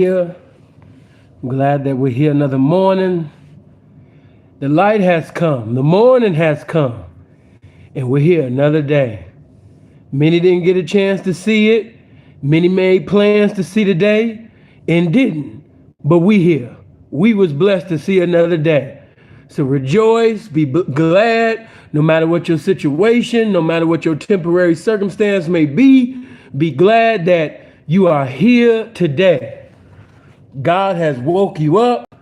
here. I'm glad that we're here another morning. The light has come. The morning has come. And we're here another day. Many didn't get a chance to see it. Many made plans to see the day and didn't. But we here. We was blessed to see another day. So rejoice, be glad, no matter what your situation, no matter what your temporary circumstance may be glad that you are here today. God has woke you up.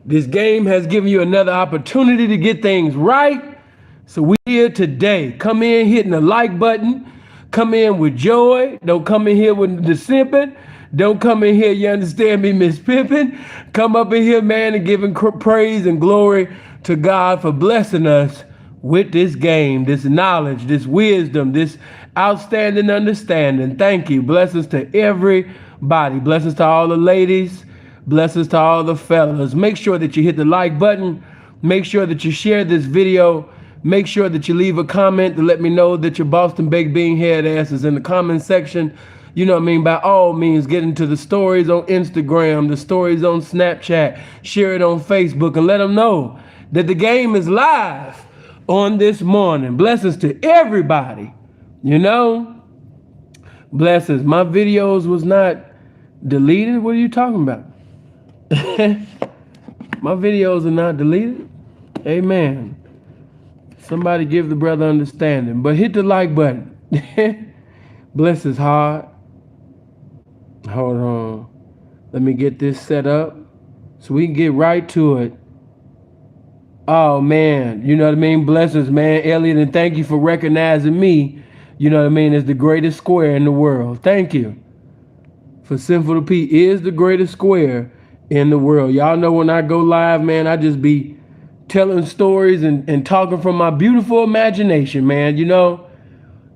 This game has given you another opportunity to get things right. So we're here today. Come in hitting the like button. Come in with joy. Don't come in here with the simping. Don't come in here, you understand me, Miss Pippin. Come up in here, man, and giving praise and glory to God for blessing us with this game, this knowledge, this wisdom, this outstanding understanding. Thank you. Blessings to everybody. Blessings to all the ladies. Blessings to all the fellas. Make sure that you hit the like button. Make sure that you share this video. Make sure that you leave a comment to let me know that your Boston baked bean head ass is in the comment section. You know what I mean? By all means, get into the stories on Instagram, the stories on Snapchat, share it on Facebook, and let them know that the game is live on this morning. Blessings to everybody. You know? Blessings. My videos was not deleted. What are you talking about? My videos are not deleted. Amen. Somebody give the brother understanding. But hit the like button. Bless his heart. Hold on. Let me get this set up so we can get right to it. Oh, man. You know what I mean? Blessings, man. Elliot, and thank you for recognizing me, you know what I mean, as the greatest square in the world. Thank you. For SinFulTheP is the greatest square in the world. Y'all know when I go live, man, I just be telling stories and talking from my beautiful imagination, man. You know,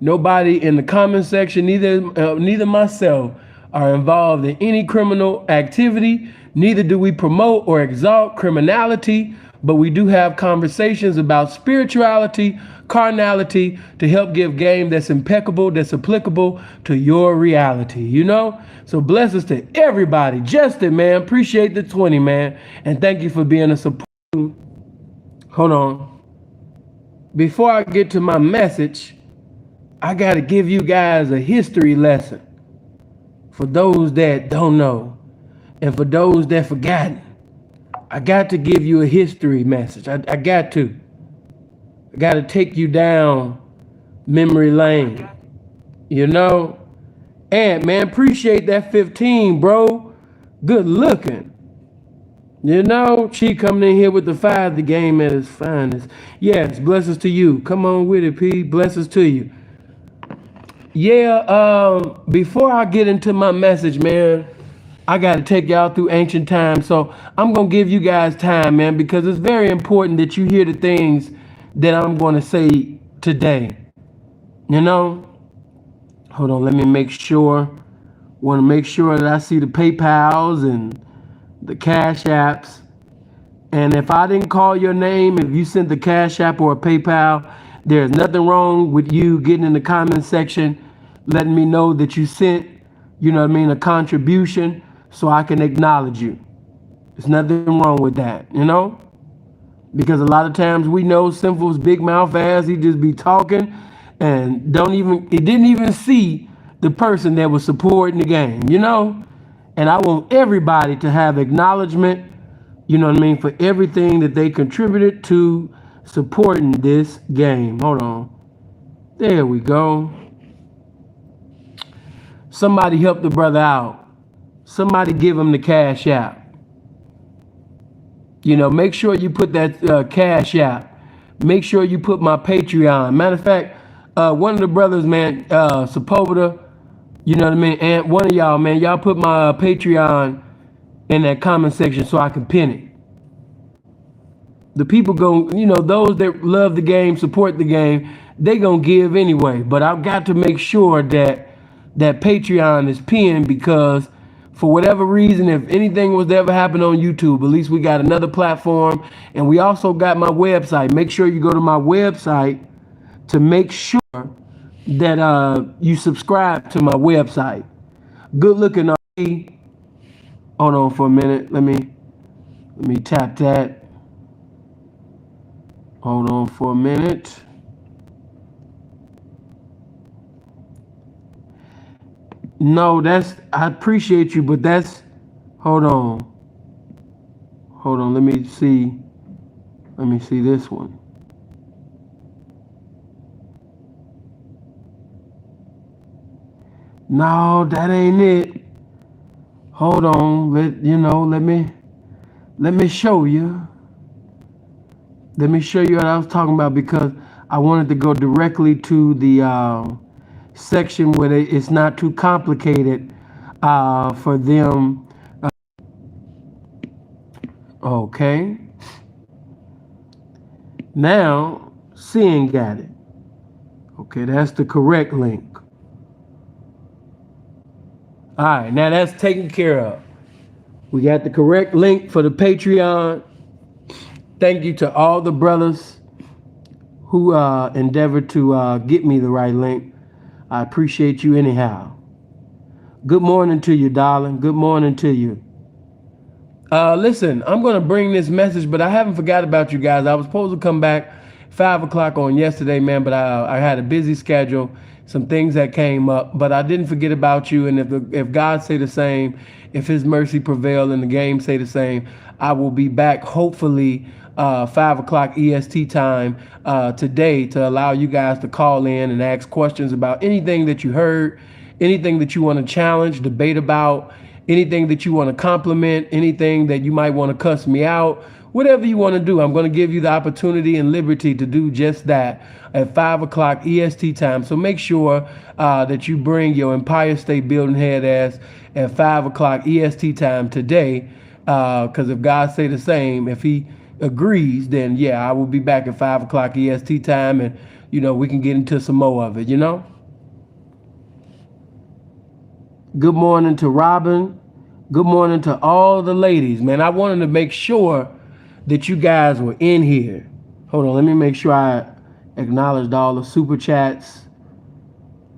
nobody in the comment section, neither myself, are involved in any criminal activity. Neither do we promote or exalt criminality, but we do have conversations about spirituality, carnality, to help give game that's impeccable, that's applicable to your reality, you know? So blessings to everybody. Justin, man, appreciate the 20, man. And thank you for being a support. Hold on. Before I get to my message, I got to give you guys a history lesson. For those that don't know, and for those that forgotten, I got to give you a history message. I got to. I got to take you down memory lane. You know? And, man, appreciate that 15, bro. Good looking. You know? She coming in here with the 5, the game at its finest. Yes, blessings to you. Come on with it, P. Blessings to you. Yeah, before I get into my message, man, I got to take y'all through ancient times. So I'm going to give you guys time, man, because it's very important that you hear the things that I'm going to say today. You know? Hold on, let me make sure. Want to make sure that I see the PayPals and the Cash Apps. And if I didn't call your name, if you sent the Cash App or a PayPal, there's nothing wrong with you getting in the comment section, letting me know that you sent, you know what I mean, a contribution so I can acknowledge you. There's nothing wrong with that, you know? Because a lot of times we know Sinful's big mouth ass, he just be talking and he didn't even see the person that was supporting the game, you know? And I want everybody to have acknowledgement, you know what I mean, for everything that they contributed to supporting this game. Hold on. There we go. Somebody help the brother out. Somebody give him the Cash App. You know, make sure you put that Cash App. Make sure you put my Patreon. Matter of fact, one of the brothers, man, Sepulveda, you know what I mean? And one of y'all, man, y'all put my Patreon in that comment section so I can pin it. The people go, you know, those that love the game, support the game, they gonna give anyway. But I've got to make sure that that Patreon is pinned, because for whatever reason, if anything was to ever happen on YouTube, at least we got another platform. And we also got my website. Make sure you go to my website to make sure that you subscribe to my website. Good looking, Hold on for a minute. Let me tap that. Hold on for a minute. No, I appreciate you, but hold on. Hold on, let me see. Let me see this one. No, that ain't it. Hold on. Let me show you. Let me show you what I was talking about, because I wanted to go directly to the section where it's not too complicated for them. Okay. Now, seeing got it. Okay, that's the correct link. All right, now that's taken care of. We got the correct link for the Patreon. Thank you to all the brothers who endeavored to get me the right link. I appreciate you anyhow. Good morning to you, darling. Good morning to you. Listen, I'm going to bring this message, but I haven't forgot about you guys. I was supposed to come back 5 o'clock on yesterday, man, but I had a busy schedule, some things that came up, but I didn't forget about you. And if God say the same, if his mercy prevail and the game say the same, I will be back hopefully 5 o'clock EST time today to allow you guys to call in and ask questions about anything that you heard, anything that you want to challenge, debate about, anything that you want to compliment, anything that you might want to cuss me out, whatever you want to do. I'm going to give you the opportunity and liberty to do just that at 5 o'clock EST time. So make sure that you bring your Empire State Building head ass at 5 o'clock EST time today. Because if God say the same, if he agrees, then yeah, I will be back at 5 o'clock EST time, and we can get into some more of it. Good morning to Robin. Good morning to all the ladies, man. I wanted to make sure that you guys were in here. Hold on, let me make sure I acknowledged all the super chats.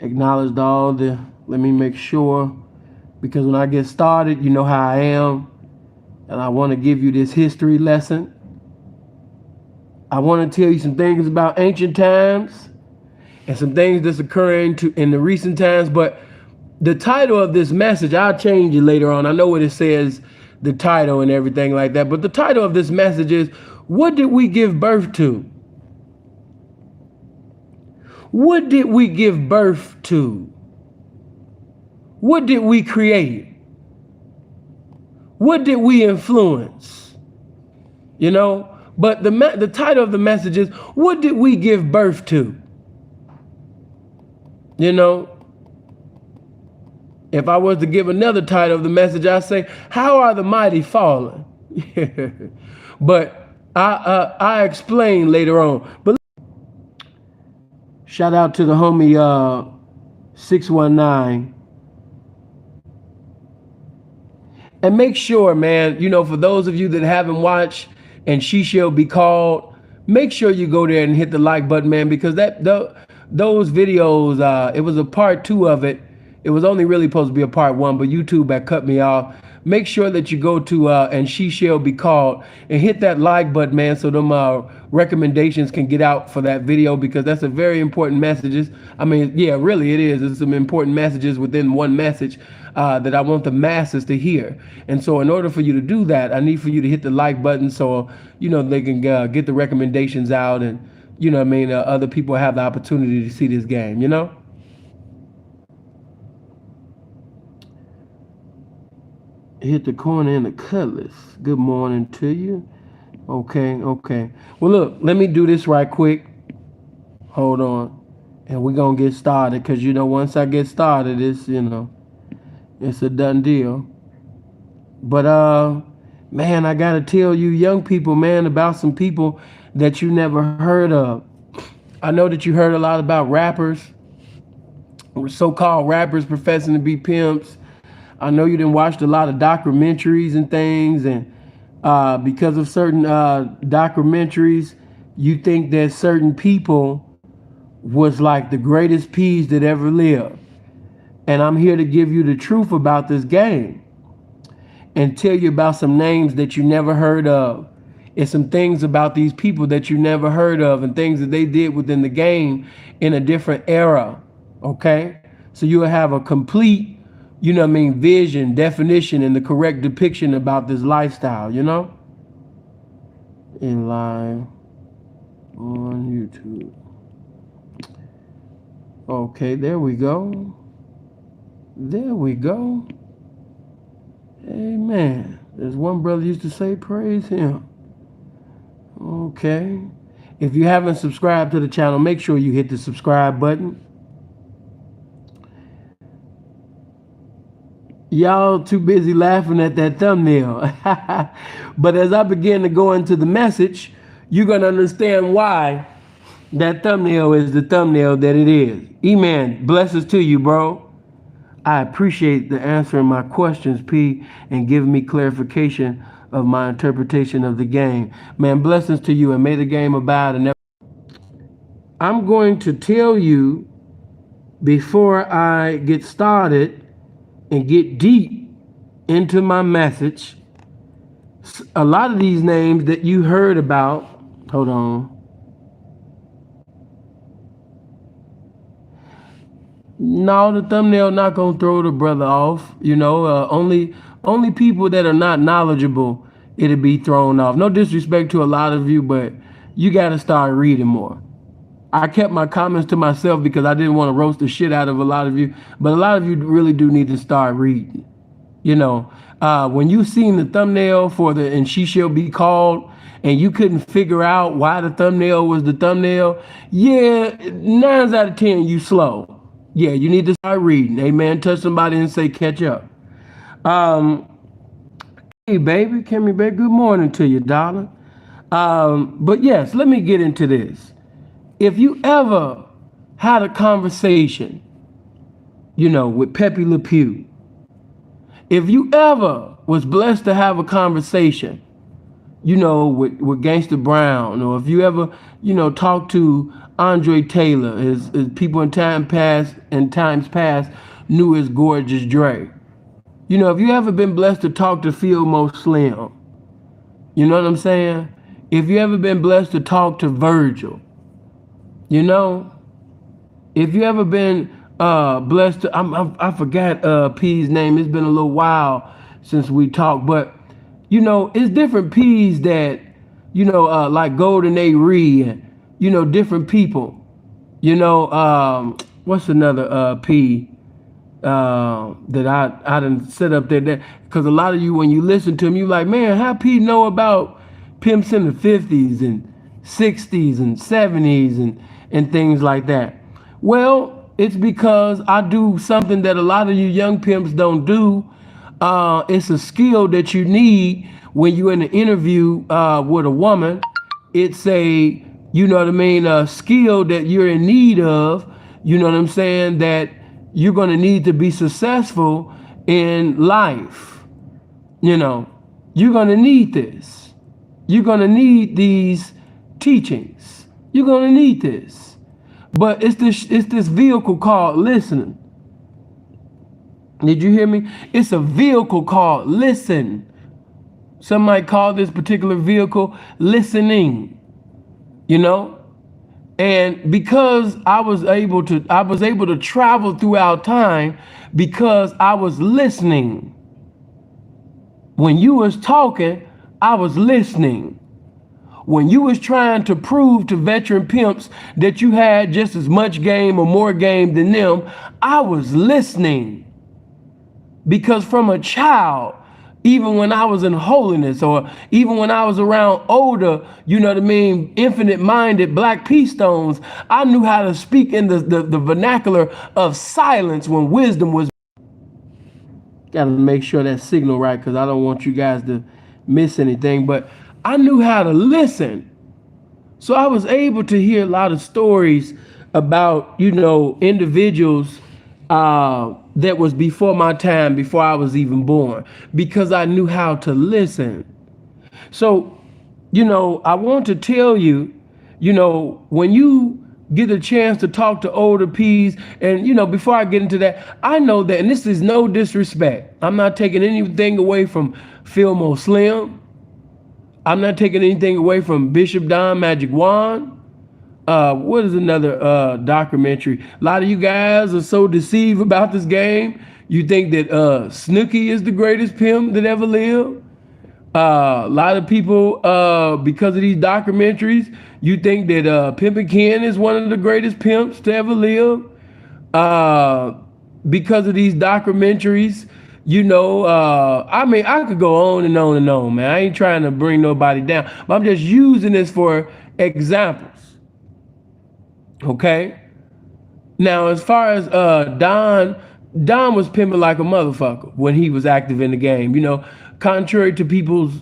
Let me make sure, because when I get started, you know how I am, and I want to give you this history lesson. I want to tell you some things about ancient times and some things that's occurring in the recent times, but the title of this message, I'll change it later on. I know what it says, the title and everything like that, but the title of this message is, what did we give birth to? What did we give birth to? What did we create? What did we influence? But the title of the message is, what did we give birth to? If I was to give another title of the message, I'd say, how are the mighty fallen? But I explain later on. But shout out to the homie 619. And make sure, man, for those of you that haven't watched And She Shall Be Called, make sure you go there and hit the like button, man, because those videos, it was a part 2 of it. It was only really supposed to be a part 1, but YouTube had cut me off. Make sure that you go to And She Shall Be Called and hit that like button, man, so them recommendations can get out for that video, because that's a very important message. I mean, yeah, really it is. It's some important messages within one message that I want the masses to hear. And so in order for you to do that, I need for you to hit the like button so, they can get the recommendations out, and, other people have the opportunity to see this game, Hit the corner in the cutlass. Good morning to you. Okay. Well, look, let me do this right quick. Hold on. And we're going to get started, because, once I get started, it's a done deal. But, man, I got to tell you young people, man, about some people that you never heard of. I know that you heard a lot about rappers, so-called rappers professing to be pimps. I know you done watched a lot of documentaries and things, and because of certain documentaries, you think that certain people was like the greatest peas that ever lived. And I'm here to give you the truth about this game. and tell you about some names that you never heard of. It's some things about these people that you never heard of and things that they did within the game in a different era. Okay? So you'll have a complete, vision, definition, and the correct depiction about this lifestyle, In live on YouTube. Okay, there we go. There we go. Amen. There's one brother used to say, praise him. Okay. If you haven't subscribed to the channel, make sure you hit the subscribe button. Y'all too busy laughing at that thumbnail. But as I begin to go into the message, you're going to understand why that thumbnail is the thumbnail that it is. Amen. Blessings to you, bro. I appreciate the answering my questions, P, and giving me clarification of my interpretation of the game. Man, blessings to you, and may the game abide. And I'm going to tell you before I get started and get deep into my message, a lot of these names that you heard about, hold on. No, the thumbnail not gonna throw the brother off. Only people that are not knowledgeable, it'll be thrown off. No disrespect to a lot of you, but you gotta start reading more. I kept my comments to myself because I didn't want to roast the shit out of a lot of you, but a lot of you really do need to start reading. When you seen the thumbnail for the "and she shall be called," and you couldn't figure out why the thumbnail was the thumbnail, 9 out of 10 you slow. Yeah, you need to start reading. Amen. Touch somebody and say, catch up. Hey, baby. Kimmy, baby. Good morning to you, darling. But yes, let me get into this. If you ever had a conversation, with Pepe Le Pew, if you ever was blessed to have a conversation, with Gangsta Brown, or if you ever, talked to Andre Taylor, as people in times past knew as Gorgeous Dre. If you ever been blessed to talk to Philmo Slim, you know what I'm saying? If you ever been blessed to talk to Virgil, if you ever been blessed to, I forgot P's name. It's been a little while since we talked, but it's different P's that, like Golden A. Reed, and, different people. What's another P that I done set up there? Because a lot of you, when you listen to him, you like, man, how P know about pimps in the 50s and 60s and 70s and things like that? Well, it's because I do something that a lot of you young pimps don't do. It's a skill that you need when you're in an interview with a woman. It's a, a skill that you're in need of, that you're going to need to be successful in life. You're going to need this. You're going to need these teachings. You're going to need this. But it's this vehicle called listening. Did you hear me? It's a vehicle called listen. Some might call this particular vehicle listening. And because I was able to travel throughout time because I was listening. When you was talking, I was listening. When you was trying to prove to veteran pimps that you had just as much game or more game than them, I was listening. Because from a child, even when I was in holiness, or even when I was around older, infinite-minded black pea stones, I knew how to speak in the vernacular of silence when wisdom was. Gotta make sure that signal right, because I don't want you guys to miss anything. But I knew how to listen. So I was able to hear a lot of stories about, individuals that was before my time, before I was even born, because I knew how to listen. So, I want to tell you, when you get a chance to talk to older P's. And, before I get into that, I know that, and this is no disrespect, I'm not taking anything away from Fillmore Slim. I'm not taking anything away from Bishop Don Magic Wand. What is another documentary? A lot of you guys are so deceived about this game. You think that Snooky is the greatest pimp that ever lived. A lot of people, because of these documentaries, you think that Pimpin' Ken is one of the greatest pimps to ever live. Because of these documentaries, I could go on and on and on, man. I ain't trying to bring nobody down, but I'm just using this for examples. Okay? Now, as far as Don was pimping like a motherfucker when he was active in the game. Contrary to people's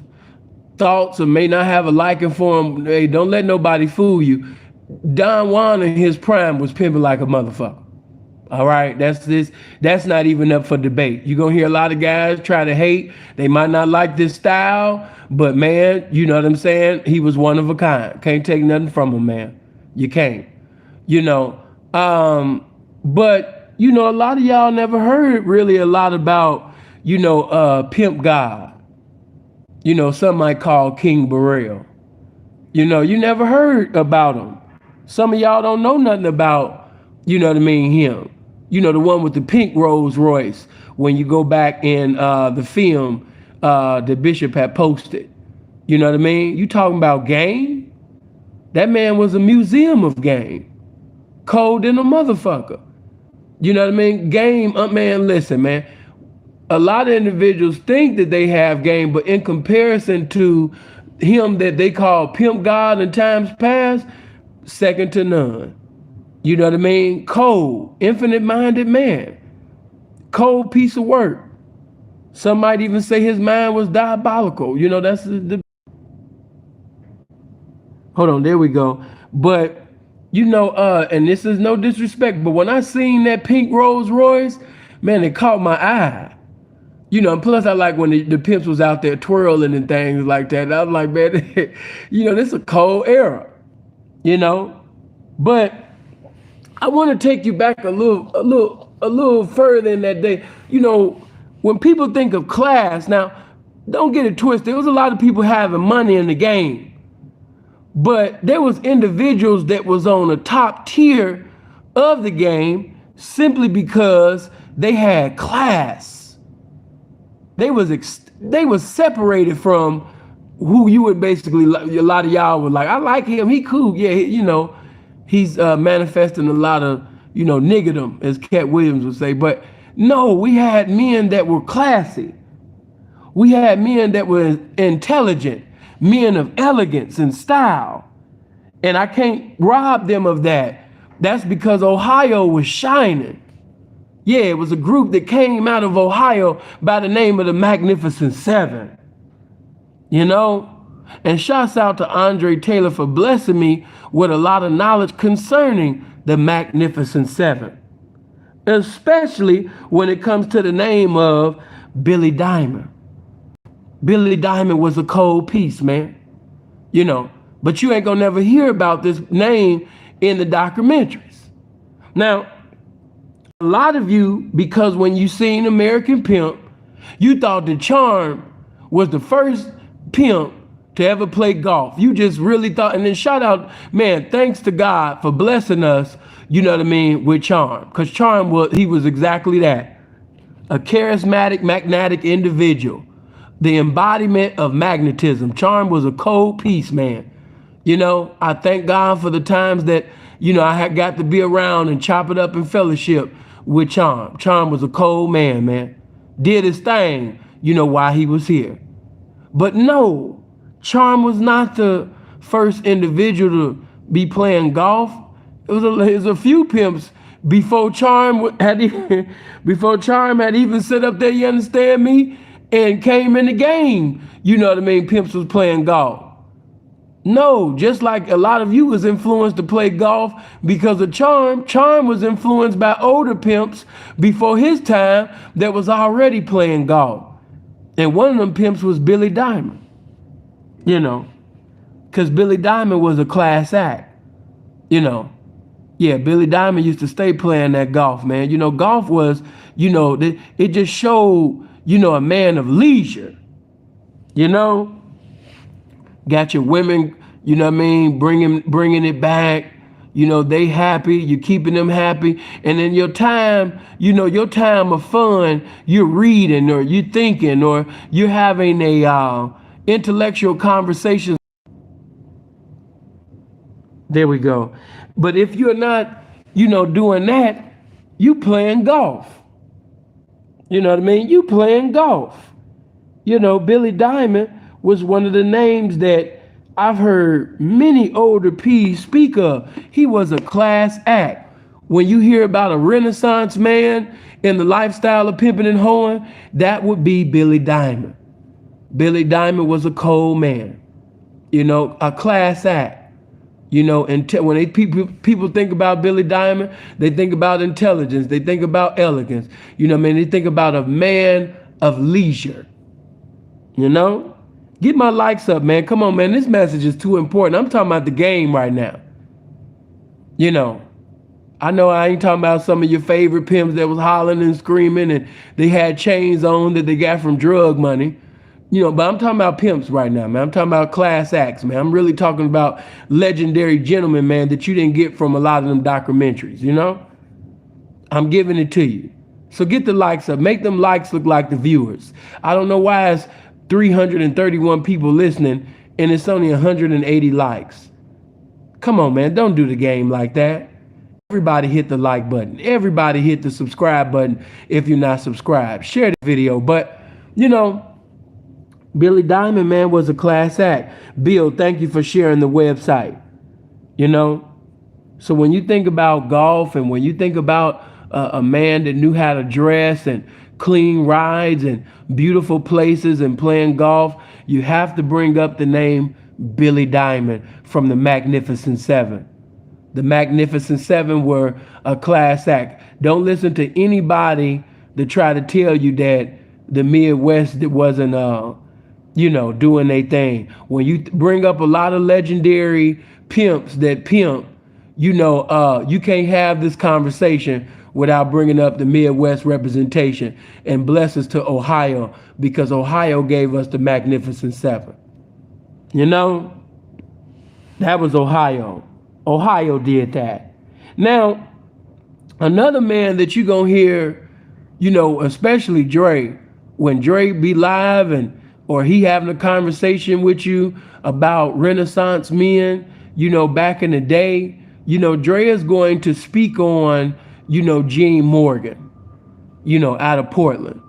thoughts or may not have a liking for him, hey, don't let nobody fool you. Don Juan in his prime was pimping like a motherfucker. All right, that's not even up for debate. You're gonna hear a lot of guys try to hate. They might not like this style, but man, you know what I'm saying? He was one of a kind. Can't take nothing from him, man. You can't. But a lot of y'all never heard really a lot about, Pimp God. Some might call King Burrell. You never heard about him. Some of y'all don't know nothing about, him. The one with the pink Rolls Royce when you go back in the film that Bishop had posted. You know what I mean? You talking about game? That man was a museum of game. Cold in a motherfucker. You know what I mean? Game, man, listen, man. A lot of individuals think that they have game, but in comparison to him that they call Pimp God in times past, second to none. You know what I mean? Cold, infinite-minded man. Cold piece of work. Some might even say his mind was diabolical. That's the... Hold on, there we go. But, and this is no disrespect, but when I seen that pink Rolls Royce, man, it caught my eye. And plus I like when the pimps was out there twirling and things like that. I was like, man, this is a cold era, But I want to take you back a little further in that day. When people think of class, now, don't get it twisted. There was a lot of people having money in the game. But there was individuals that was on the top tier of the game simply because they had class. They was separated from who you would basically, a lot of y'all would like, I like him, he cool. Yeah, he's manifesting a lot of, niggerdom, as Cat Williams would say. But no, we had men that were classy. We had men that were intelligent, men of elegance and style. And I can't rob them of that. That's because Ohio was shining. Yeah, it was a group that came out of Ohio by the name of the Magnificent Seven. And shouts out to Andre Taylor for blessing me with a lot of knowledge concerning the Magnificent Seven. Especially when it comes to the name of Billy Diamond. Billy Diamond was a cold piece, man. But you ain't gonna never hear about this name in the documentaries. Now, a lot of you, because when you seen American Pimp, you thought that Charm was the first pimp to ever play golf. You just really thought, and then shout out, man, thanks to God for blessing us, with Charm. Because Charm he was exactly that. A charismatic, magnetic individual. The embodiment of magnetism. Charm was a cold piece, man. I thank God for the times that, I had got to be around and chop it up in fellowship with Charm. Charm was a cold man. Did his thing, while he was here. But no, Charm was not the first individual to be playing golf. It was a few pimps before Charm had even set up there, you understand me, and came in the game. Pimps was playing golf. No, just like a lot of you was influenced to play golf because of Charm. Charm was influenced by older pimps before his time that was already playing golf. And one of them pimps was Billy Diamond. Because Billy Diamond was a class act. Yeah, Billy Diamond used to stay playing that golf, man. You know, golf was, it just showed, a man of leisure. You know, got your women, bringing it back. They happy, you keeping them happy. And then your time, your time of fun, you're reading or you're thinking or you're having a intellectual conversation. There we go. But if you're not, doing that, you playing golf. You know what I mean? You playing golf. Billy Diamond was one of the names that I've heard many older P's speak of. He was a class act. When you hear about a Renaissance man in the lifestyle of pimping and hoeing, that would be Billy Diamond. Billy Diamond was a cold man, a class act. When people think about Billy Diamond, they think about intelligence, they think about elegance. They think about a man of leisure. Get my likes up, man. Come on, man. This message is too important. I'm talking about the game right now. I know I ain't talking about some of your favorite pimps that was hollering and screaming and they had chains on that they got from drug money. But I'm talking about pimps right now, man. I'm talking about class acts, man. I'm really talking about legendary gentlemen, man, that you didn't get from a lot of them documentaries, I'm giving it to you. So get the likes up. Make them likes look like the viewers. I don't know why it's 331 people listening and it's only 180 likes. Come on, man. Don't do the game like that. Everybody hit the like button. Everybody hit the subscribe button if you're not subscribed. Share the video. But, Billy Diamond, man, was a class act. Bill, thank you for sharing the website. So when you think about golf and when you think about a man that knew how to dress and clean rides and beautiful places and playing golf, you have to bring up the name Billy Diamond from the Magnificent Seven. The Magnificent Seven were a class act. Don't listen to anybody that try to tell you that the Midwest wasn't doing their thing. When you bring up a lot of legendary pimps that pimp, you can't have this conversation without bringing up the Midwest representation. And blessings to Ohio, because Ohio gave us the Magnificent Seven. That was Ohio. Ohio did that. Now, another man that you're going to hear, especially Dre, when Dre be live or he having a conversation with you about Renaissance men, back in the day, Dre is going to speak on, Gene Morgan, out of Portland.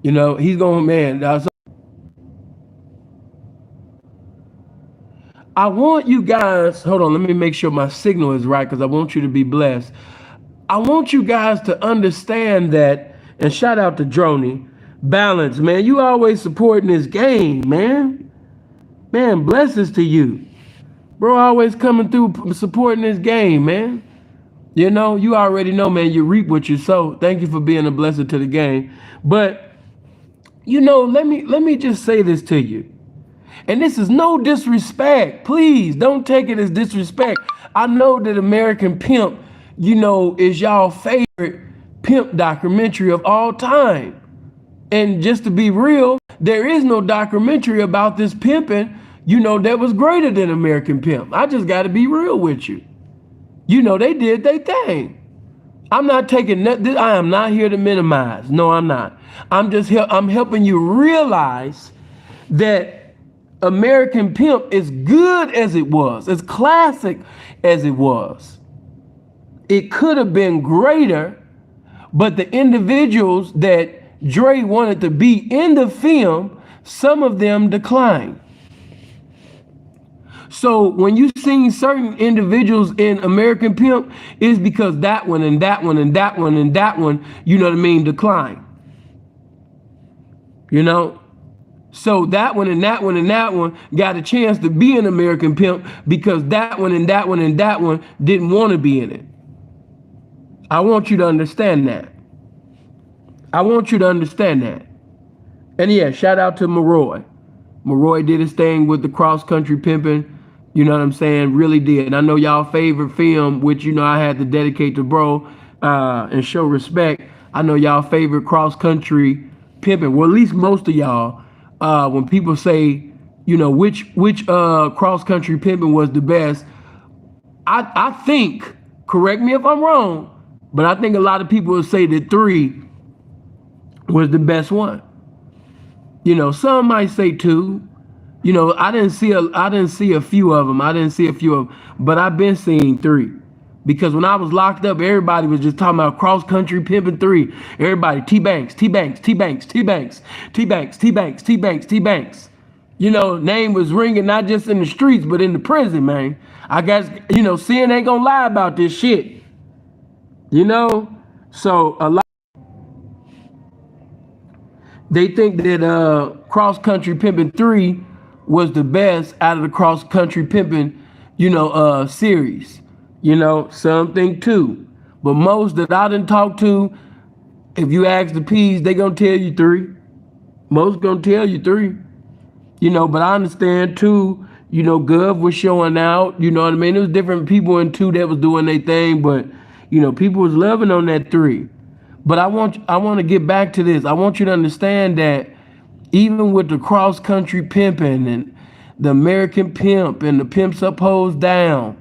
He's going, man. I want you guys, hold on, let me make sure my signal is right because I want you to be blessed. I want you guys to understand that, and shout out to Droney, balance, man. You always supporting this game, man. Man, blessings to you. Bro, always coming through supporting this game, man. You already know, man, you reap what you sow. Thank you for being a blessing to the game. But, let me just say this to you. And this is no disrespect. Please don't take it as disrespect. I know that American Pimp, is y'all favorite pimp documentary of all time. And just to be real, there is no documentary about this pimping, that was greater than American Pimp. I just got to be real with you. They did their thing. I'm not taking that. I am not here to minimize. No, I'm not. I'm helping you realize that American Pimp, as good as it was, as classic as it was, it could have been greater, but the individuals that Dre wanted to be in the film, some of them declined. So when you seen certain individuals in American Pimp, it's because that one and that one and that one and that one, declined. So that one and that one and that one got a chance to be an American Pimp because that one and that one and that one didn't want to be in it. I want you to understand that. And yeah, shout out to Maroy. Maroy did his thing with the cross country pimping. You know what I'm saying? Really did. And I know y'all favorite film, which I had to dedicate to bro and show respect. I know y'all favorite cross country pimping. Well, at least most of y'all. When people say, which cross country pimping was the best, I think. Correct me if I'm wrong, but I think a lot of people would say that 3 was the best one. Some might say 2. I didn't see a few of them. But I've been seeing 3. Because when I was locked up, everybody was just talking about cross country pimping 3. Everybody, T-Banks, T-Banks, T-Banks, T-Banks, T-Banks, T-Banks, T-Banks, T-Banks. Name was ringing not just in the streets, but in the prison, man. I guess, sin ain't gonna lie about this shit. So a lot. They think that Cross Country Pimpin' 3 was the best out of the Cross Country Pimpin', series. Some think 2. But most that I done talked to, if you ask the P's, they gonna tell you 3. Most gonna tell you 3. But I understand 2, Gov was showing out, you know what I mean? There was different people in 2 that was doing their thing, but people was loving on that 3. But I want to get back to this. I want you to understand that even with the cross country pimping and the American pimp and the pimps up hoes down,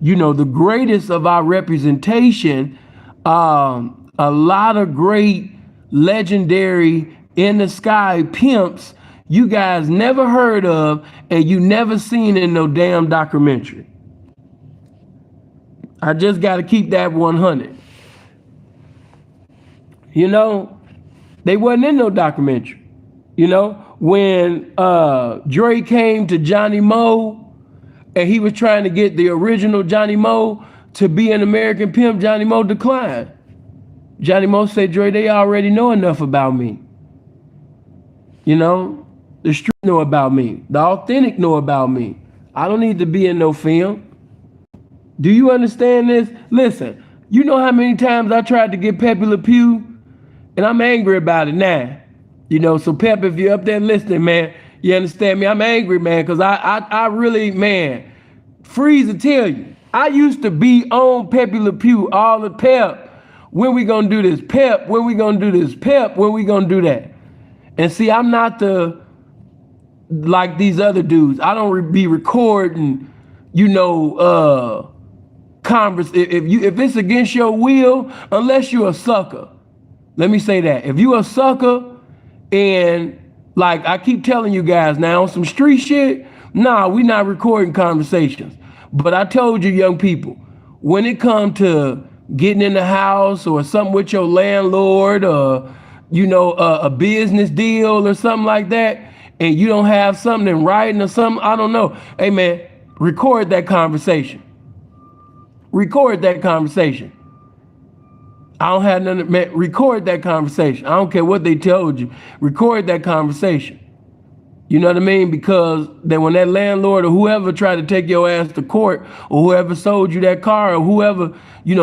the greatest of our representation, a lot of great legendary in the sky pimps you guys never heard of and you never seen in no damn documentary. I just got to keep that 100. They wasn't in no documentary. When Dre came to Johnny Moe and he was trying to get the original Johnny Moe to be an American pimp, Johnny Moe declined. Johnny Moe said, Dre, they already know enough about me. The street know about me. The authentic know about me. I don't need to be in no film. Do you understand this? Listen, you know how many times I tried to get Pepe Le Pew? And I'm angry about it now. So Pep, if you're up there listening, man, you understand me? I'm angry, man, because I really, man, freeze to tell you. I used to be on Pepe Le Pew all the Pep. When we gonna do this? Pep, when we gonna do this? Pep, when we gonna do that? And see, I'm not like these other dudes. I don't be recording, converse. If it's against your will, unless you're a sucker. Let me say that. If you a sucker and like I keep telling you guys now on some street shit, nah, we not recording conversations. But I told you young people, when it come to getting in the house or something with your landlord or, a business deal or something like that, and you don't have something in writing or something, I don't know. Hey man, record that conversation. Record that conversation. I don't have nothing, man, record that conversation. I don't care what they told you. Record that conversation. You know what I mean? Because then when that landlord or whoever tried to take your ass to court or whoever sold you that car or whoever,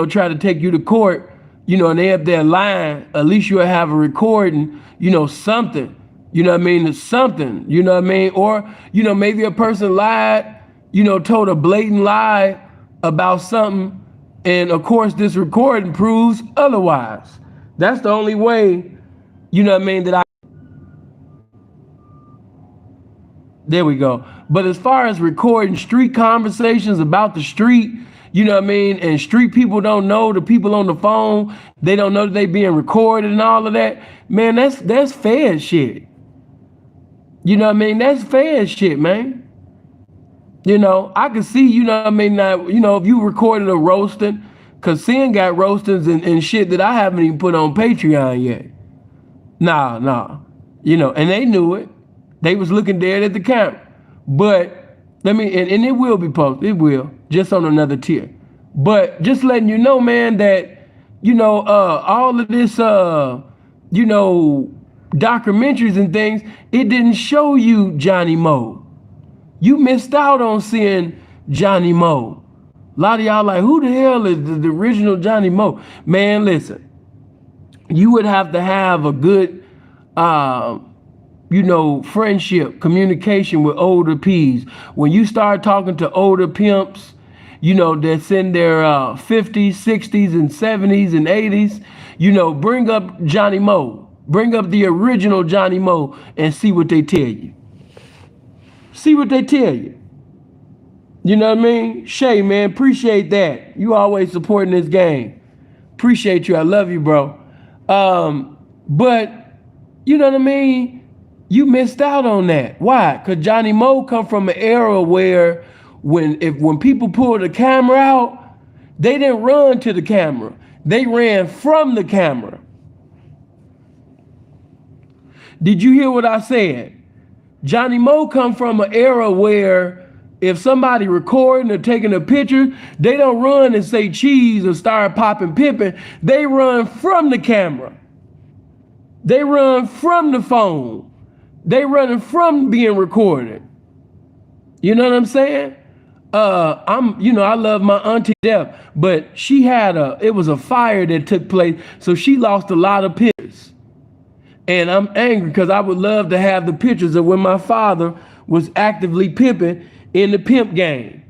tried to take you to court, and they up there lying, at least you'll have a recording, something. You know what I mean? It's something, you know what I mean? Or, maybe a person lied, told a blatant lie about something. And of course, this recording proves otherwise. That's the only way, that there we go. But as far as recording street conversations about the street, and street people don't know, the people on the phone, they don't know that they being recorded and all of that, man, that's fair shit. That's fair shit, man. I can see, now, if you recorded a roasting, cause Sin got roastings and shit that I haven't even put on Patreon yet. Nah. And they knew it. They was looking dead at the camera. But and it will be posted. It will, just on another tier. But just letting you know, man, that, all of this, documentaries and things, it didn't show you Johnny Moe. You missed out on seeing Johnny Moe. A lot of y'all like, who the hell is the original Johnny Moe? Man, listen, you would have to have a good friendship, communication with older P's. When you start talking to older pimps, that's in their 50s, 60s, and 70s and 80s, bring up Johnny Moe. Bring up the original Johnny Moe and see what they tell you. See what they tell you. You know what I mean? Shay, man, appreciate that. You always supporting this game. Appreciate you. I love you, bro. But, you know what I mean? You missed out on that. Why? Because Johnny Moe come from an era where when people pulled the camera out, they didn't run to the camera. They ran from the camera. Did you hear what I said? Johnny Moe come from an era where if somebody recording or taking a picture, they don't run and say cheese or start popping pimping. They run from the camera. They run from the phone. They running from being recorded. You know what I'm saying? I love my auntie death, but it was a fire that took place, so she lost a lot of pictures. And I'm angry because I would love to have the pictures of when my father was actively pimping in the pimp game.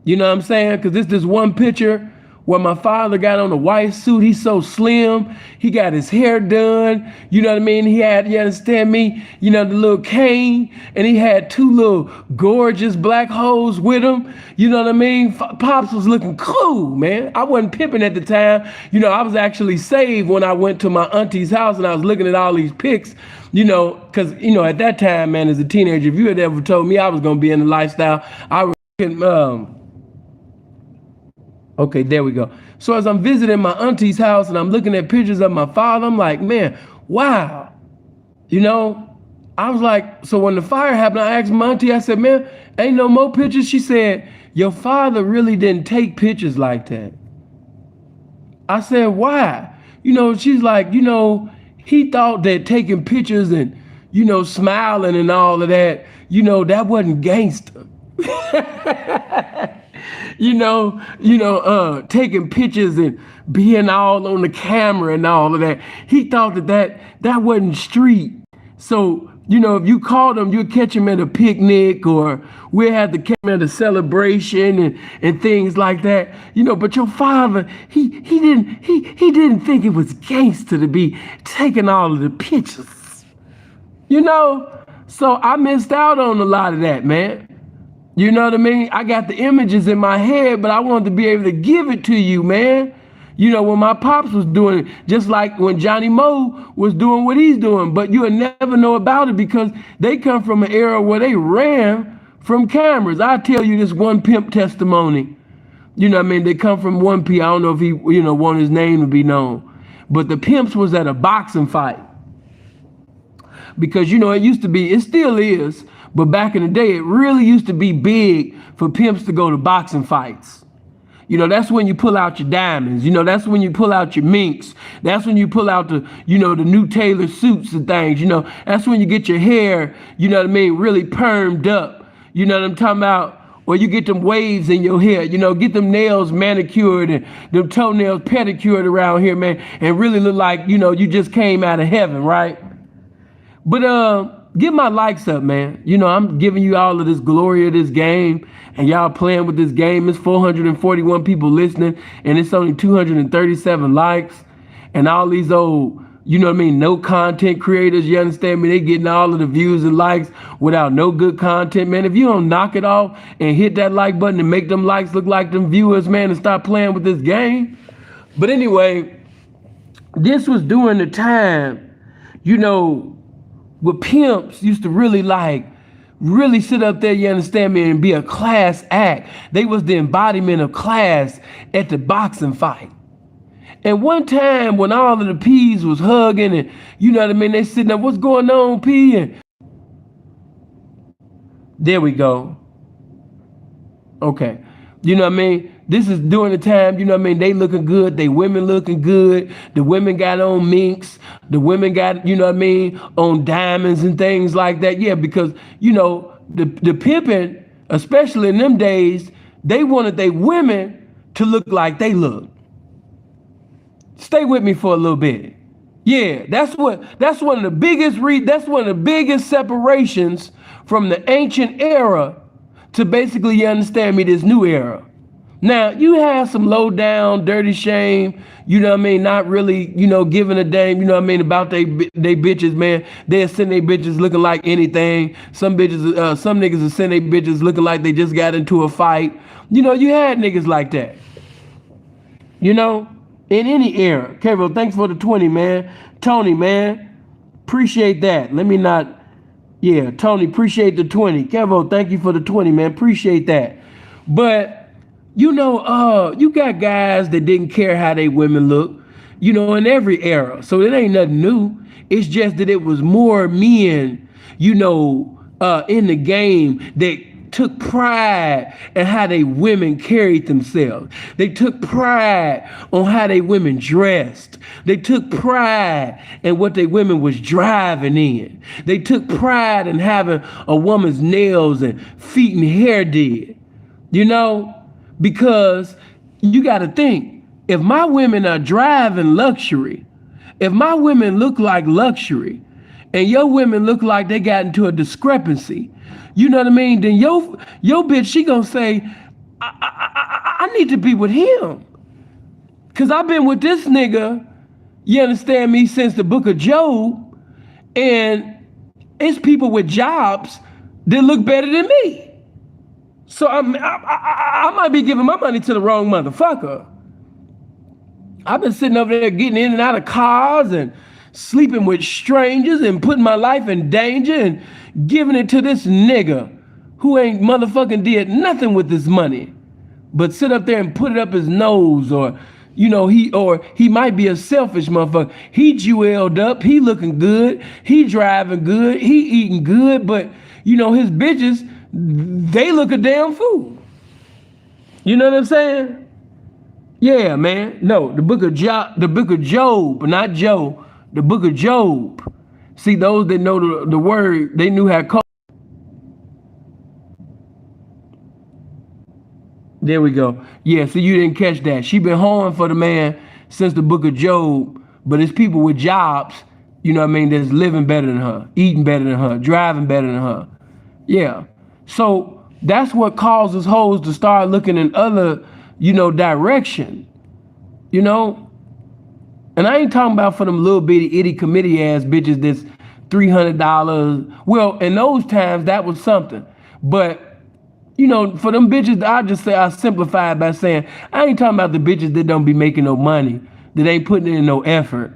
You know what I'm saying? Because this one picture where my father got on a white suit. He's so slim. He got his hair done. You know what I mean? He had, you understand me? The little cane. And he had two little gorgeous black hoes with him. You know what I mean? Pops was looking cool, man. I wasn't pimping at the time. I was actually saved when I went to my auntie's house and I was looking at all these pics. Because, at that time, man, as a teenager, if you had ever told me I was going to be in the lifestyle, I would okay, there we go. So as I'm visiting my auntie's house and I'm looking at pictures of my father, I'm like, man, wow. I was like, so when the fire happened, I asked my auntie, I said, man, ain't no more pictures? She said, your father really didn't take pictures like that. I said, why? She's like, he thought that taking pictures and, smiling and all of that, that wasn't gangster. Taking pictures and being all on the camera and all of that. He thought that wasn't street. So, if you called him, you'd catch him at a picnic or we'd have to catch him at a celebration and things like that. But your father, he didn't think it was gangster to be taking all of the pictures. So I missed out on a lot of that, man. You know what I mean? I got the images in my head, but I wanted to be able to give it to you, man. When my pops was doing it, just like when Johnny Moe was doing what he's doing, but you'll never know about it because they come from an era where they ran from cameras. I tell you this one pimp testimony. They come from one P. I don't know if he, want his name to be known, but the pimps was at a boxing fight. Because, it used to be, it still is, but back in the day, it really used to be big for pimps to go to boxing fights. That's when you pull out your diamonds. That's when you pull out your minks. That's when you pull out the new tailored suits and things. That's when you get your hair, really permed up. You know what I'm talking about? Or you get them waves in your hair, get them nails manicured and them toenails pedicured around here, man, and really look like, you just came out of heaven, right? But give my likes up, man. I'm giving you all of this glory of this game, and y'all playing with this game. It's 441 people listening, and it's only 237 likes. And all these old, no content creators, you understand me? They getting all of the views and likes without no good content, man. If you don't knock it off and hit that like button and make them likes look like them viewers, man, and stop playing with this game. But anyway, this was during the time, where pimps used to really sit up there, you understand me, and be a class act. They was the embodiment of class at the boxing fight. And one time when all of the P's was hugging and, they sitting there, what's going on, P? And there we go. Okay. This is during the time, they looking good. They women looking good. The women got on minks. The women got, on diamonds and things like that. Yeah, because, the pimping, especially in them days, they wanted their women to look like they look. Stay with me for a little bit. Yeah, that's one of the biggest that's one of the biggest separations from the ancient era to basically, you understand me, this new era. Now, you have some low down, dirty shame, you know what I mean, not really, giving a damn, you know what I mean, about they bitches, man. They'll send they bitches looking like anything. Some bitches, some niggas will send they bitches looking like they just got into a fight. You had niggas like that. In any era. Kevo, thanks for the 20, man. Tony, man, appreciate that. Let me not, yeah, Tony, appreciate the 20. Kevo, thank you for the 20, man. Appreciate that. But, you got guys that didn't care how they women look, in every era. So it ain't nothing new. It's just that it was more men, in the game that took pride in how they women carried themselves. They took pride on how they women dressed. They took pride in what they women was driving in. They took pride in having a woman's nails and feet and hair did. Because you got to think, if my women are driving luxury, if my women look like luxury, and your women look like they got into a discrepancy, you know what I mean? Then your bitch, she gonna say, I need to be with him. Cause I've been with this nigga, you understand me, since the book of Job, and it's people with jobs that look better than me. So I might be giving my money to the wrong motherfucker. I've been sitting over there getting in and out of cars and sleeping with strangers and putting my life in danger and giving it to this nigga who ain't motherfucking did nothing with this money but sit up there and put it up his nose, or he might be a selfish motherfucker. He jeweled up, he looking good, he driving good, he eating good, but his bitches, they look a damn fool. You know what I'm saying? Yeah, man. No, the book of Job, not Joe. The book of Job. See, those that know the word, they knew how to call. There we go. Yeah, so you didn't catch that. She been hoeing for the man since the book of Job, but it's people with jobs, that's living better than her, eating better than her, driving better than her. Yeah. So that's what causes hoes to start looking in other, direction. And I ain't talking about for them little bitty itty committee ass bitches that's $300. Well, in those times that was something. But for them bitches, I simplify it by saying, I ain't talking about the bitches that don't be making no money, that ain't putting in no effort.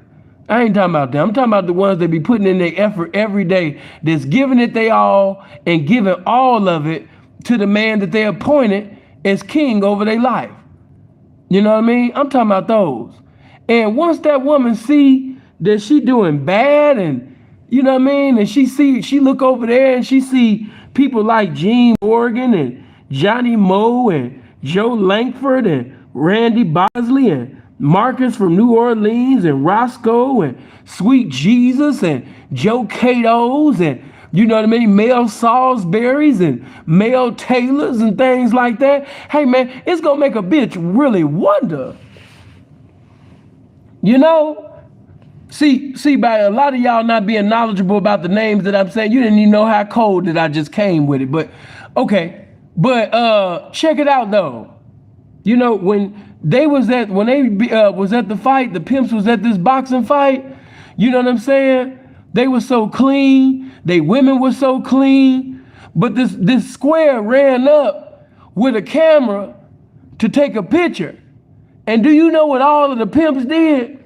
I ain't talking about them. I'm talking about the ones that be putting in their effort every day, that's giving it they all and giving all of it to the man that they appointed as king over their life. You know what I mean? I'm talking about those. And once that woman see that she doing bad, and you know what I mean, and she look over there and she see people like Gene Morgan and Johnny Moe and Joe Langford and Randy Bosley and Marcus from New Orleans and Roscoe and Sweet Jesus and Joe Cato's and you know what I mean, Mel Salisbury's and Mel Taylor's and things like that. Hey man, it's gonna make a bitch really wonder. See, by a lot of y'all not being knowledgeable about the names that I'm saying, you didn't even know how cold that I just came with it. But okay, but check it out though. When they was at the fight, the pimps was at this boxing fight. You know what I'm saying? They were so clean. They women were so clean. But this square ran up with a camera to take a picture. And do you know what all of the pimps did?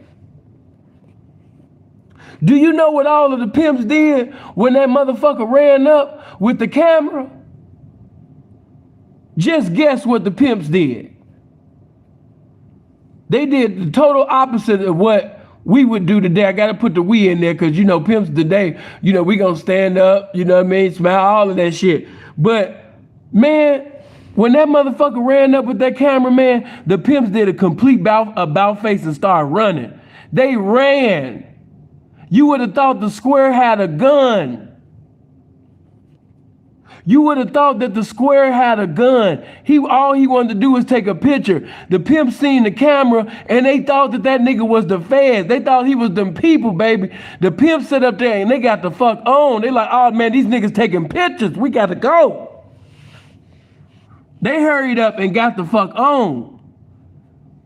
Do you know what all of the pimps did when that motherfucker ran up with the camera? Just guess what the pimps did. They did the total opposite of what we would do today. I got to put the we in there because, pimps today, we going to stand up, you know what I mean, smile, all of that shit. But, man, when that motherfucker ran up with that cameraman, the pimps did a complete about face and started running. They ran. You would have thought the square had a gun. You would have thought that the square had a gun. All he wanted to do was take a picture. The pimp seen the camera, and they thought that nigga was the feds. They thought he was them people, baby. The pimp sit up there, and they got the fuck on. They like, oh, man, these niggas taking pictures. We got to go. They hurried up and got the fuck on.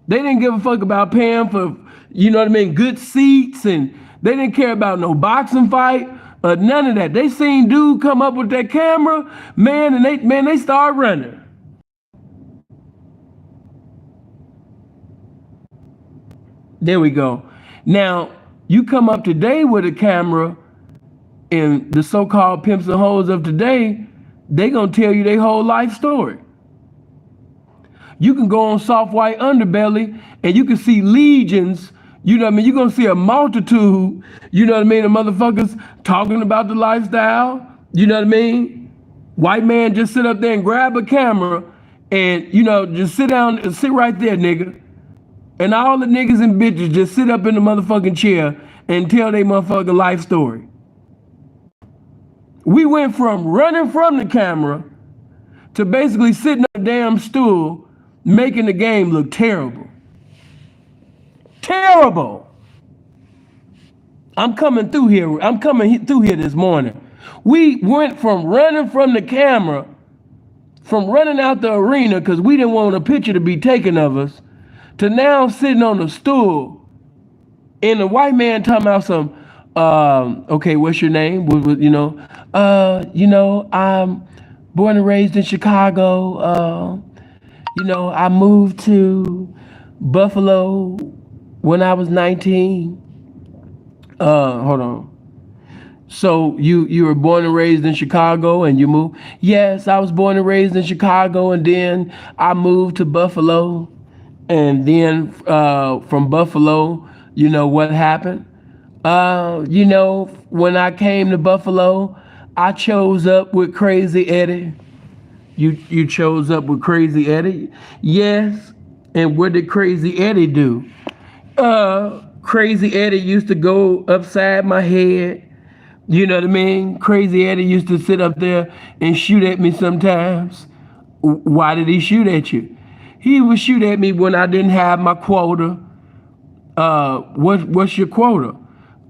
They didn't give a fuck about paying for, you know what I mean, good seats, and they didn't care about no boxing fight. None of that. They seen dude come up with that camera, man, and they start running. There we go. Now, you come up today with a camera, and the so-called pimps and hoes of today, they gonna tell you their whole life story. You can go on Soft White Underbelly, and you can see legions. You know what I mean? You're going to see a multitude, you know what I mean, of motherfuckers talking about the lifestyle. You know what I mean? White man just sit up there and grab a camera and, you know, just sit down and sit right there, nigga. And all the niggas and bitches just sit up in the motherfucking chair and tell their motherfucking life story. We went from running from the camera to basically sitting on a damn stool making the game look terrible. Terrible. I'm coming through here this morning. We went from running from the camera, from running out the arena because we didn't want a picture to be taken of us, to now sitting on a stool and the white man talking about some, okay, what's your name? I'm born and raised in Chicago. I moved to Buffalo when I was 19. Hold on. So you were born and raised in Chicago and you moved? Yes, I was born and raised in Chicago, and then I moved to Buffalo. And then from Buffalo, you know what happened? When I came to Buffalo, I chose up with Crazy Eddie. You chose up with Crazy Eddie? Yes. And what did Crazy Eddie do? Crazy Eddie used to go upside my head. You know what I mean? Crazy Eddie used to sit up there and shoot at me sometimes. Why did he shoot at you? He would shoot at me when I didn't have my quota. What's your quota?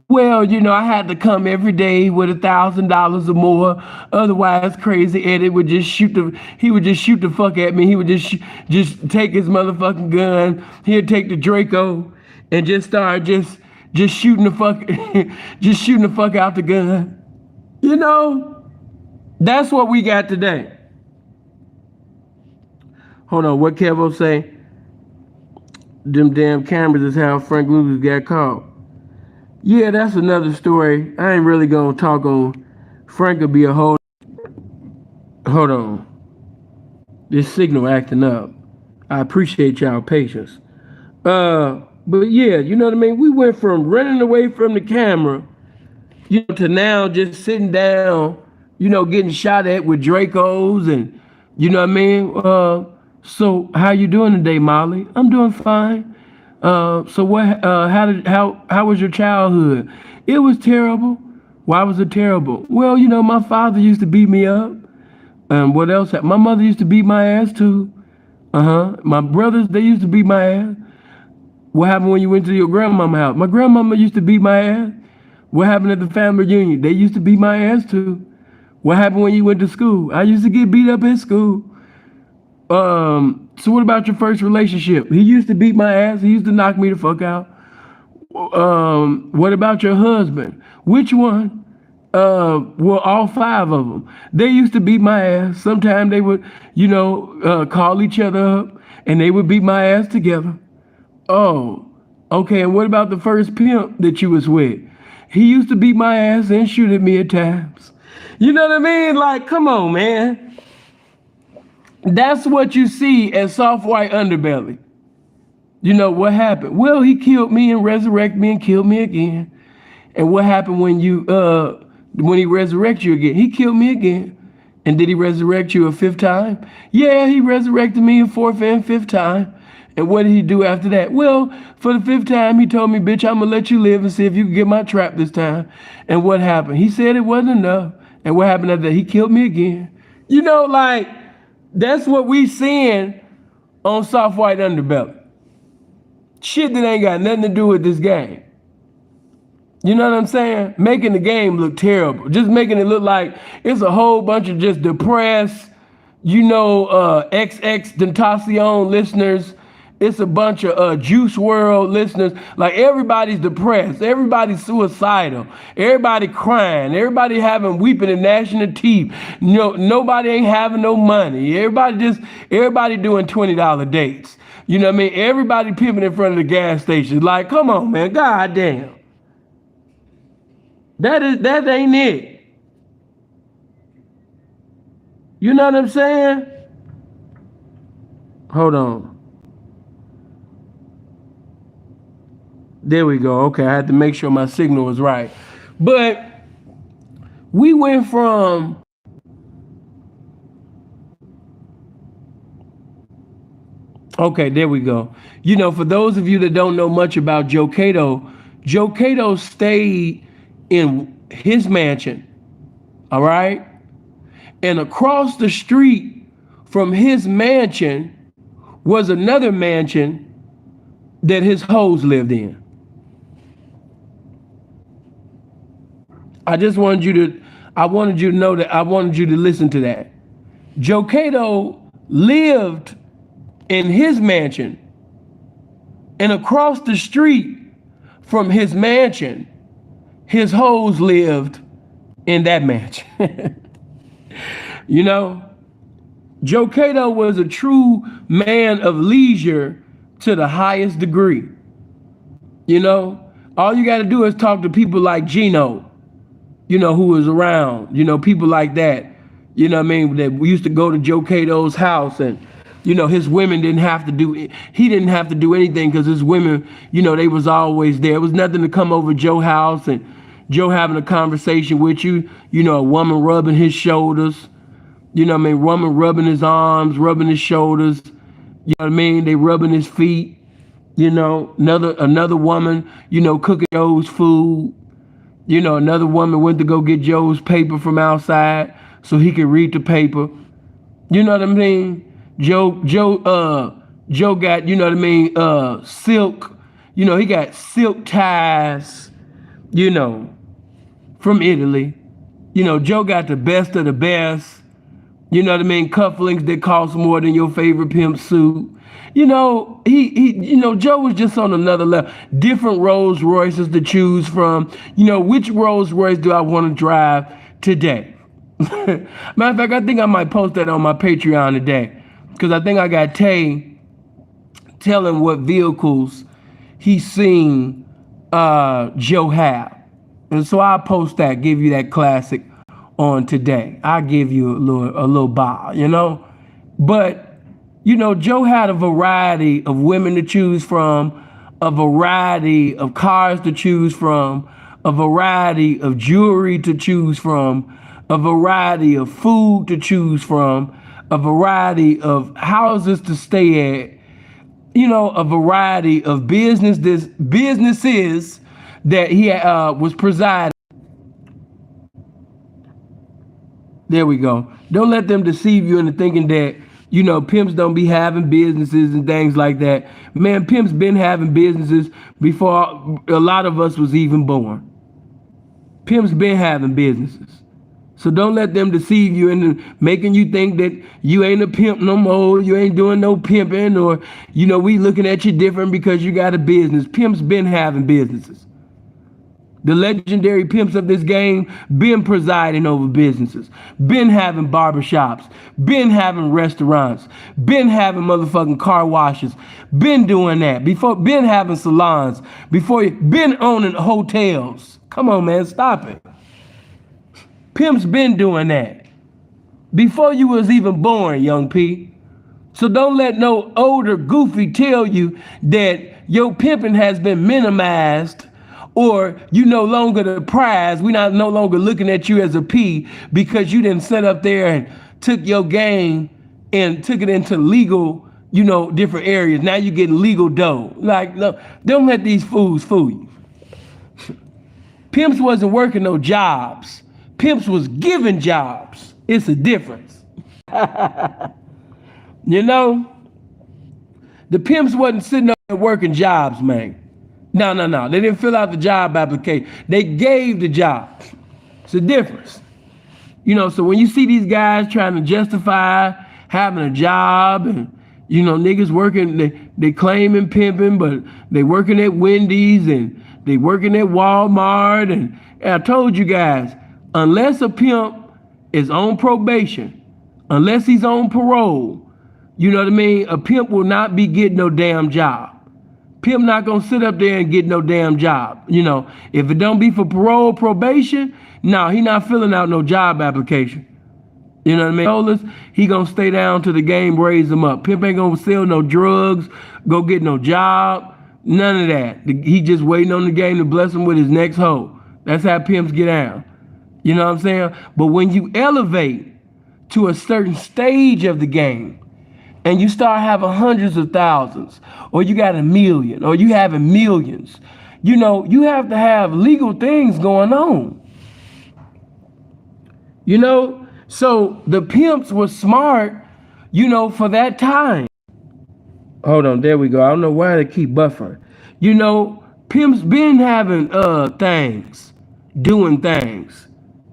Well, I had to come every day with $1,000 or more. Otherwise, Crazy Eddie would just shoot the fuck at me. He would just take his motherfucking gun. He'd take the Draco and just start just shooting the fuck out the gun. That's what we got today. Hold on, what Kevo say? Them damn cameras is how Frank Lucas got caught. Yeah, that's another story. I ain't really gonna talk on Frank. Will be a whole. Hold on. This signal acting up. I appreciate y'all patience. But yeah, you know what I mean? We went from running away from the camera, to now just sitting down, getting shot at with Dracos and, you know what I mean? So how you doing today, Molly? I'm doing fine. So what? How was your childhood? It was terrible. Why was it terrible? Well, my father used to beat me up. And what else? My mother used to beat my ass too. My brothers, they used to beat my ass. What happened when you went to your grandmama's house? My grandmama used to beat my ass. What happened at the family reunion? They used to beat my ass too. What happened when you went to school? I used to get beat up in school. So what about your first relationship? He used to beat my ass. He used to knock me the fuck out. What about your husband? Which one? Well, all 5 of them. They used to beat my ass. Sometimes they would, call each other up and they would beat my ass together. Oh, okay. And what about the first pimp that you was with? He used to beat my ass and shoot at me at times. You know what I mean? Like, come on, man. That's what you see at Soft White Underbelly. What happened? Well, he killed me and resurrected me and killed me again. And what happened when he resurrected you again? He killed me again. And did he resurrect you a 5th time? Yeah, he resurrected me a 4th and 5th time. And what did he do after that? Well, for the 5th time, he told me, bitch, I'm going to let you live and see if you can get my trap this time. And what happened? He said it wasn't enough. And what happened after that? He killed me again. You know, like, that's what we seeing on Soft White Underbelly. Shit that ain't got nothing to do with this game. You know what I'm saying? Making the game look terrible. Just making it look like it's a whole bunch of just depressed, XX Tentacion listeners. It's a bunch of Juice World listeners. Like, everybody's depressed. Everybody's suicidal. Everybody crying. Everybody having weeping and gnashing of teeth. Nobody ain't having no money. Everybody doing $20 dates. You know what I mean? Everybody pimping in front of the gas station. Like, come on, man. God damn. That ain't it. You know what I'm saying? Hold on. There we go. Okay, I had to make sure my signal was right. But we went from okay, there we go. For those of you that don't know much about Joe Cato stayed in his mansion, all right? And across the street from his mansion was another mansion that his hoes lived in. I wanted you to know that. I wanted you to listen to that. Joe Cato lived in his mansion, and across the street from his mansion, his hoes lived in that mansion. Joe Cato was a true man of leisure to the highest degree. All you got to do is talk to people like Gino, who was around, people like that, that we used to go to Joe Cato's house, and, his women he didn't have to do anything because his women, they was always there. It was nothing to come over Joe's house and Joe having a conversation with you, a woman rubbing his shoulders, woman rubbing his arms, rubbing his shoulders, they rubbing his feet, another woman, cooking Joe's food, another woman went to go get Joe's paper from outside so he could read the paper. You know what I mean? Joe got, silk, he got silk ties, from Italy. Joe got the best of the best. Cufflinks that cost more than your favorite pimp suit. Joe was just on another level. Different Rolls Royces to choose from. Which Rolls Royce do I want to drive today? Matter of fact, I think I might post that on my Patreon today, because I think I got Tay telling what vehicles he's seen Joe have. And so I'll post that, give you that classic on today. I'll give you a little bow, But, Joe had a variety of women to choose from, a variety of cars to choose from, a variety of jewelry to choose from, a variety of food to choose from, a variety of houses to stay at, a variety of businesses that he was presiding. There we go. Don't let them deceive you into thinking that, pimps don't be having businesses and things like that. Man, pimps been having businesses before a lot of us was even born. Pimps been having businesses. So don't let them deceive you into making you think that you ain't a pimp no more, you ain't doing no pimping, or, we looking at you different because you got a business. Pimps been having businesses. The legendary pimps of this game been presiding over businesses, been having barbershops, been having restaurants, been having motherfucking car washes, been doing that, been having salons, been owning hotels. Come on, man, stop it. Pimps been doing that before you was even born, young P. So don't let no older goofy tell you that your pimping has been minimized, or you no longer the prize. We no longer looking at you as a P because you didn't sit up there and took your game and took it into legal, different areas. Now you're getting legal dough. Like, no, don't let these fools fool you. Pimps wasn't working no jobs. Pimps was giving jobs. It's a difference. You know, the pimps wasn't sitting up there working jobs, man. No, no, no. They didn't fill out the job application. They gave the jobs. It's a difference. You know, so when you see these guys trying to justify having a job and, you know, niggas working, they claiming pimping, but they working at Wendy's and they working at Walmart. And I told you guys, unless a pimp is on probation, unless he's on parole, you know what I mean? A pimp will not be getting no damn job. Pimp not gonna sit up there and get no damn job. You know, if it don't be for parole, probation, no, he not filling out no job application. You know what I mean? He gonna stay down till the game raise him up. Pimp ain't gonna sell no drugs, go get no job, none of that. He just waiting on the game to bless him with his next hoe. That's how pimps get down. You know what I'm saying? But when you elevate to a certain stage of the game, and you start having hundreds of thousands, or you got a million, or you having millions, you know, you have to have legal things going on. You know, so the pimps were smart, you know, for that time. Hold on, there we go. I don't know why they keep buffering. You know, pimps been having things, doing things,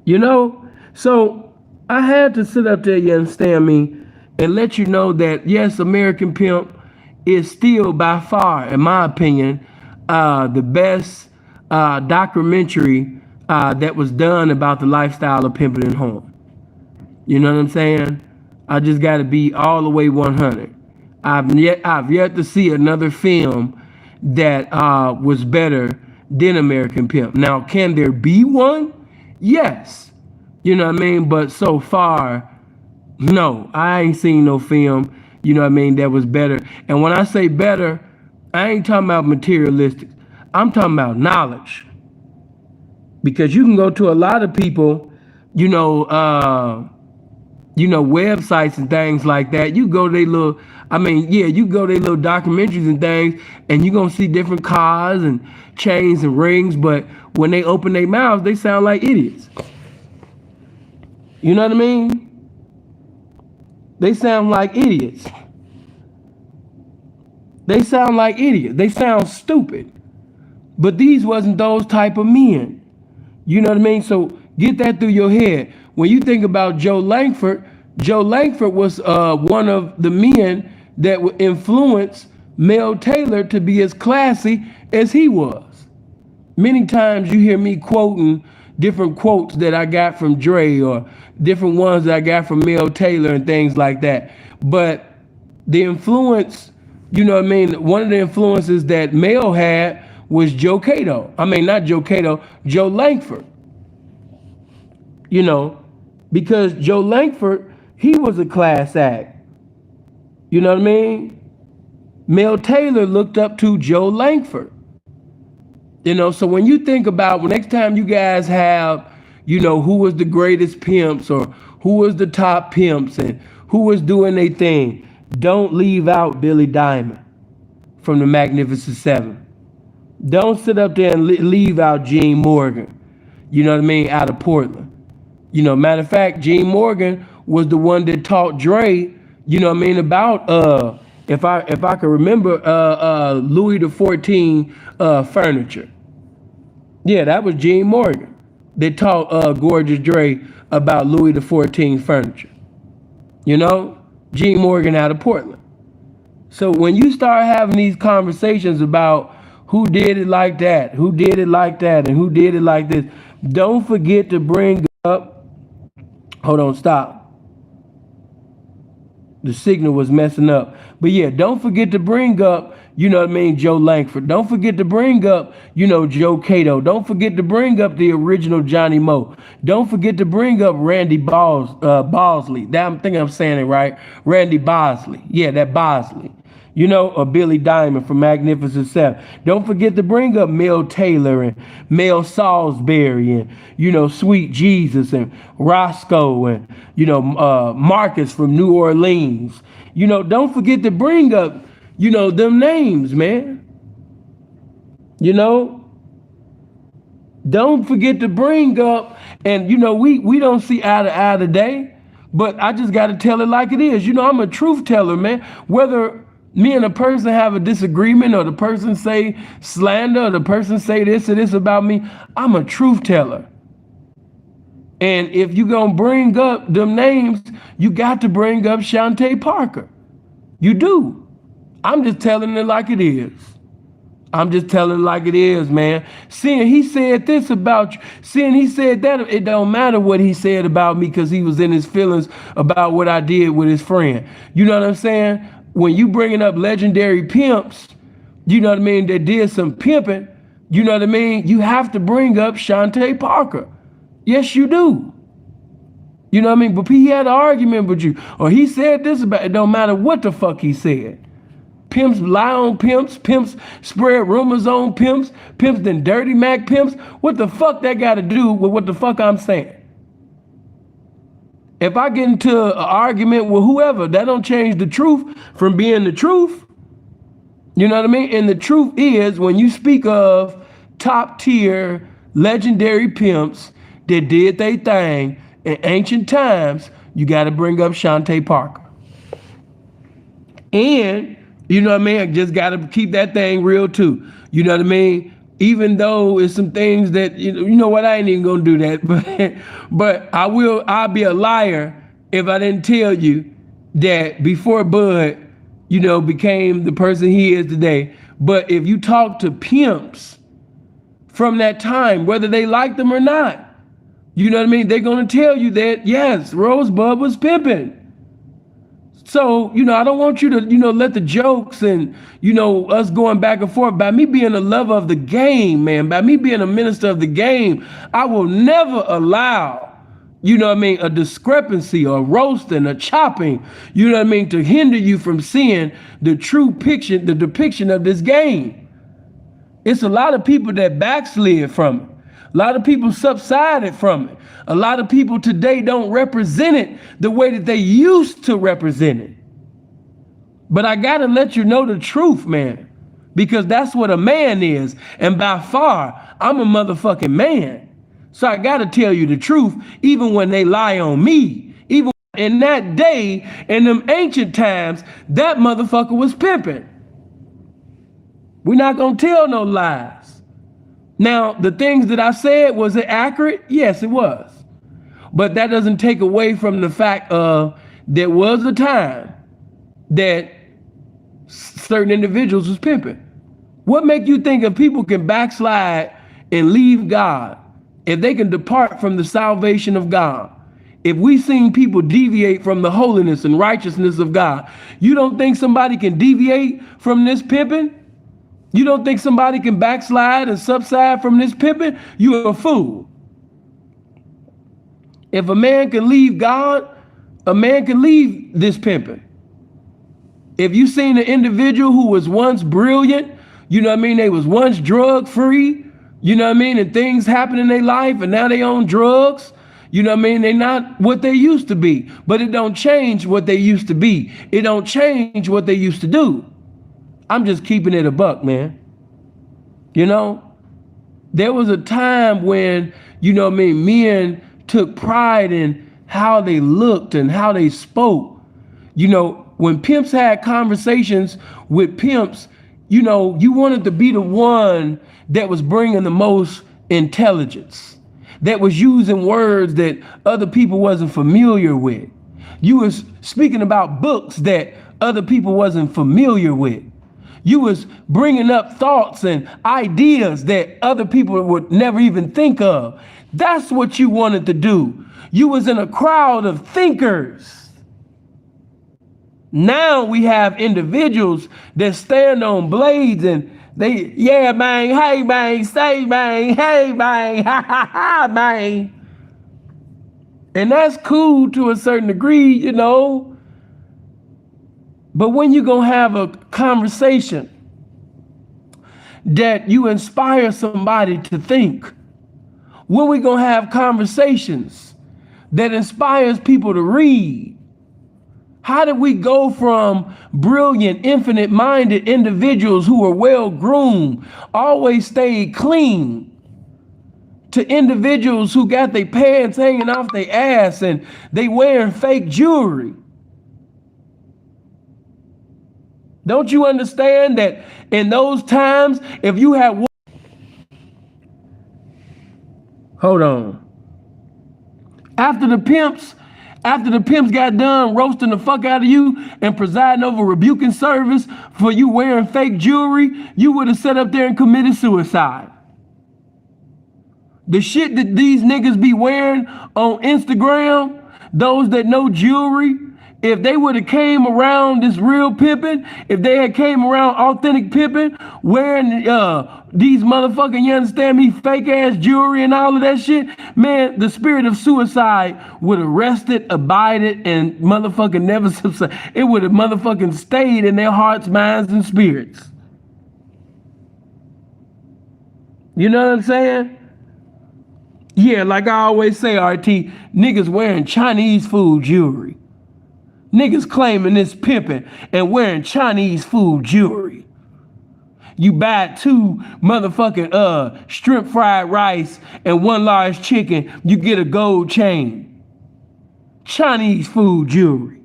you know? So I had to sit up there, you understand me, and let you know that, yes, American Pimp is still by far, in my opinion, the best documentary that was done about the lifestyle of pimping and home. You know what I'm saying? I just got to be all the way 100. I've yet to see another film that was better than American Pimp. Now, can there be one? Yes. You know what I mean? But so far, no, I ain't seen no film, you know what I mean, that was better. And when I say better, I ain't talking about materialistic. I'm talking about knowledge. Because you can go to a lot of people, you know, websites and things like that. You go to their little, you go to their little documentaries and things, and you're going to see different cars and chains and rings, but when they open their mouths, they sound like idiots. You know what I mean? They sound like idiots. They sound like idiots. They sound stupid. But these wasn't those type of men. You know what I mean? So get that through your head. When you think about Joe Langford was one of the men that would influence Mel Taylor to be as classy as he was. Many times you hear me quoting different quotes that I got from Dre or different ones that I got from Mel Taylor and things like that. But the influence, you know what I mean? One of the influences that Mel had was Joe Cato. I mean, not Joe Cato, Joe Langford. You know, because Joe Langford, he was a class act. You know what I mean? Mel Taylor looked up to Joe Langford. You know, so when you think about, well, next time you guys have, you know, who was the greatest pimps or who was the top pimps and who was doing their thing, don't leave out Billy Diamond from the Magnificent Seven. Don't sit up there and leave out Gene Morgan, you know what I mean, out of Portland. You know, matter of fact, Gene Morgan was the one that taught Dre, you know what I mean, about, if I can remember, Louis XIV furniture. Yeah, that was Gene Morgan. They taught Gorgeous Dre about Louis XIV furniture. You know, Gene Morgan out of Portland. So when you start having these conversations about who did it like that, who did it like that, and who did it like this, don't forget to bring up, hold on, stop. The signal was messing up. But yeah, don't forget to bring up, you know what I mean, Joe Langford. Don't forget to bring up, you know, Joe Cato. Don't forget to bring up the original Johnny Moe. Don't forget to bring up Randy Bosley. That, I'm thinking I'm saying it right. Randy Bosley. Yeah, that Bosley. You know, or Billy Diamond from Magnificent Seven. Don't forget to bring up Mel Taylor and Mel Salisbury and, you know, Sweet Jesus and Roscoe and, you know, Marcus from New Orleans. You know, don't forget to bring up, you know, them names, man. You know, don't forget to bring up, and, you know, we don't see eye to eye today, But I just got to tell it like it is. You know, I'm a truth teller, man. Whether me and a person have a disagreement, or the person say slander, or the person say this or this about me, I'm a truth teller. And if you gonna bring up them names, you got to bring up Shantae Parker. You do. I'm just telling it like it is. I'm just telling it like it is, man. Seeing he said this about you, seeing he said that, it don't matter what he said about me, because he was in his feelings about what I did with his friend. You know what I'm saying? When you bringing up legendary pimps, you know what I mean, that did some pimping, you know what I mean, you have to bring up Shantae Parker. Yes, you do. You know what I mean? But he had an argument with you, or he said this about it. Don't matter what the fuck he said. Pimps lie on pimps. Pimps spread rumors on pimps. Pimps then dirty Mac pimps. What the fuck that got to do with what the fuck I'm saying? If I get into an argument with whoever, that don't change the truth from being the truth. You know what I mean? And the truth is, when you speak of top tier legendary pimps that did their thing in ancient times, you got to bring up Shantae Parker. And, you know what I mean, I just got to keep that thing real too. You know what I mean? Even though it's some things that, you know what, I ain't even going to do that. But I'll be a liar if I didn't tell you that before Bud, you know, became the person he is today. But if you talk to pimps from that time, whether they like them or not, you know what I mean, they're going to tell you that, yes, Rosebud was pimping. So, you know, I don't want you to, you know, let the jokes and, you know, us going back and forth, by me being a lover of the game, man, by me being a minister of the game, I will never allow, you know what I mean, a discrepancy or roasting or chopping, you know what I mean, to hinder you from seeing the true picture, the depiction of this game. It's a lot of people that backslid from it. A lot of people subsided from it. A lot of people today don't represent it the way that they used to represent it. But I got to let you know the truth, man, because that's what a man is. And by far, I'm a motherfucking man. So I got to tell you the truth, even when they lie on me. Even in that day, in them ancient times, that motherfucker was pimping. We're not going to tell no lies. Now, the things that I said, was it accurate? Yes, it was. But that doesn't take away from the fact of there was a time that certain individuals was pimping. What make you think if people can backslide and leave God, if they can depart from the salvation of God, if we seen people deviate from the holiness and righteousness of God, you don't think somebody can deviate from this pimping? You don't think somebody can backslide and subside from this pimping? You're a fool. If a man can leave God, a man can leave this pimping. If you seen an individual who was once brilliant, you know what I mean, they was once drug free, you know what I mean, and things happen in their life and now they on drugs, you know what I mean, they not what they used to be. But it don't change what they used to be. It don't change what they used to do. I'm just keeping it a buck, man. You know, there was a time when, you know what I mean, men took pride in how they looked and how they spoke. You know, when pimps had conversations with pimps, you know, you wanted to be the one that was bringing the most intelligence, that was using words that other people wasn't familiar with. You was speaking about books that other people wasn't familiar with. You was bringing up thoughts and ideas that other people would never even think of. That's what you wanted to do. You was in a crowd of thinkers. Now we have individuals that stand on blades and they, yeah, man, hey, man, say, man, hey, man, ha, ha, ha, man. And that's cool to a certain degree, you know. But when you're going to have a conversation that you inspire somebody to think, when we going to have conversations that inspires people to read, how did we go from brilliant, infinite-minded individuals who are well-groomed, always stayed clean, to individuals who got their pants hanging off their ass and they wearing fake jewelry. Don't you understand that in those times, if you had... Hold on. After the pimps got done roasting the fuck out of you and presiding over rebuking service for you wearing fake jewelry, you would have sat up there and committed suicide. The shit that these niggas be wearing on Instagram, those that know jewelry, if they would have came around this real pimping, if they had came around authentic pimping, wearing these motherfucking, you understand me, fake ass jewelry and all of that shit, man, the spirit of suicide would have rested, abided, and motherfucking never subsided. It would have motherfucking stayed in their hearts, minds, and spirits. You know what I'm saying? Yeah, like I always say, RT, niggas wearing Chinese food jewelry. Niggas claiming this pimping and wearing Chinese food jewelry. You buy 2 motherfucking shrimp fried rice and 1 large chicken, you get a gold chain. Chinese food jewelry.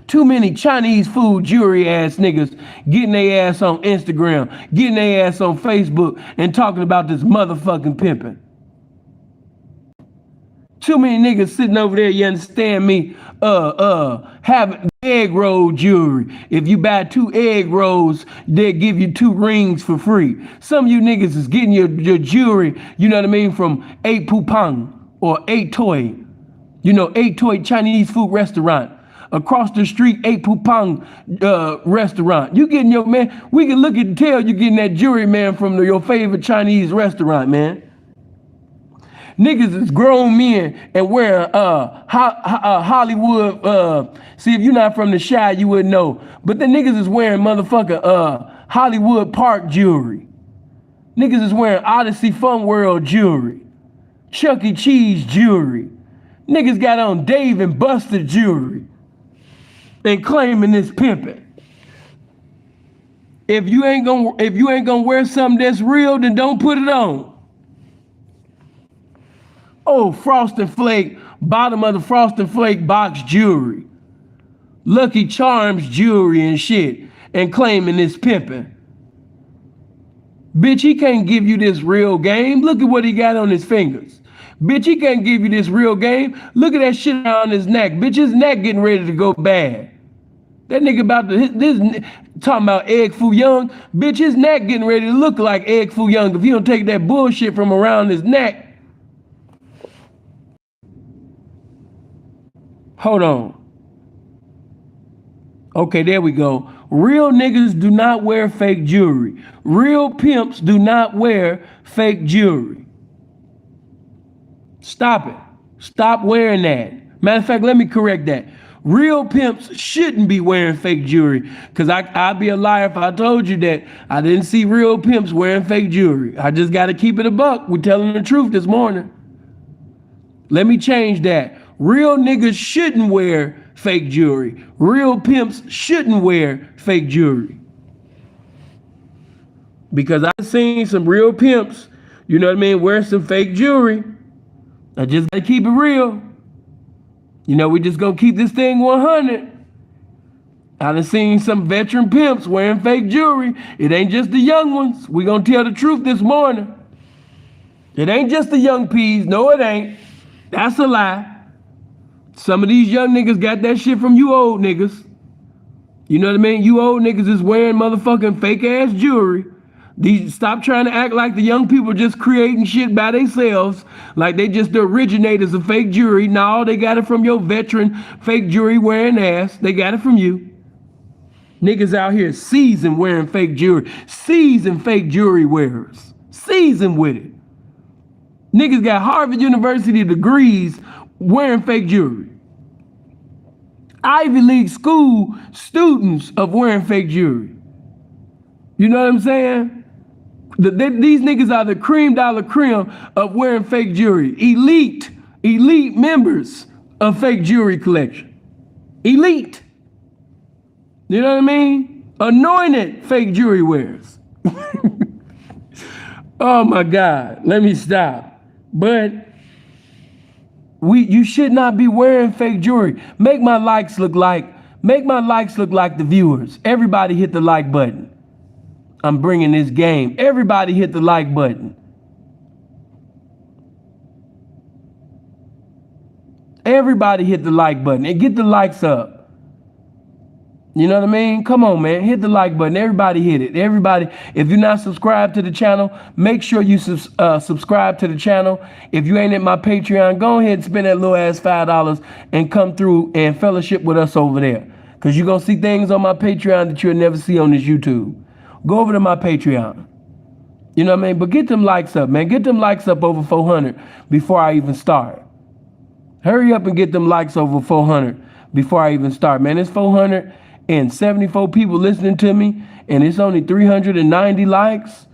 Too many Chinese food jewelry ass niggas getting their ass on Instagram, getting their ass on Facebook and talking about this motherfucking pimping. Too many niggas sitting over there, you understand me, having egg roll jewelry. If you buy 2 egg rolls, they'll give you 2 rings for free. Some of you niggas is getting your jewelry, you know what I mean, from 8 Pupang or 8 Toy. You know, 8 Toy Chinese food restaurant. Across the street, 8 Pupang restaurant. You getting your, man, we can look and tell you getting that jewelry, man, from your favorite Chinese restaurant, man. Niggas is grown men and wearing Hollywood, see, if you're not from the Chi, you wouldn't know. But the niggas is wearing motherfucker Hollywood Park jewelry. Niggas is wearing Odyssey Fun World jewelry. Chuck E. Cheese jewelry. Niggas got on Dave and Buster jewelry. And claiming this pimping. If you ain't gonna wear something that's real, then don't put it on. Oh, Frosted Flake, bottom of the Frosted Flake box jewelry. Lucky Charms jewelry and shit. And claiming this pimping. Bitch, he can't give you this real game. Look at what he got on his fingers. Bitch, he can't give you this real game. Look at that shit on his neck. Bitch, his neck getting ready to go bad. That nigga about to, talking about Egg Foo Young. Bitch, his neck getting ready to look like Egg Foo Young if he don't take that bullshit from around his neck. Hold on. Okay, there we go. Real niggas do not wear fake jewelry. Real pimps do not wear fake jewelry. Stop it. Stop wearing that. Matter of fact, let me correct that. Real pimps shouldn't be wearing fake jewelry, because I'd be a liar if I told you that I didn't see real pimps wearing fake jewelry. I just got to keep it a buck. We're telling the truth this morning. Let me change that. Real niggas shouldn't wear fake jewelry. Real pimps shouldn't wear fake jewelry. Because I've seen some real pimps, you know what I mean, wear some fake jewelry. I just gotta keep it real. You know, we just gonna keep this thing 100. I done seen some veteran pimps wearing fake jewelry. It ain't just the young ones. We gonna tell the truth this morning. It ain't just the young peas. No, it ain't. That's a lie. Some of these young niggas got that shit from you old niggas. You know what I mean? You old niggas is wearing motherfucking fake ass jewelry. Stop trying to act like the young people just creating shit by themselves, like they just the originators of fake jewelry. No, they got it from your veteran fake jewelry wearing ass. They got it from you. Niggas out here seasoned wearing fake jewelry. Seasoned fake jewelry wearers. Seasoned with it. Niggas got Harvard University degrees wearing fake jewelry. Ivy League school students of wearing fake jewelry. You know what I'm saying? These niggas are the cream de la creme of wearing fake jewelry. Elite members of fake jewelry collection. Elite. You know what I mean? Anointed fake jewelry wearers. Oh my God. Let me stop. But you should not be wearing fake jewelry. Make my likes look like the viewers. Everybody hit the like button. I'm bringing this game. Everybody hit the like button. Everybody hit the like button and get the likes up. You know what I mean? Come on, man. Hit the like button. Everybody hit it. Everybody, if you're not subscribed to the channel, make sure you subscribe to the channel. If you ain't at my Patreon, go ahead and spend that little ass $5 and come through and fellowship with us over there. Because you're going to see things on my Patreon that you'll never see on this YouTube. Go over to my Patreon. You know what I mean? But get them likes up, man. Get them likes up over 400 before I even start. Hurry up and get them likes over 400 before I even start, man. It's 474 people listening to me, and it's only 390 likes.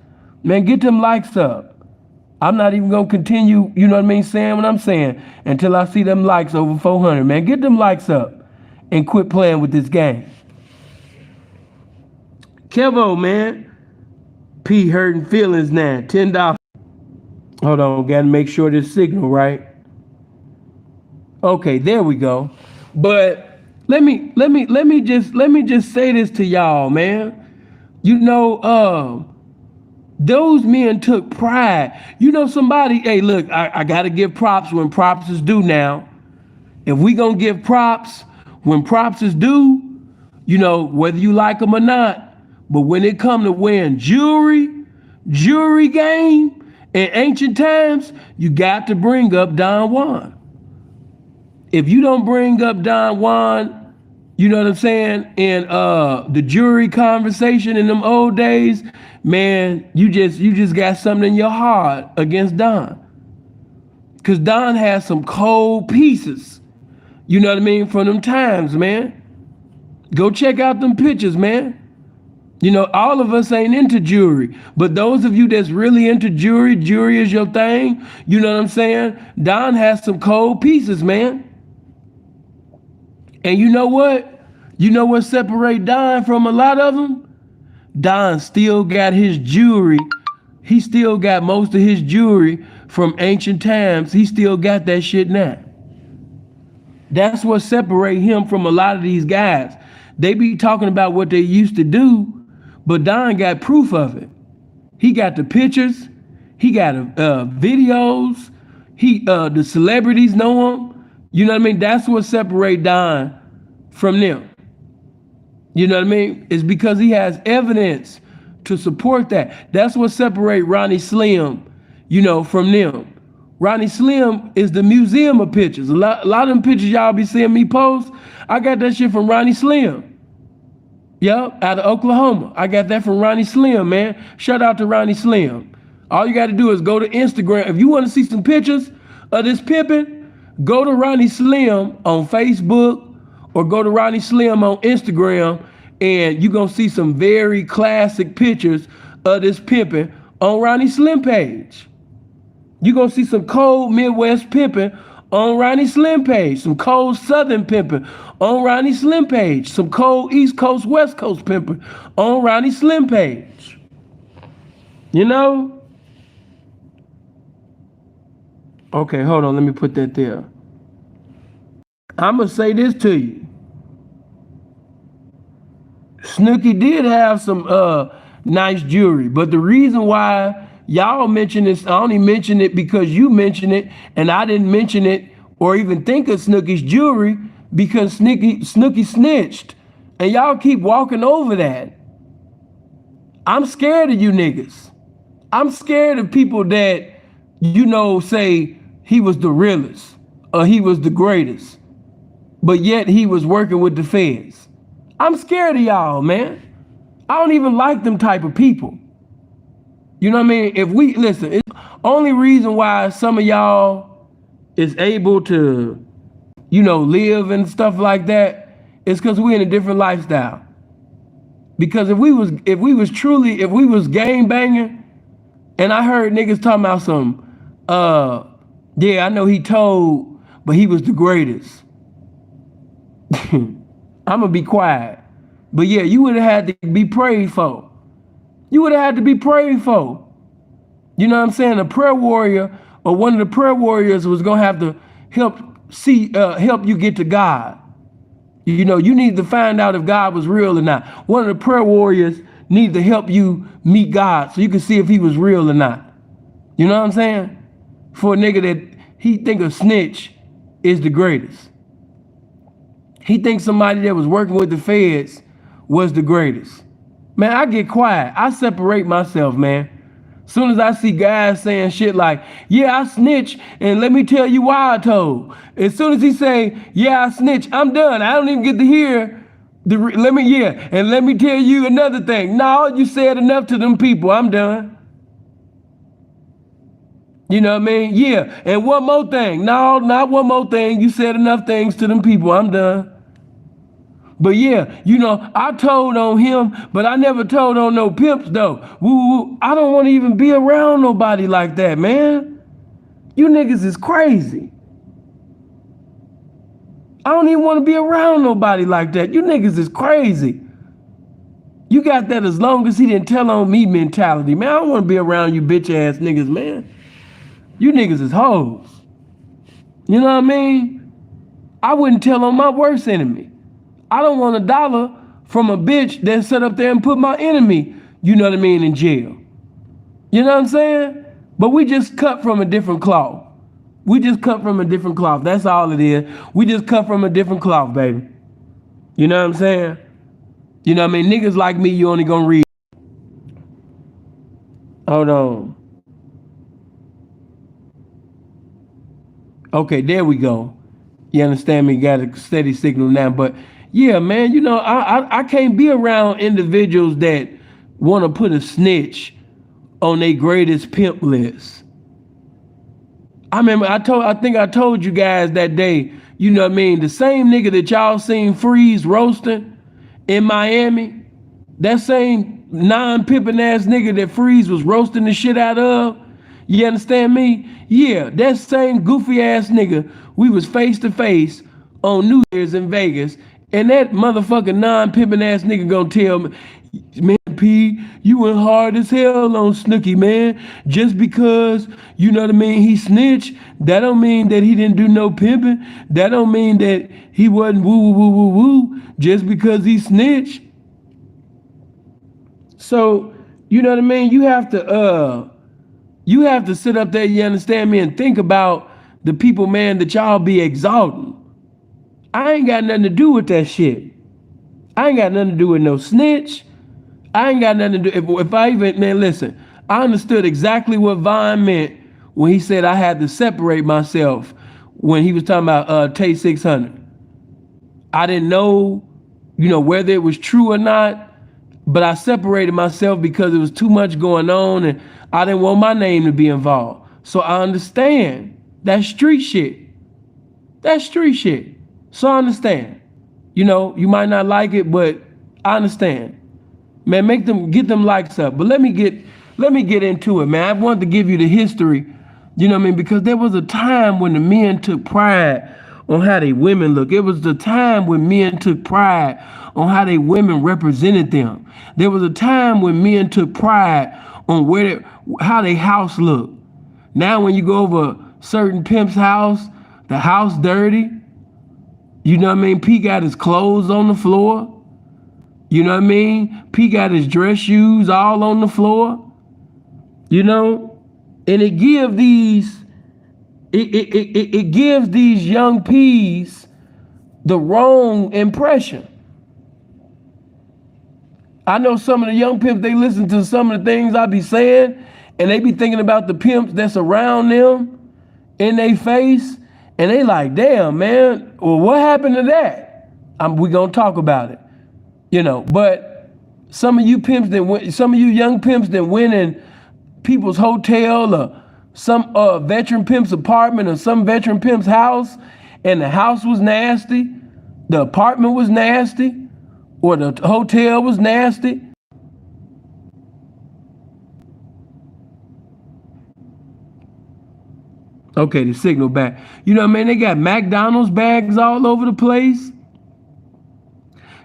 Man, get them likes up. I'm not even going to continue, you know what I mean, saying what I'm saying until I see them likes over 400, man. Get them likes up and quit playing with this game. Kevo, man. P hurting feelings now. $10. Hold on, gotta make sure this signal right. Okay, there we go. But let me just say this to y'all, man. You know, those men took pride. You know, somebody, hey, look, I gotta give props when props is due now. If we gonna give props when props is due, you know, whether you like them or not. But when it come to wearing jewelry game in ancient times, you got to bring up Don Juan. If you don't bring up Don Juan, you know what I'm saying, in the jewelry conversation in them old days, man, you just got something in your heart against Don. Cause Don has some cold pieces, you know what I mean, from them times, man. Go check out them pictures, man. You know, all of us ain't into jewelry, but those of you that's really into jewelry is your thing. You know what I'm saying? Don has some cold pieces, man. And you know what? You know what separates Don from a lot of them? Don still got his jewelry. He still got most of his jewelry from ancient times. He still got that shit now. That's what separates him from a lot of these guys. They be talking about what they used to do, but Don got proof of it. He got the pictures. He got videos. The celebrities know him. You know what I mean? That's what separates Don from them. You know what I mean? It's because he has evidence to support that. That's what separates Ronnie Slim, you know, from them. Ronnie Slim is the museum of pictures. A lot of them pictures y'all be seeing me post, I got that shit from Ronnie Slim. Yep, out of Oklahoma. I got that from Ronnie Slim, man. Shout out to Ronnie Slim. All you got to do is go to Instagram. If you want to see some pictures of this pimping, go to Ronnie Slim on Facebook or go to Ronnie Slim on Instagram, and you're going to see some very classic pictures of this pimping on Ronnie Slim page. You're going to see some cold Midwest pimping on Ronnie Slim page, some cold Southern pimping on Ronnie Slim page, some cold East Coast, West Coast pimping on Ronnie Slim page. You know? Okay, hold on, let me put that there. I'm going to say this to you. Snooki did have some nice jewelry, but the reason why y'all mention this, I only mention it because you mentioned it, and I didn't mention it or even think of Snooki's jewelry because Snooki snitched. And y'all keep walking over that. I'm scared of you niggas. I'm scared of people that, you know, say he was the realest or he was the greatest, but yet he was working with the feds. I'm scared of y'all, man. I don't even like them type of people. You know what I mean? If we, listen, it's only reason why some of y'all is able to, you know, live and stuff like that is because we in a different lifestyle. Because if we was gang banging, and I heard niggas talking about some, yeah, I know he told, but he was the greatest. I'm gonna be quiet. But yeah, you would have had to be prayed for. You would have had to be prayed for. You know what I'm saying? A prayer warrior or one of the prayer warriors was gonna have to help you get to God. You know, you need to find out if God was real or not. One of the prayer warriors need to help you meet God so you can see if he was real or not. You know what I'm saying? For a nigga that he think a snitch is the greatest. He thinks somebody that was working with the feds was the greatest. Man, I get quiet. I separate myself, man. Soon as I see guys saying shit like, yeah, I snitch, and let me tell you why I told. As soon as he say, yeah, I snitch, I'm done. I don't even get to hear let me tell you another thing. No, you said enough to them people. I'm done. You know what I mean? Yeah, and one more thing. No, not one more thing. You said enough things to them people. I'm done. But yeah, you know, I told on him, but I never told on no pimps though. Woo, I don't want to even be around nobody like that, man. You niggas is crazy. I don't even want to be around nobody like that. You niggas is crazy. You got that as long as he didn't tell on me mentality, man. I don't want to be around you bitch ass niggas, man. You niggas is hoes. You know what I mean? I wouldn't tell on my worst enemy. I don't want $1 from a bitch that sat up there and put my enemy, you know what I mean, in jail. You know what I'm saying? But we just cut from a different cloth. We just cut from a different cloth. That's all it is. We just cut from a different cloth, baby. You know what I'm saying? You know what I mean? Niggas like me, you only gonna read. Hold on. Okay, there we go. You understand me? Got a steady signal now. But yeah, man, you know, I can't be around individuals that want to put a snitch on their greatest pimp list. I remember I think I told you guys that day, you know what I mean? The same nigga that y'all seen Freeze roasting in Miami, that same non-pimping ass nigga that Freeze was roasting the shit out of, you understand me? Yeah, that same goofy ass nigga, we was face to face on New Year's in Vegas, and that motherfucking non-pimping ass nigga gonna tell me, man, P, you went hard as hell on Snooki, man. Just because, you know what I mean, he snitched, that don't mean that he didn't do no pimping. That don't mean that he wasn't woo, woo, woo, woo, just because he snitched. So, you know what I mean? You have to sit up there, you understand me, and think about the people, man, that y'all be exalting. I ain't got nothing to do with that shit. I ain't got nothing to do with no snitch. I ain't got nothing to do. If I even, man, listen, I understood exactly what Vine meant when he said I had to separate myself when he was talking about Tay 600. I didn't know, you know, whether it was true or not, but I separated myself because there was too much going on and I didn't want my name to be involved. So I understand. That's street shit. That's street shit. So I understand. You know, you might not like it, but I understand. Man, get them likes up. But let me get into it, man. I wanted to give you the history, you know what I mean? Because there was a time when the men took pride on how they women look. It was the time when men took pride on how they women represented them. There was a time when men took pride on how they house looked. Now when you go over certain pimp's house, the house dirty, you know what I mean? P got his clothes on the floor. You know what I mean? P got his dress shoes all on the floor. You know? And it gives these young P's the wrong impression. I know some of the young pimps, they listen to some of the things I be saying, and they be thinking about the pimps that's around them in their face, and they like, damn, man, well, what happened to that? We gonna talk about it. You know, but some of you young pimps that went in people's hotel or some veteran pimp's apartment or some veteran pimp's house, and the house was nasty, the apartment was nasty, or the hotel was nasty. Okay, the signal back. You know what I mean? They got McDonald's bags all over the place.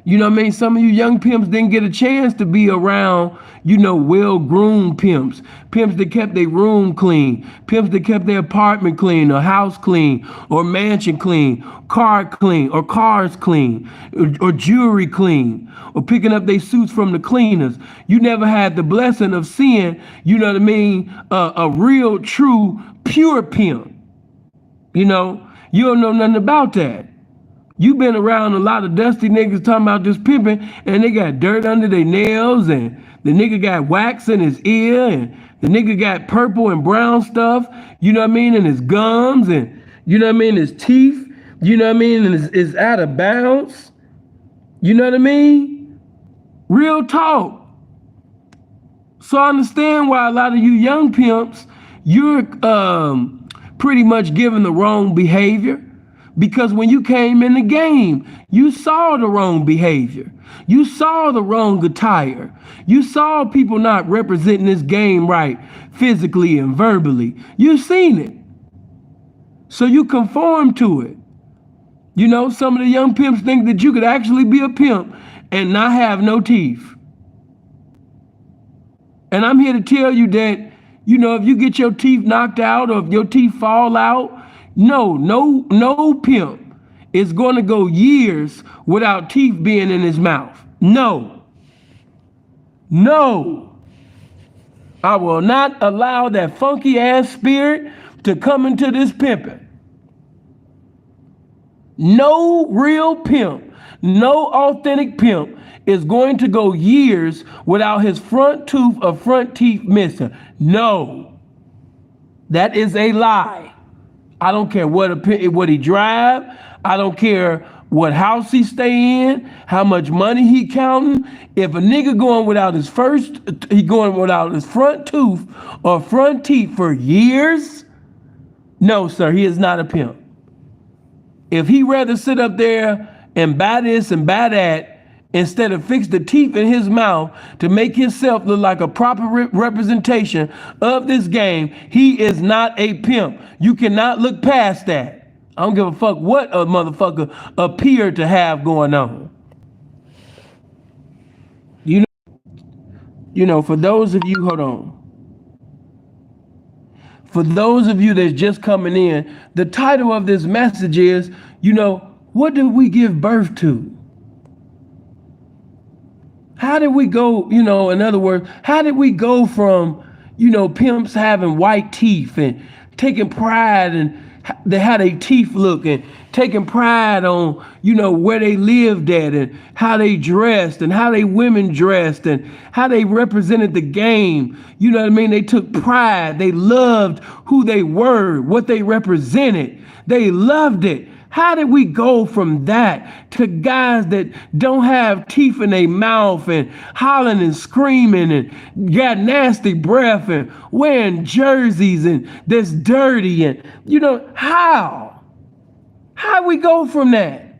You know what I mean? Some of you young pimps didn't get a chance to be around, well-groomed pimps. Pimps that kept their room clean. Pimps that kept their apartment clean, or house clean, or mansion clean, car clean, or cars clean, or jewelry clean, or picking up their suits from the cleaners. You never had the blessing of seeing, you know what I mean, a real, true, pure pimp. You don't know nothing about that. You been around a lot of dusty niggas talking about this pimping, and they got dirt under their nails, and the nigga got wax in his ear, and the nigga got purple and brown stuff, you know what I mean, in his gums, and you know what I mean, his teeth, you know what I mean, and it's out of bounds. You know what I mean? Real talk. So I understand why a lot of you young pimps, you're pretty much giving the wrong behavior. Because when you came in the game, you saw the wrong behavior. You saw the wrong attire. You saw people not representing this game right, physically and verbally. You seen it. So you conform to it. You know, some of the young pimps think that you could actually be a pimp and not have no teeth. And I'm here to tell you that, if you get your teeth knocked out, or if your teeth fall out, no pimp is going to go years without teeth being in his mouth. No. I will not allow that funky ass spirit to come into this pimping. No real pimp, no authentic pimp is going to go years without his front tooth or front teeth missing. No. That is a lie. I don't care what he drive. I don't care what house he stay in, how much money he counting. If a nigga going without his front tooth or front teeth for years, no, sir, he is not a pimp. If he rather sit up there and buy this and buy that, instead of fix the teeth in his mouth to make himself look like a proper representation of this game, he is not a pimp. You cannot look past that. I don't give a fuck what a motherfucker appear to have going on. For those of you, hold on. For those of you that's just coming in, the title of this message is, what did we give birth to? How did we go, in other words, how did we go from, pimps having white teeth and taking pride in how their teeth look, and taking pride on, where they lived at, and how they dressed, and how they women dressed, and how they represented the game. You know what I mean? They took pride. They loved who they were, what they represented. They loved it. How did we go from that to guys that don't have teeth in their mouth and hollering and screaming and got nasty breath and wearing jerseys and that's dirty, and how? How we go from that?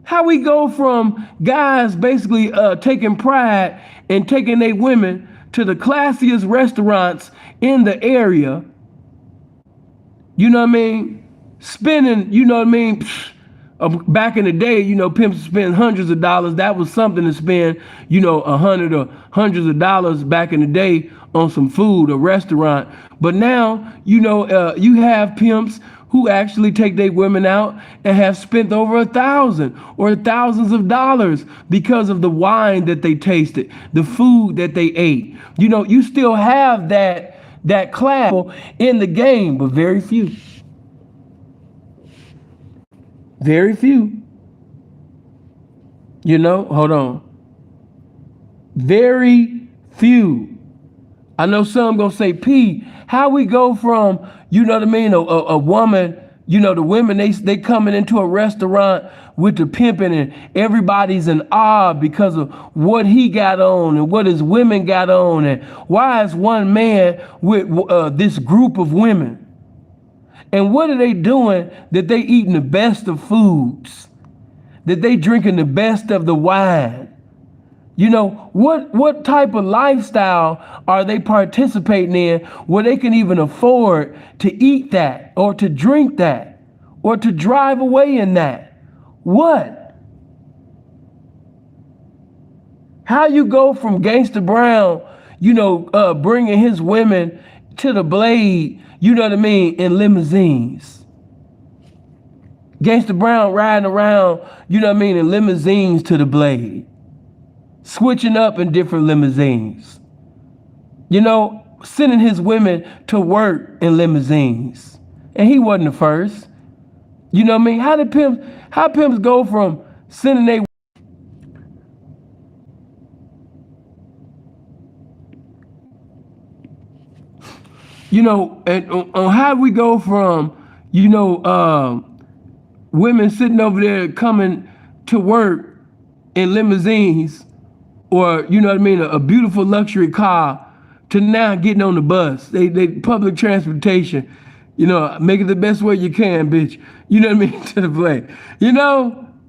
How we go from guys basically taking pride and taking their women to the classiest restaurants in the area, spending, back in the day, pimps spend hundreds of dollars. That was something to spend, $100 or hundreds of dollars back in the day on some food or restaurant. But now, you have pimps who actually take their women out and have spent over $1,000 or thousands of dollars because of the wine that they tasted, the food that they ate. You still have that class in the game, but very few. Very few. Hold on. Very few. I know some gonna say, P, how we go from, a woman, the women, they coming into a restaurant with the pimping, and everybody's in awe because of what he got on and what his women got on, and why is one man with this group of women? And what are they doing that they eating the best of foods, that they drinking the best of the wine? What type of lifestyle are they participating in where they can even afford to eat that or to drink that or to drive away in that? What? How you go from Gangsta Brown, bringing his women to the blade, you know what I mean, in limousines. Gangsta Brown riding around, you know what I mean, in limousines to the blade. Switching up in different limousines. Sending his women to work in limousines. And he wasn't the first. You know what I mean? How pimps go from sending their and on how we go from, women sitting over there coming to work in limousines or, you know what I mean, a beautiful luxury car to now getting on the bus. They public transportation, make it the best way you can, bitch. You know what I mean? To the play.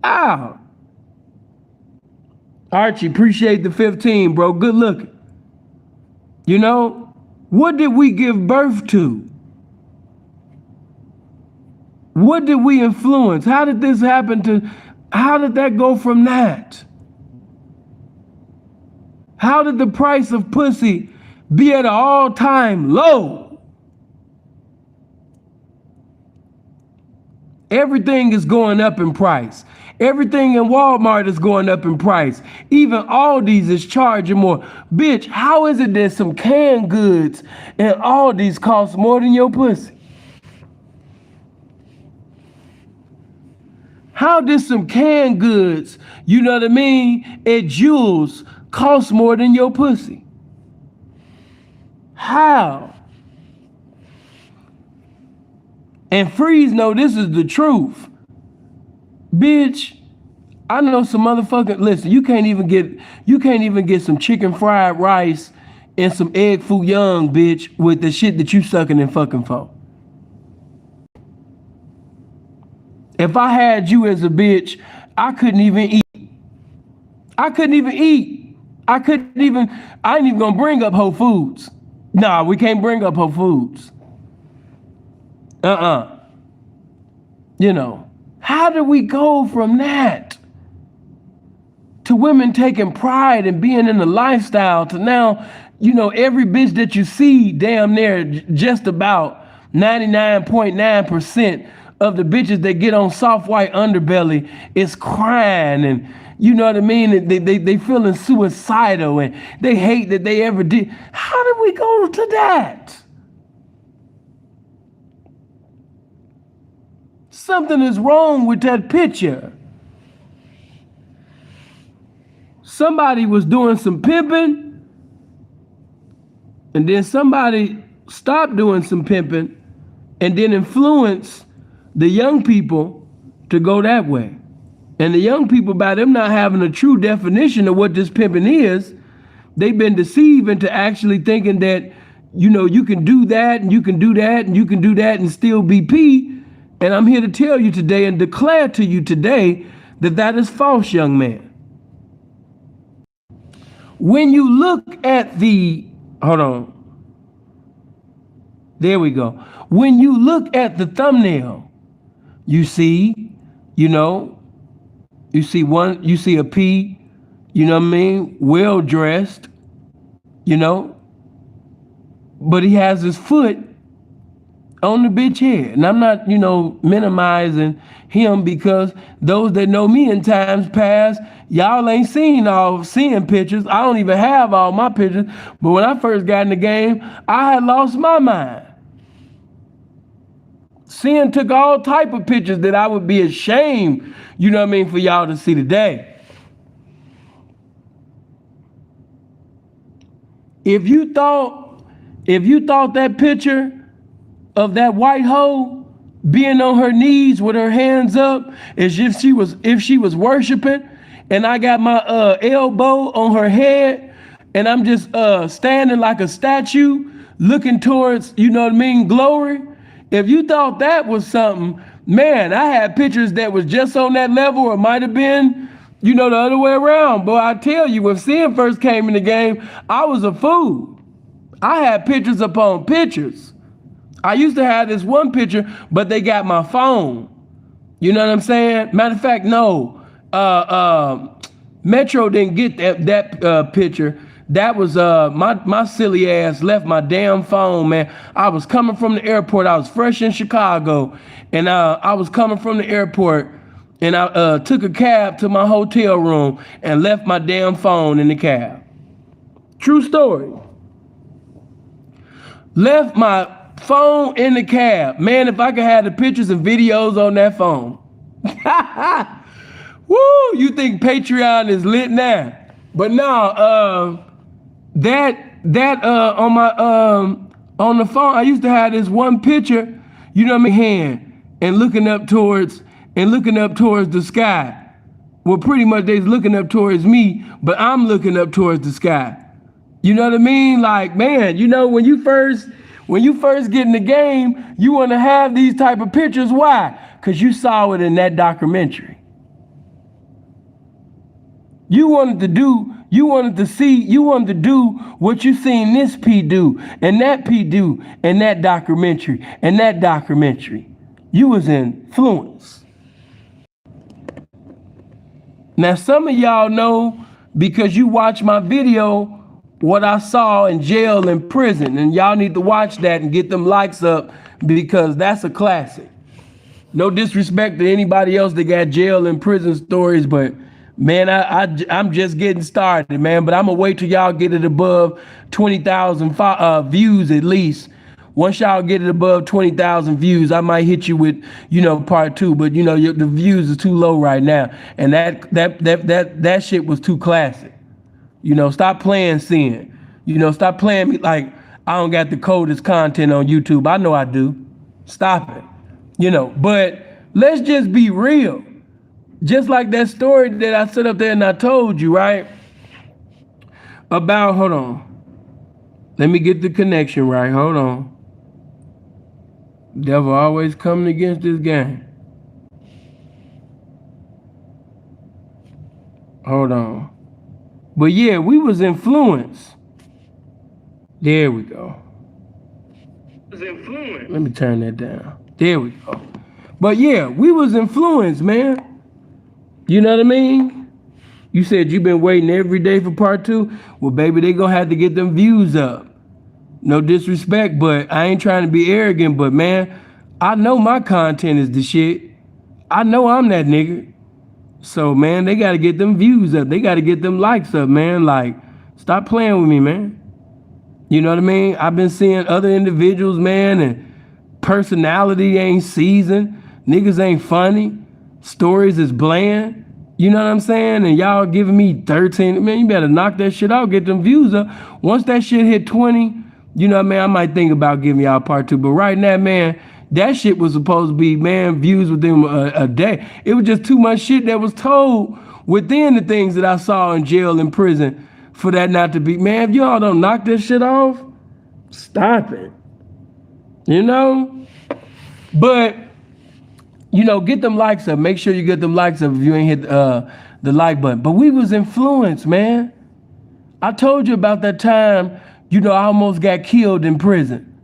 Ow. Archie, appreciate the 15, bro. Good looking. What did we give birth to? What did we influence? How did this happen how did that go from that? How did the price of pussy be at an all-time low? Everything is going up in price. Everything in Walmart is going up in price. Even Aldi's is charging more. Bitch, how is it that some canned goods and Aldi's cost more than your pussy? How did some canned goods, you know what I mean, at Jewel's cost more than your pussy? How? And Freeze know this is the truth. Bitch, I know some motherfucking, listen, you can't even get some chicken fried rice and some egg foo young, bitch, with the shit that you sucking and fucking for. If I had you as a bitch, I couldn't even eat. I ain't even gonna bring up Whole Foods. Nah, we can't bring up Whole Foods. How do we go from that to women taking pride in being in the lifestyle to now, every bitch that you see damn near just about 99.9% of the bitches that get on soft white underbelly is crying and you know what I mean? They feeling suicidal and they hate that they ever did. How did we go to that? Something is wrong with that picture. Somebody was doing some pimping, and then somebody stopped doing some pimping, and then influenced the young people to go that way. And the young people, by them not having a true definition of what this pimping is, they've been deceived into actually thinking that, you can do that, and you can do that, and you can do that, and still be P. And I'm here to tell you today and declare to you today that that is false, young man. When you look at there we go. When you look at the thumbnail, you see, you see a P, you know what I mean, well dressed, but he has his foot on the bitch head. And I'm not, minimizing him because those that know me in times past, y'all ain't seeing pictures. I don't even have all my pictures. But when I first got in the game, I had lost my mind. Sin took all type of pictures that I would be ashamed, for y'all to see today. If you thought that picture of that white hoe being on her knees with her hands up as if she was worshiping, and I got my elbow on her head and I'm just standing like a statue looking towards, glory. If you thought that was something, man, I had pictures that was just on that level, or might have been, the other way around. But I tell you, when Sin first came in the game, I was a fool. I had pictures upon pictures. I used to have this one picture, but they got my phone. You know what I'm saying? Matter of fact, no. Metro didn't get that picture. That was my silly ass left my damn phone, man. I was coming from the airport. I was fresh in Chicago, and I was coming from the airport, and I took a cab to my hotel room and left my damn phone in the cab. True story. Left my phone in the cab. Man, if I could have the pictures and videos on that phone. Woo, you think Patreon is lit now? But no, that on my on the phone, I used to have this one picture, you know, my hand and looking up towards the sky. Well, pretty much they's looking up towards me, but I'm looking up towards the sky. You know what I mean? Like, man, you know, when you first get in the game, you want to have these type of pictures. Why? Because you saw it in that documentary. You wanted to do what you seen this P do, and that P do, and that documentary, and that documentary. You was influenced. Now, some of y'all know because you watch my video what I saw in jail and prison, and y'all need to watch that and get them likes up because that's a classic. No disrespect to anybody else that got jail and prison stories, but man, I'm just getting started, man. But I'm gonna wait till y'all get it above 20,000 views at least. Once y'all get it above 20,000 views, I might hit you with, you know, part 2. But you know, the views is too low right now, and that shit was too classic. You know, stop playing sin. You know, stop playing me like I don't got the coldest content on YouTube. I know I do. Stop it. You know, but let's just be real. Just like that story that I set up there and I told you, right? About, hold on. Let me get the connection right. Hold on. Devil always coming against this game. Hold on. But yeah, we was influenced. There we go. Let me turn that down. There we go. But yeah, we was influenced, man. You know what I mean? You said you've been waiting every day for part 2. Well, baby, they gonna have to get them views up. No disrespect, but I ain't trying to be arrogant, but man, I know my content is the shit. I know I'm that nigga. So, man, they got to get them views up. They got to get them likes up, man. Like, stop playing with me, man. You know what I mean? I've been seeing other individuals, man, and personality ain't seasoned. Niggas ain't funny. Stories is bland. You know what I'm saying? And y'all giving me 13. Man, you better knock that shit out. Get them views up. Once that shit hit 20, you know what I mean? I might think about giving y'all part 2. But right now, man, that shit was supposed to be, man, views within a day. It was just too much shit that was told within the things that I saw in jail and prison for that not to be. Man, if y'all don't knock this shit off, stop it. You know? But, you know, get them likes up. Make sure you get them likes up if you ain't hit the like button. But we was influenced, man. I told you about that time, you know, I almost got killed in prison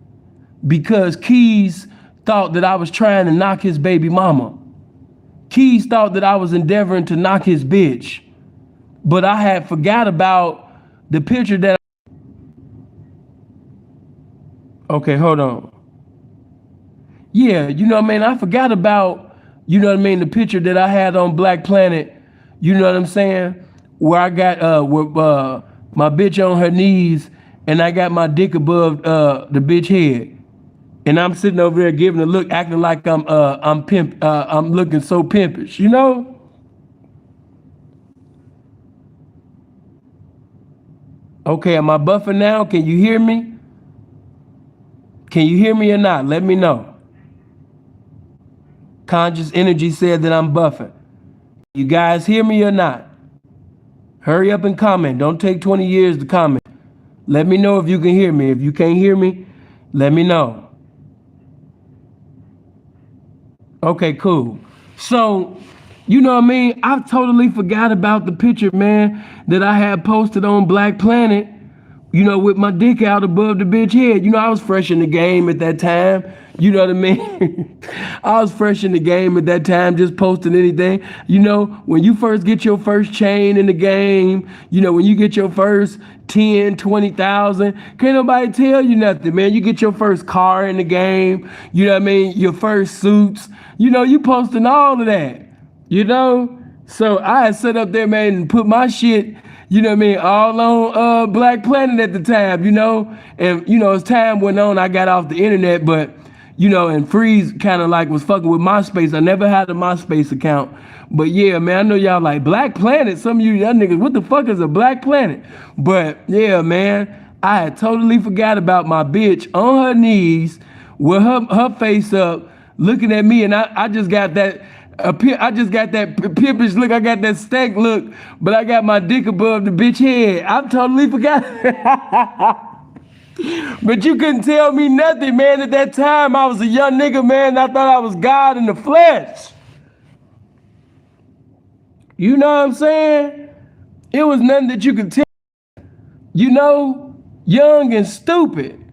because Keys thought that I was trying to knock his baby mama. Keys thought that I was endeavoring to knock his bitch. But I had forgot about the picture that... Okay, hold on. Yeah, you know what I mean? I forgot about, you know what I mean, the picture that I had on Black Planet, you know what I'm saying? Where I got my bitch on her knees and I got my dick above the bitch head. And I'm sitting over there giving a look, acting like I'm looking so pimpish, you know? Okay, am I buffing now? Can you hear me? Can you hear me or not? Let me know. Conscious Energy said that I'm buffing. You guys hear me or not? Hurry up and comment. Don't take 20 years to comment. Let me know if you can hear me. If you can't hear me, let me know. Okay, cool. So, you know what I mean? I totally forgot about the picture, man, that I had posted on Black Planet, you know, with my dick out above the bitch head. You know, I was fresh in the game at that time. You know what I mean? I was fresh in the game at that time, just posting anything. You know, when you first get your first chain in the game, you know, when you get your first 10, 20,000, can't nobody tell you nothing, man. You get your first car in the game, you know what I mean? Your first suits, you know, you posting all of that, you know? So I had set up there, man, and put my shit, you know what I mean, all on Black Planet at the time, you know? And, you know, as time went on, I got off the internet, but, you know, and Freeze kind of like was fucking with MySpace. I never had a MySpace account. But yeah, man, I know y'all like Black Planet. Some of you young niggas, what the fuck is a Black Planet? But yeah, man, I had totally forgot about my bitch on her knees with her face up, looking at me, and I just got that. I just got that pimpish look. I got that stank look, but I got my dick above the bitch head. I totally forgot. But you couldn't tell me nothing, man. At that time, I was a young nigga, man. I thought I was God in the flesh. You know what I'm saying? It was nothing that you could tell. You know, young and stupid.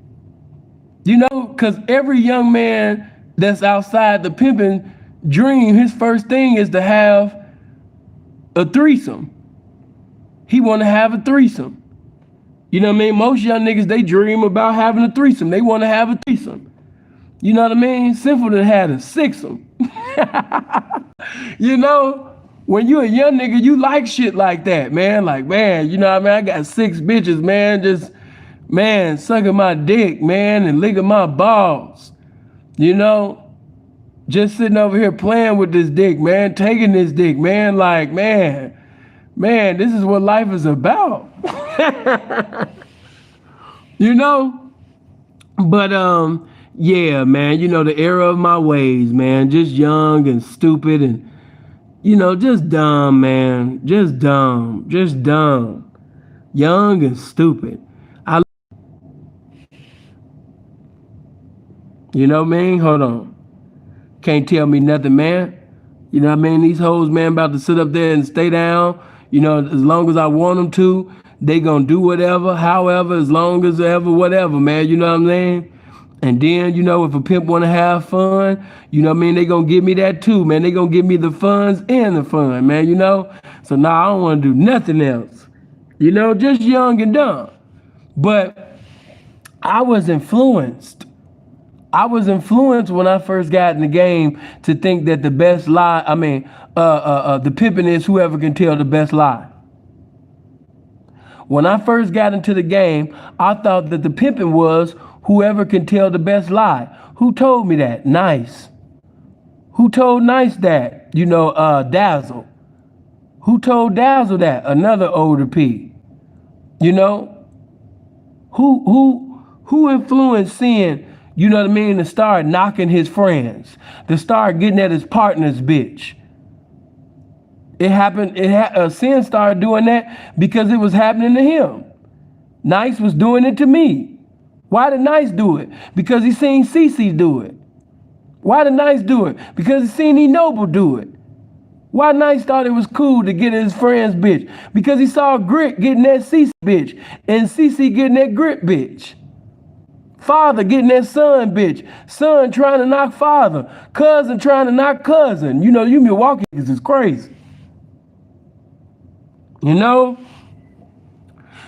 You know, because every young man that's outside the pimping dream, his first thing is to have a threesome. He want to have a threesome. You know what I mean? Most young niggas, they dream about having a threesome. They want to have a threesome. You know what I mean? Sinful done had a sixsome. You know, when you a young nigga, you like shit like that, man. Like, man, you know what I mean? I got 6 bitches, man, just, man, sucking my dick, man, and licking my balls. You know, just sitting over here playing with this dick, man, taking this dick, man, like, man, this is what life is about. You know? But yeah, man, you know, the era of my ways, man, just young and stupid and, you know, just dumb, man, just dumb, young and stupid. You know what I mean? Hold on. Can't tell me nothing, man. You know what I mean? These hoes, man, about to sit up there and stay down. You know, as long as I want them to, they gonna do whatever, however, as long as ever, whatever, man. You know what I'm saying? And then, you know, if a pimp wanna have fun, you know what I mean? They gonna give me that too, man. They gonna give me the funds and the fun, man, you know? So now I don't wanna do nothing else. You know, just young and dumb. But I was influenced. When I first got in the game to think that the best lie, the pimping is whoever can tell the best lie. When I first got into the game, I thought that the pimping was whoever can tell the best lie. Who told me that? Nice. Who told Nice that? You know, Dazzle. Who told Dazzle that? Another older P. You know? Who influenced Sin, you know what I mean, to start knocking his friends, to start getting at his partner's bitch? It happened, Sin started doing that because it was happening to him. Nice was doing it to me. Why did Nice do it? Because he seen Cece do it. Why did Nice do it? Because he seen E Noble do it. Why Nice thought it was cool to get his friend's bitch? Because he saw Grit getting that Cece bitch and Cece getting that Grit bitch. Father getting that son bitch. Son trying to knock father. Cousin trying to knock cousin. You know, you Milwaukee niggas is crazy. You know?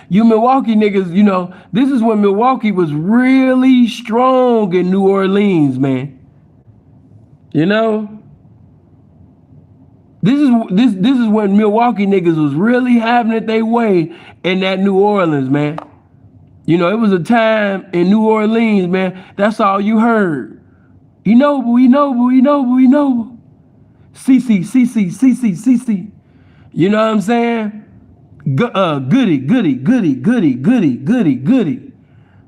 You Milwaukee niggas, you know, this is when Milwaukee was really strong in New Orleans, man. You know? This is when Milwaukee niggas was really having it their way in that New Orleans, man. You know, it was a time in New Orleans, man, that's all you heard. E Noble. CC. You know what I'm saying? Goody.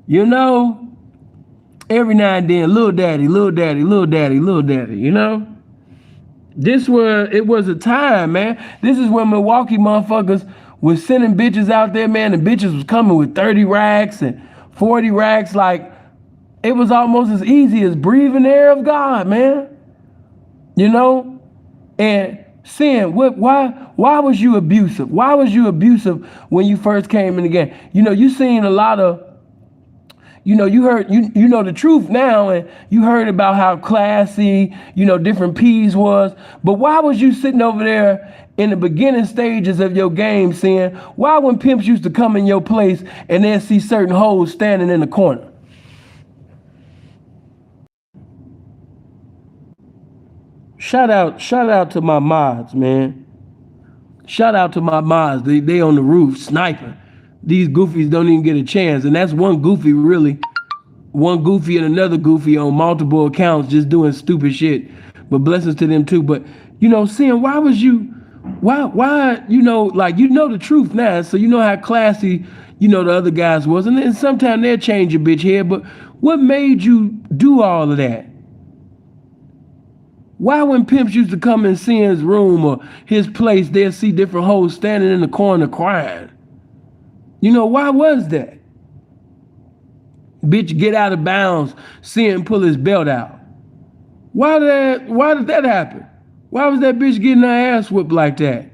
You know? Every now and then, little daddy, you know? It was a time, man. This is when Milwaukee motherfuckers was sending bitches out there, man, and bitches was coming with 30 racks and 40 racks. Like, it was almost as easy as breathing the air of God, man. You know? And Sin, why was you abusive? Why was you abusive when you first came in the game? You seen a lot of, you heard, you know the truth now, and you heard about how classy, different P's was. But why was you sitting over there in the beginning stages of your game, Sin? Why when pimps used to come in your place and then see certain hoes standing in the corner? Shout out to my mods, man. Shout out to my mods. They on the roof sniping. These goofies don't even get a chance. And that's one goofy, really. One goofy and another goofy on multiple accounts just doing stupid shit. But blessings to them too. But, Sin, why was you, why, the truth now. So you know how classy, the other guys was. And then sometimes they'll change your bitch head. But what made you do all of that? Why when pimps used to come in Sin's room or his place, they'll see different hoes standing in the corner crying? Why was that? Bitch, get out of bounds, Sin pull his belt out. Why did that happen? Why was that bitch getting her ass whipped like that?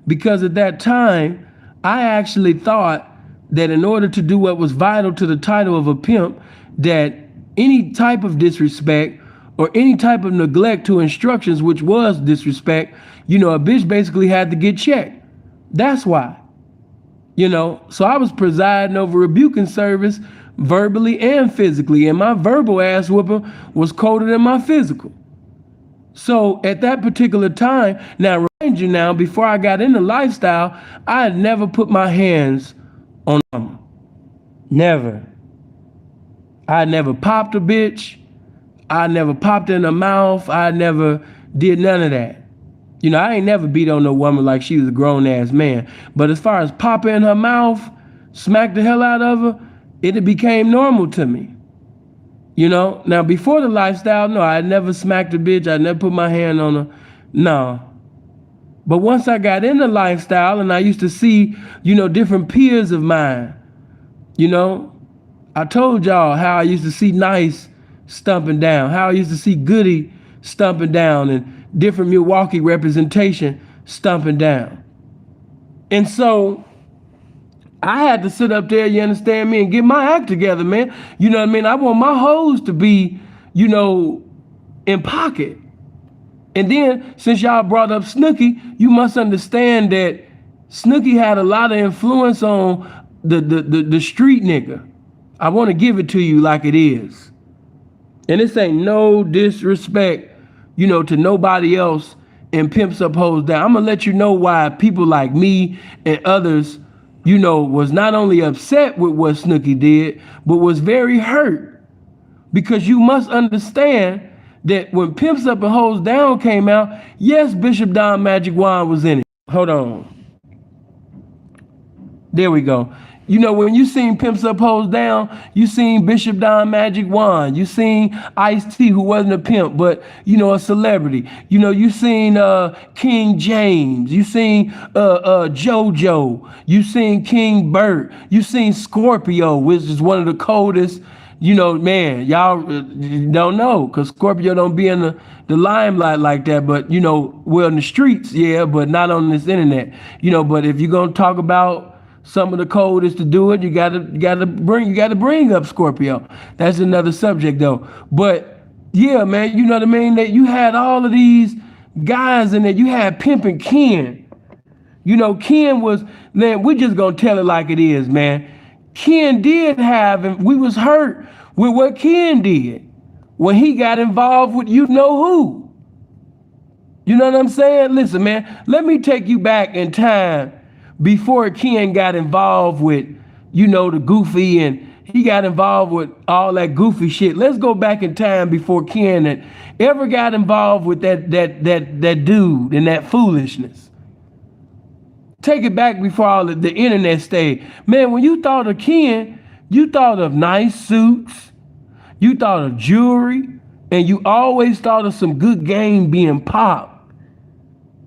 Because at that time, I actually thought that in order to do what was vital to the title of a pimp, that any type of disrespect or any type of neglect to instructions, which was disrespect, a bitch basically had to get checked. That's why. So I was presiding over rebuking service verbally and physically, and my verbal ass whooping was colder than my physical. So at that particular time, now remind you now, before I got into lifestyle, I had never put my hands on them. Never. I never popped a bitch. I never popped in her mouth. I never did none of that. I ain't never beat on no woman like she was a grown ass man. But as far as popping in her mouth, smack the hell out of her, it became normal to me. Now before the lifestyle, no, I never smacked a bitch. I never put my hand on her. No. But once I got into lifestyle and I used to see, different peers of mine, I told y'all how I used to see Nice stumping down, how I used to see Goody stumping down, and different Milwaukee representation stumping down. And so I had to sit up there, you understand me, and get my act together, man. You know what I mean? I want my hoes to be, in pocket. And then, since y'all brought up Snooki, you must understand that Snooki had a lot of influence on the street nigga. I want to give it to you like it is. And this ain't no disrespect, to nobody else and pimps up hoes down. I'm going to let you know why people like me and others, was not only upset with what Snooki did, but was very hurt. Because you must understand that when Pimps Up and Hoes Down came out, yes, Bishop Don Magic Wand was in it. Hold on. There we go. When you seen Pimps Up, Hoes Down, you seen Bishop Don Magic Wand. You seen Ice-T, who wasn't a pimp, but, a celebrity. You seen King James. You seen JoJo. You seen King Bert. You seen Scorpio, which is one of the coldest, man, y'all don't know, because Scorpio don't be in the limelight like that, but, well, in the streets, yeah, but not on this internet. But if you're going to talk about some of the coldest to do it, you gotta bring up Scorpio. That's another subject though. But yeah, man, you know what I mean? That you had all of these guys in there. You had Pimpin' Ken. Ken was, man, we just gonna tell it like it is, man. Ken did have, and we was hurt with what Ken did when he got involved with you know who. You know what I'm saying? Listen, man, let me take you back in time before Ken got involved with, the goofy, and he got involved with all that goofy shit. Let's go back in time before Ken had ever got involved with that dude and that foolishness. Take it back before all the internet stage. Man, when you thought of Ken, you thought of nice suits, you thought of jewelry, and you always thought of some good game being popped.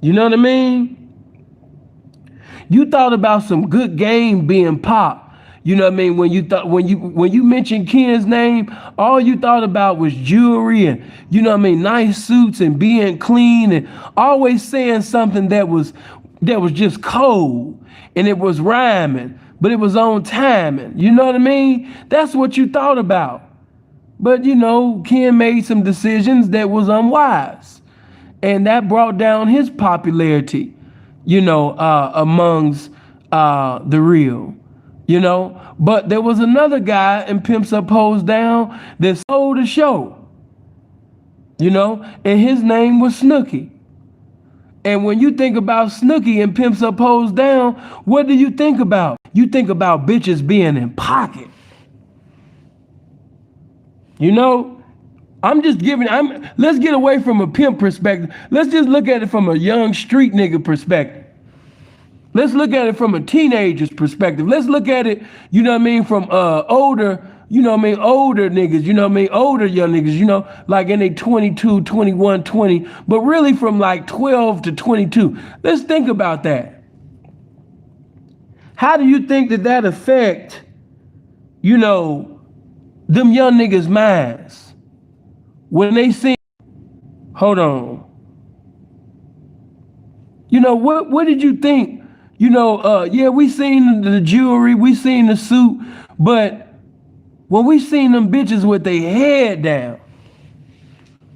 You know what I mean? You thought about some good game being popped. You know what I mean? When you mentioned Ken's name, all you thought about was jewelry and, you know what I mean, nice suits and being clean and always saying something that was just cold and it was rhyming, but it was on timing. You know what I mean? That's what you thought about. But you know, Ken made some decisions that was unwise, and that brought down his popularity, you know, amongst the real, you know. But there was another guy in Pimps Up Hoes Down that sold the show, you know, and his name was Snooki. And when you think about Snooki and Pimps Up Hoes Down, what do you think about? You think about bitches being in pocket. You know, let's get away from a pimp perspective. Let's just look at it from a young street nigga perspective. Let's look at it from a teenager's perspective. Let's look at it, you know what I mean, from older, you know what I mean, older niggas, you know what I mean, older young niggas, you know, like in they 22, 21, 20, but really from like 12 to 22. Let's think about that. How do you think that affect, you know, them young niggas' minds when they see, hold on. You know, what did you think? You know, yeah, we seen the jewelry, we seen the suit, but when we seen them bitches with their head down,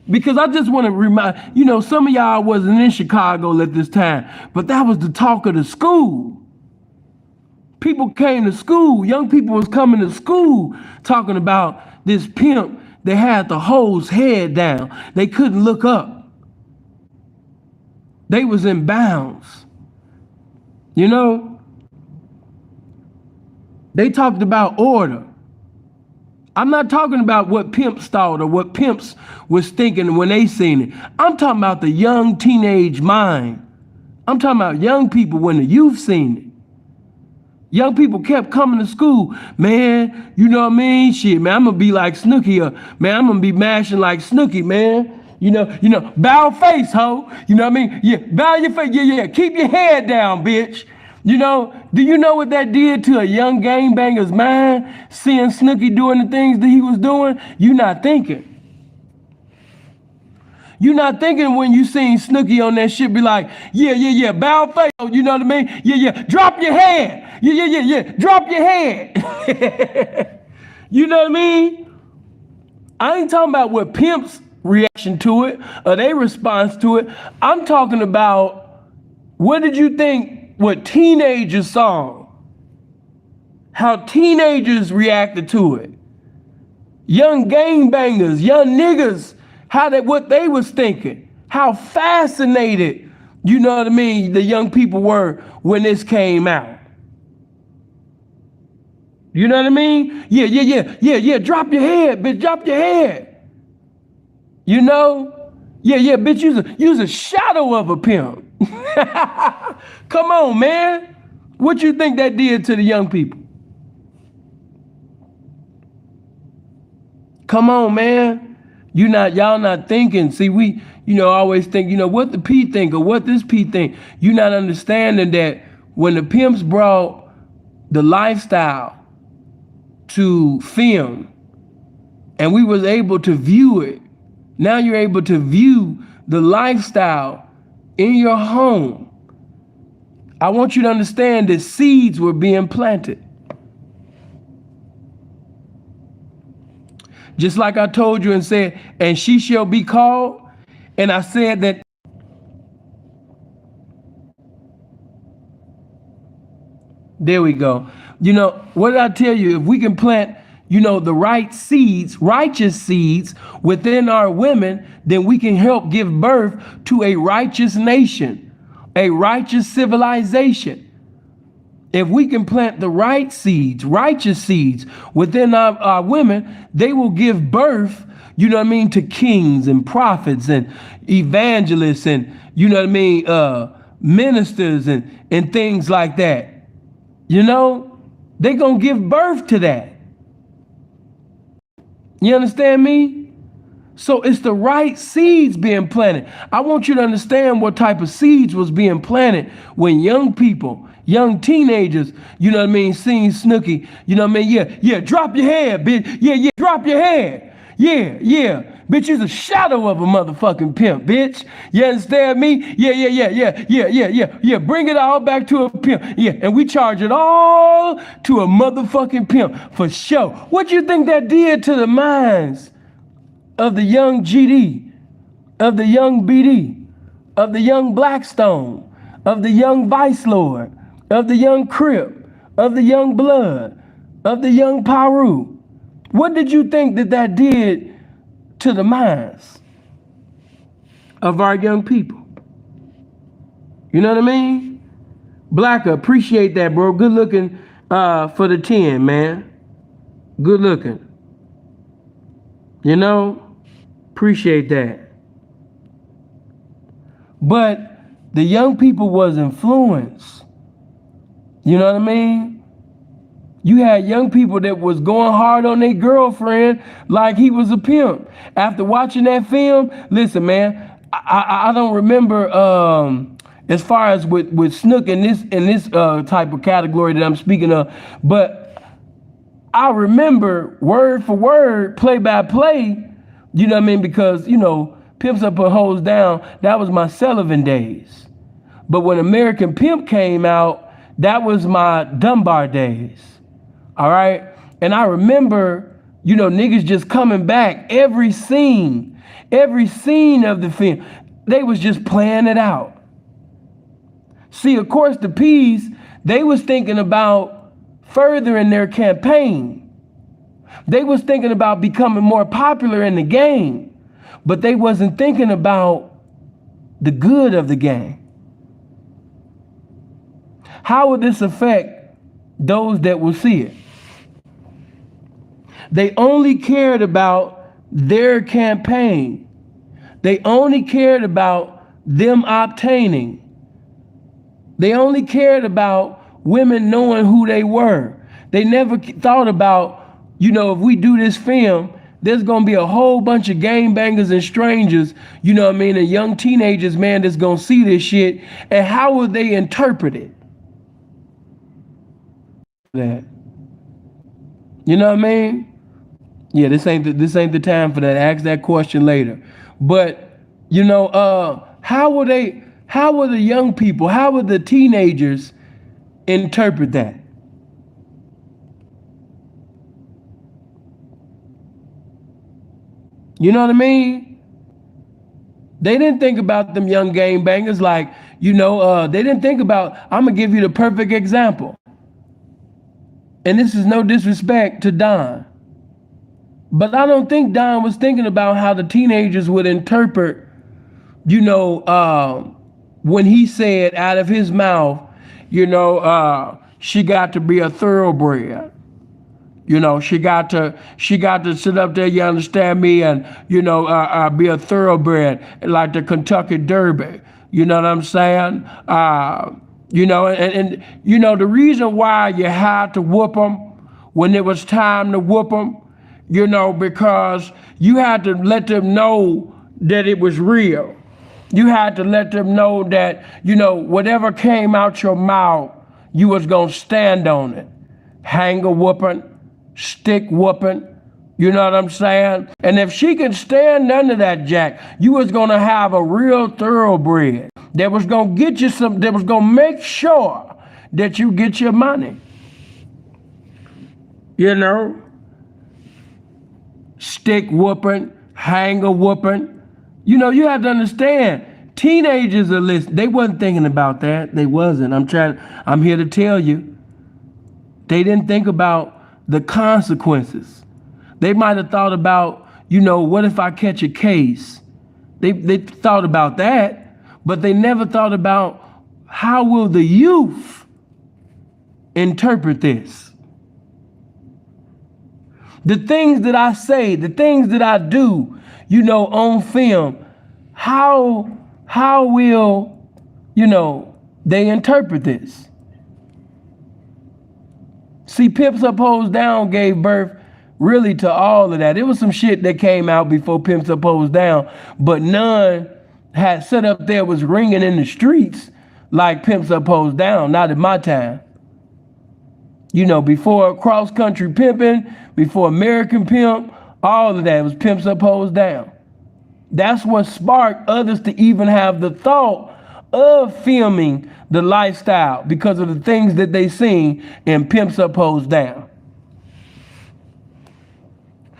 because I just want to remind, you know, some of y'all wasn't in Chicago at this time, but that was the talk of the school. People came to school, young people was coming to school talking about this pimp that had the hoe's head down. They couldn't look up. They was in bounds. You know? They talked about order. I'm not talking about what pimps thought or what pimps was thinking when they seen it. I'm talking about the young teenage mind. I'm talking about young people when the youth seen it. Young people kept coming to school, man, you know what I mean? Shit, man, I'm gonna be like Snooki, man, I'm gonna be mashing like Snooki, man. You know, bow face, ho. You know what I mean? Yeah, bow your face, yeah. Keep your head down, bitch. You know, do you know what that did to a young gangbanger's mind? Seeing Snooki doing the things that he was doing? You not thinking. You not thinking when you seen Snooki on that shit, be like, yeah, bow face, you know what I mean? Yeah, drop your head. Yeah, drop your head. You know what I mean? I ain't talking about what pimps' reaction to it or their response to it. I'm talking about, what did you think what teenagers saw? How teenagers reacted to it. Young gangbangers, young niggas, what they was thinking, how fascinated, you know what I mean, the young people were when this came out. You know what I mean? Yeah, drop your head, bitch, drop your head. You know? Yeah, bitch, you's a shadow of a pimp. Come on, man. What you think that did to the young people? Come on, man. Y'all not thinking. See, we, you know, always think, you know, what the P think or what this P think. You not understanding that when the pimps brought the lifestyle to film and we was able to view it, now you're able to view the lifestyle in your home. I want you to understand that seeds were being planted. Just like I told you and said, and she shall be called. And I said that. There we go. You know, what did I tell you? If we can plant, you know, the right seeds, righteous seeds within our women, then we can help give birth to a righteous nation, a righteous civilization. If we can plant the right seeds, righteous seeds within our women, they will give birth, you know what I mean, to kings and prophets and evangelists and, you know what I mean, ministers and things like that. You know, they gonna give birth to that. You understand me? So it's the right seeds being planted. I want you to understand what type of seeds was being planted when young people young teenagers, you know what I mean, seeing Snooki, you know what I mean, yeah, drop your head, bitch, yeah, drop your head, yeah, bitch, you's a shadow of a motherfucking pimp, bitch, you understand me, yeah, bring it all back to a pimp, yeah, and we charge it all to a motherfucking pimp, for sure. What you think that did to the minds of the young GD, of the young BD, of the young Blackstone, of the young Vice Lord, of the young Crip, of the young Blood, of the young Paru? What did you think that did to the minds of our young people? You know what I mean? Blacker, appreciate that, bro. Good looking for the 10, man. Good looking. You know, appreciate that. But the young people was influenced. You know what I mean? You had young people that was going hard on their girlfriend like he was a pimp. After watching that film, listen, man, I don't remember as far as with Snook in this type of category that I'm speaking of, but I remember word for word, play by play, you know what I mean? Because, you know, Pimps Up and Hoes Down, that was my Sullivan days. But when American Pimp came out, that was my Dunbar days. All right? And I remember, you know, niggas just coming back every scene of the film. They was just playing it out. See, of course, the P's, they was thinking about furthering their campaign. They was thinking about becoming more popular in the game, but they wasn't thinking about the good of the game. How would this affect those that will see it? They only cared about their campaign. They only cared about them obtaining. They only cared about women knowing who they were. They never thought about, you know, if we do this film, there's going to be a whole bunch of gangbangers and strangers, you know what I mean, and young teenagers, man, that's going to see this shit. And how will they interpret it? That. You know what I mean? Yeah, this ain't the time for that. Ask that question later. But, you know, how will the young people, how will the teenagers interpret that? You know what I mean? They didn't think about them young gangbangers like, you know, they didn't think about, I'm going to give you the perfect example. And this is no disrespect to Don. But I don't think Don was thinking about how the teenagers would interpret, you know, when he said out of his mouth, you know, she got to be a thoroughbred. You know, she got to sit up there, you understand me, and, you know, be a thoroughbred like the Kentucky Derby. You know what I'm saying? You know, and you know, the reason why you had to whoop them when it was time to whoop them, you know, because you had to let them know that it was real. You had to let them know that, you know, whatever came out your mouth, you was gonna stand on it. Hanger whooping, stick whooping, you know what I'm saying? And if she could stand under that, Jack, you was gonna have a real thoroughbred that was gonna get you some, that was gonna make sure that you get your money. You know? Stick whooping, hanger whooping. You know, you have to understand, teenagers are listening. They wasn't thinking about that. They wasn't. I'm here to tell you. They didn't think about the consequences. They might have thought about, you know, what if I catch a case? They thought about that, but they never thought about how will the youth interpret this? The things that I say, the things that I do, you know, on film, how will, you know, they interpret this? See, Pimps Up, Hoes Down gave birth really to all of that. It was some shit that came out before Pimps Up, Hoes Down, but none had set up there was ringing in the streets like Pimps Up, Hoes Down, not in my time. You know, before cross country pimping, before American Pimp, all of that was Pimps Up, Hoes Down. That's what sparked others to even have the thought of filming the lifestyle because of the things that they seen in Pimps Up, Hoes Down.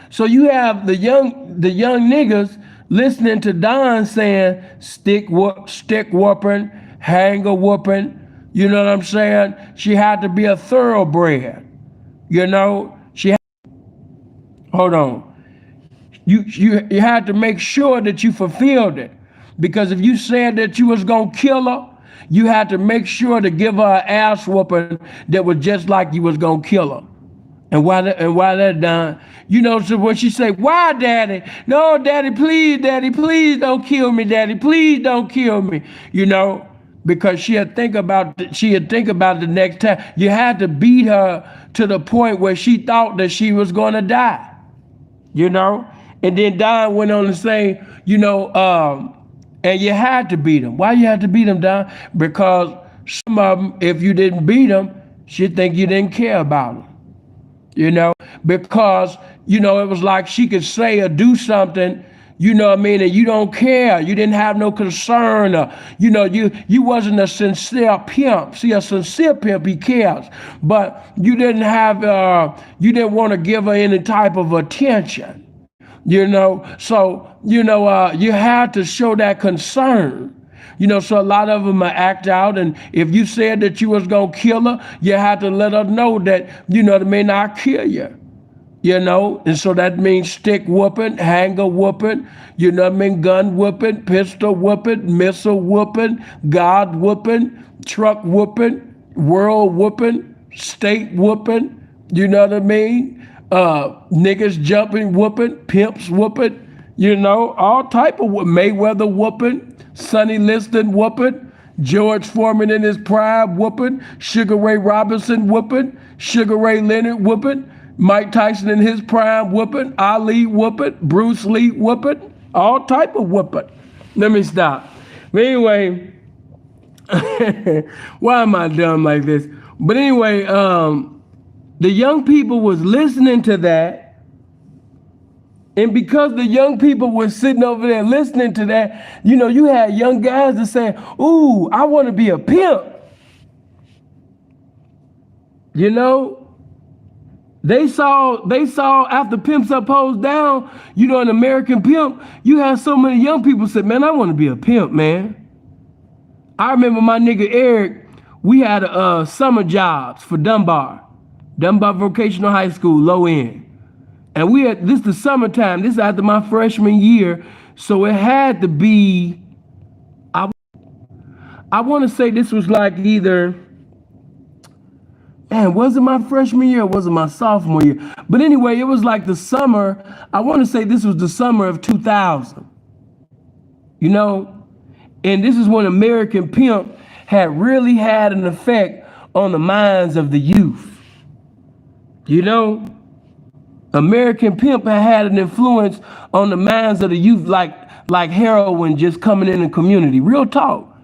So you have the young niggas listening to Don saying stick whooping, hanger whooping. You know what I'm saying? She had to be a thoroughbred. You know, hold on. You had to make sure that you fulfilled it. Because if you said that you was gonna kill her, you had to make sure to give her an ass whooping that was just like you was gonna kill her. And why that done? You know, so when she say, why, daddy? No, daddy, please don't kill me, daddy, please don't kill me. You know, because she'd think about the next time. You had to beat her to the point where she thought that she was gonna die. You know? And then Don went on to say, you know, and you had to beat him. Why you had to beat him, Don? Because some of them, if you didn't beat them, she'd think you didn't care about them. You know, because, you know, it was like she could say or do something, you know what I mean, and you don't care. You didn't have no concern. Or, you know, you wasn't a sincere pimp. See, a sincere pimp, he cares. But you didn't have, you didn't want to give her any type of attention. You know, so, you know, you had to show that concern. You know, so a lot of them act out, and if you said that you was gonna kill her, you had to let her know that, you know, they may not kill you. You know, and so that means stick whooping, hanger whooping, you know what I mean, gun whooping, pistol whooping, missile whooping, God whooping, truck whooping, world whooping, state whooping, you know what I mean? Niggas jumping whooping, pimps whooping, you know, all type of Mayweather whooping, Sonny Liston whooping, George Foreman in his prime whooping, Sugar Ray Robinson whooping, Sugar Ray Leonard whooping, Mike Tyson in his prime whooping, Ali whooping, Bruce Lee whooping, all type of whooping. Let me stop. But anyway, why am I dumb like this? But anyway, the young people was listening to that. And because the young people were sitting over there listening to that, you know, you had young guys that saying, ooh, I want to be a pimp. You know, they saw after Pimps Up, Hoes Down, you know, an American Pimp, you had so many young people said, man, I want to be a pimp, man. I remember my nigga Eric, we had summer jobs for Dunbar Vocational High School, low end. And this the summertime, this is after my freshman year, so it had to be, I want to say this was like either, man, was it my freshman year or was it my sophomore year? But anyway, it was like the summer, I want to say this was the summer of 2000, you know? And this is when American Pimp had really had an effect on the minds of the youth, you know? American Pimp had an influence on the minds of the youth like heroin just coming in the community. Real talk.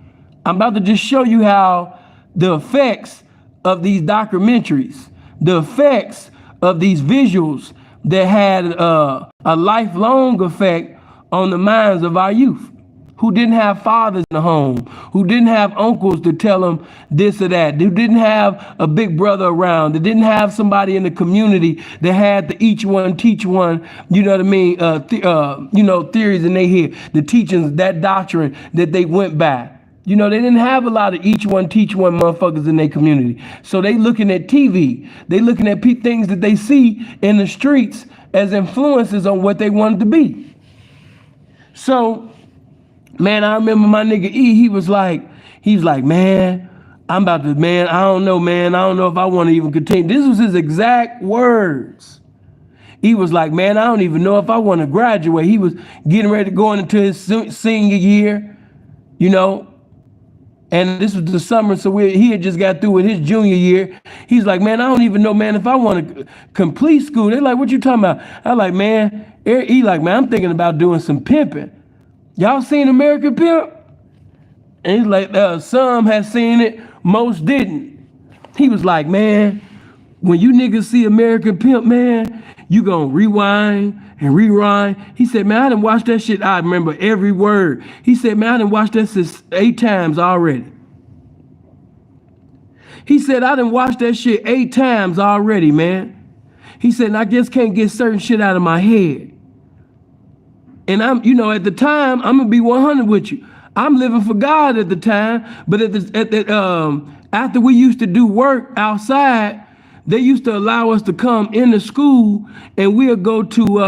I'm about to just show you how the effects of these documentaries, the effects of these visuals that had a lifelong effect on the minds of our youth who didn't have fathers in the home, who didn't have uncles to tell them this or that, who didn't have a big brother around, that didn't have somebody in the community that had the each one teach one, you know what I mean, you know, theories in their head, the teachings, that doctrine that they went by. You know, they didn't have a lot of each one teach one motherfuckers in their community. So they looking at TV, they looking at things that they see in the streets as influences on what they wanted to be. So, man, I remember my nigga E, he was like, man, I'm about to, man, I don't know if I want to even continue. This was his exact words. He was like, man, I don't even know if I want to graduate. He was getting ready to go into his senior year, you know, and this was the summer, so he had just got through with his junior year. He's like, man, I don't even know, man, if I want to complete school. They're like, what you talking about? I'm like, man, he like, man, I'm thinking about doing some pimping. Y'all seen American Pimp? And he's like, some had seen it, most didn't. He was like, man, when you niggas see American Pimp, man, you gonna rewind and rewind. He said, man, I done watched that shit. I remember every word. He said, man, I done watched that shit 8 times already. He said, I done watched that shit 8 times already, man. He said, and I just can't get certain shit out of my head. And I'm, you know, at the time, I'm gonna be 100 with you. I'm living for God at the time, but after we used to do work outside, they used to allow us to come into school, and we'll go to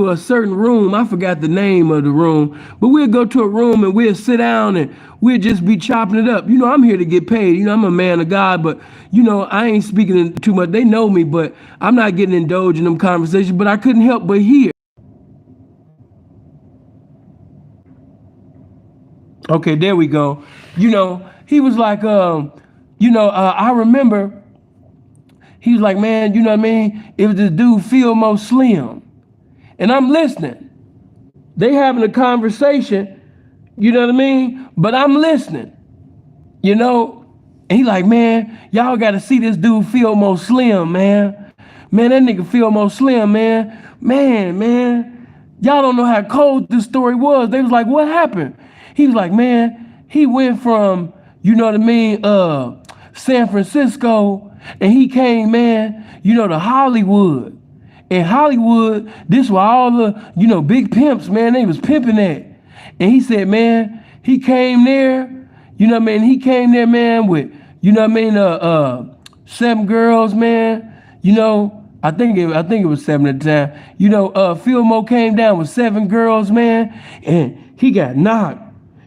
a certain room. I forgot the name of the room, but we'll go to a room and we'll sit down and we'll just be chopping it up. You know, I'm here to get paid. You know, I'm a man of God, but you know, I ain't speaking too much. They know me, but I'm not getting indulged in them conversations. But I couldn't help but hear. Okay, there we go. You know, he was like, I remember, he was like, man, you know what I mean? It was this dude, Fillmore Slim. And I'm listening. They having a conversation, you know what I mean? But I'm listening, you know? And he like, man, y'all got to see this dude, Fillmore Slim, man. Man, that nigga Fillmore Slim, man. Man. Y'all don't know how cold this story was. They was like, what happened? He was like, man, he went from, you know what I mean, San Francisco, and he came, man, you know, to Hollywood. In Hollywood, this was all the, you know, big pimps, man, they was pimping at. And he said, man, he came there, you know what I mean, he came there, man, with, you know what I mean, 7 girls, man, you know, I think it was 7 at the time. You know, Fillmore came down with 7 girls, man, and he got knocked,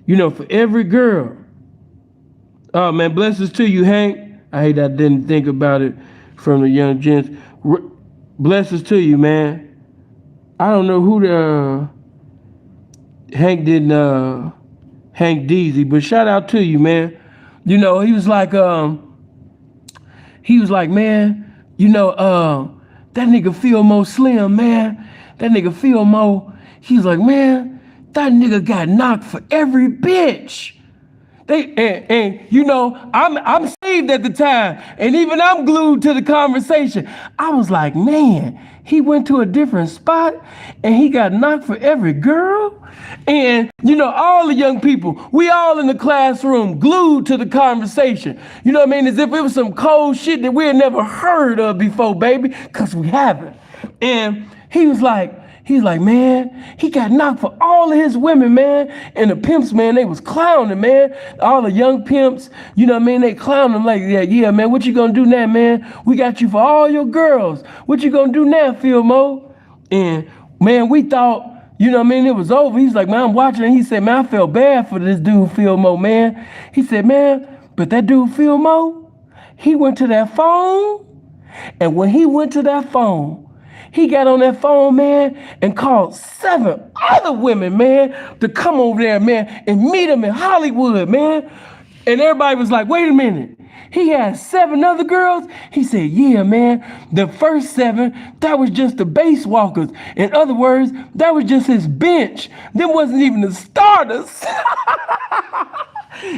you know, for every girl. Oh, man, blessings to you, Hank. I hate I didn't think about it from the young gents. Blessings to you, man. I don't know who the Hank didn't Hank Deasy, but shout out to you, man. You know, he was like, man, you know, that nigga Fillmore Slim, man. That nigga Fillmore, he's like, man, that nigga got knocked for every bitch. And you know, I'm saved at the time, and even I'm glued to the conversation. I was like, man, he went to a different spot and he got knocked for every girl. And you know, all the young people, we all in the classroom glued to the conversation. You know what I mean? As if it was some cold shit that we had never heard of before, baby, because we haven't. And he's like, man, he got knocked for all of his women, man. And the pimps, man, they was clowning, man. All the young pimps, you know what I mean? They clowned him like, yeah, man, what you gonna do now, man? We got you for all your girls. What you gonna do now, Fillmore? And man, we thought, you know what I mean, it was over. He's like, man, I'm watching. And he said, man, I felt bad for this dude, Fillmore, man. He said, man, but that dude, Fillmore, he went to that phone. And when he went to that phone, he got on that phone, man, and called 7 other women, man, to come over there, man, and meet him in Hollywood, man. And everybody was like, wait a minute. He had 7 other girls? He said, yeah, man. The first 7, that was just the base walkers. In other words, that was just his bench. Them wasn't even the starters.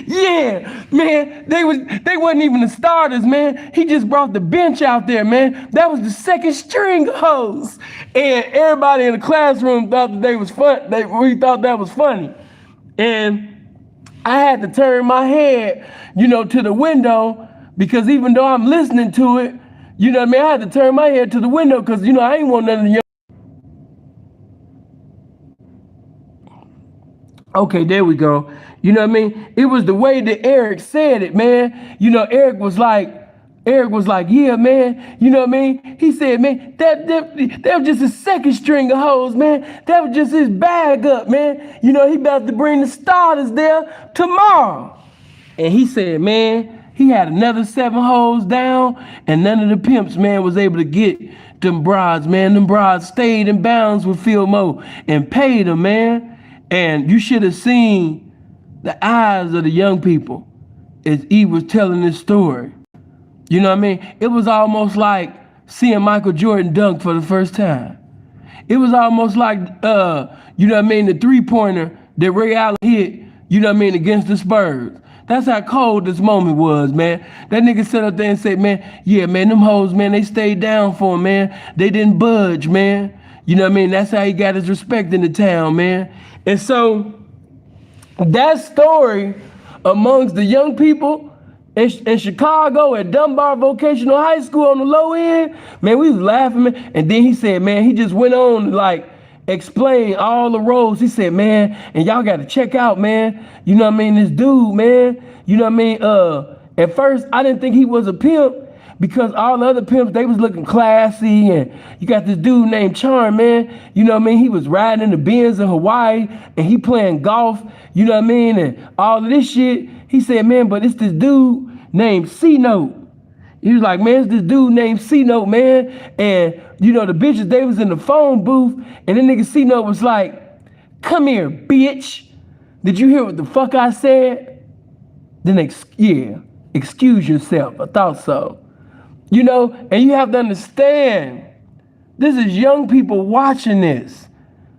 Yeah, man, they wasn't even the starters, man. He just brought the bench out there, man. That was the second string hoes. And everybody in the classroom thought that they was fun. We thought that was funny. And I had to turn my head, you know, to the window, because even though I'm listening to it, you know what I mean, I had to turn my head to the window because, you know, I ain't want none of the young. Okay, there we go. You know what I mean? It was the way that Eric said it, man. You know, Eric was like, yeah, man. You know what I mean? He said, man, that was just his second string of hoes, man. That was just his bag up, man. You know, he about to bring the starters there tomorrow. And he said, man, he had another 7 hoes down, and none of the pimps, man, was able to get them broads, man. Them broads stayed in bounds with Fillmore and paid him, man. And you should have seen the eyes of the young people as he was telling this story. You know what I mean? It was almost like seeing Michael Jordan dunk for the first time. It was almost like, you know what I mean, the 3-pointer that Ray Allen hit You know what I mean, against the Spurs. That's how cold this moment was, man. That nigga sat up there and said, man, yeah, man, them hoes, man, they stayed down for him, man. They didn't budge, man. You know what I mean? That's how he got his respect in the town, man. And so that story amongst the young people in Chicago at Dunbar Vocational High School on the low end, man, we was laughing, man. And then he said, man, he just went on to like explain all the roles. He said, man, and y'all got to check out, man. You know what I mean? This dude, man. You know what I mean? At first, I didn't think he was a pimp because all the other pimps, they was looking classy. And you got this dude named Charm, man. You know what I mean? He was riding in the Benz in Hawaii and he playing golf. You know what I mean? And all of this shit. He said, man, but it's this dude named C-Note. He was like, man, it's this dude named C-Note, man. And, you know, the bitches, they was in the phone booth. And then nigga C-Note was like, come here, bitch. Did you hear what the fuck I said? Then, excuse yourself. I thought so. You know, and you have to understand, this is young people watching this.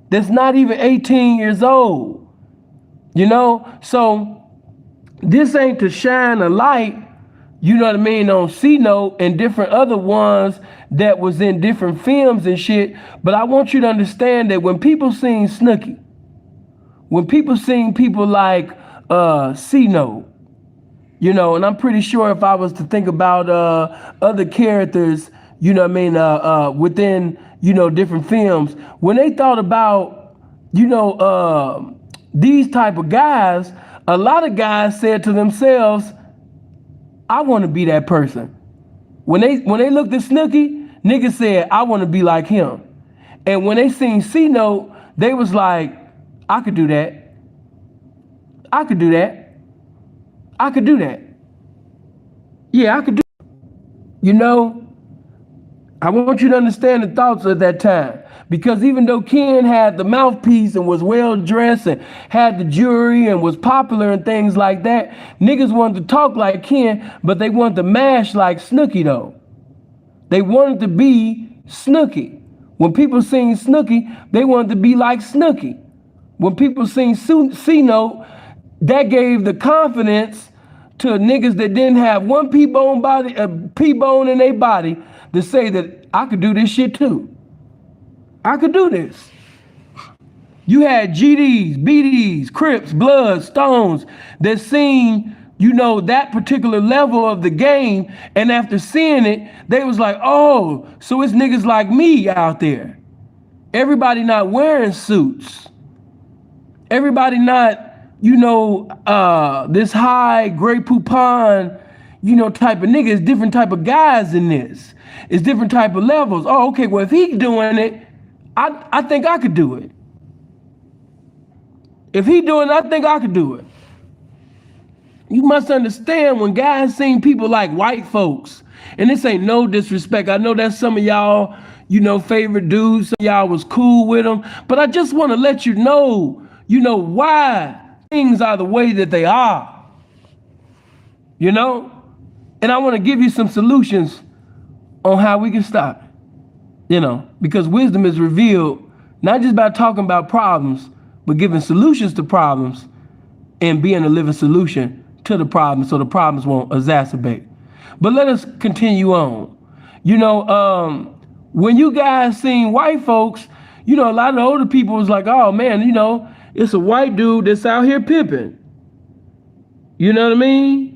That's not even 18 years old. You know, so this ain't to shine a light, you know what I mean, on C-Note and different other ones that was in different films and shit. But I want you to understand that when people sing Snooki, when people sing people like C-Note, you know, and I'm pretty sure if I was to think about other characters, you know what I mean, within, you know, different films, when they thought about, you know, these type of guys, a lot of guys said to themselves, I want to be that person. When they looked at Snooki, niggas said, I want to be like him. And when they seen C-Note, they was like, I could do that. I could do that. I could do that. Yeah, I could do that. You know, I want you to understand the thoughts at that time. Because even though Ken had the mouthpiece and was well dressed and had the jewelry and was popular and things like that, niggas wanted to talk like Ken, but they wanted to mash like Snooki though. They wanted to be Snooki. When people sing Snooki, they wanted to be like Snooki. When people sing C-Note, that gave the confidence to niggas that didn't have one P-bone in their body to say that I could do this shit too. I could do this. You had GDs, BDs, Crips, Bloods, Stones that seen, you know, that particular level of the game, and after seeing it, they was like, oh, so it's niggas like me out there. Everybody not wearing suits. Everybody not, you know, this high Grey Poupon, you know, type of nigga. It's different type of guys in this. It's different type of levels. Oh, okay, well, if he's doing it, I think I could do it. If he doing it, I think I could do it. You must understand when guys seen people like white folks, and this ain't no disrespect. I know that's some of y'all, you know, favorite dudes. Some of y'all was cool with them, but I just want to let you know why things are the way that they are. You know, and I want to give you some solutions on how we can stop it. You know, because wisdom is revealed not just by talking about problems, but giving solutions to problems and being a living solution to the problem so the problems won't exacerbate. But let us continue on. You know, when you guys seen white folks, you know, a lot of the older people was like, oh man, you know, it's a white dude that's out here pimping. You know what I mean?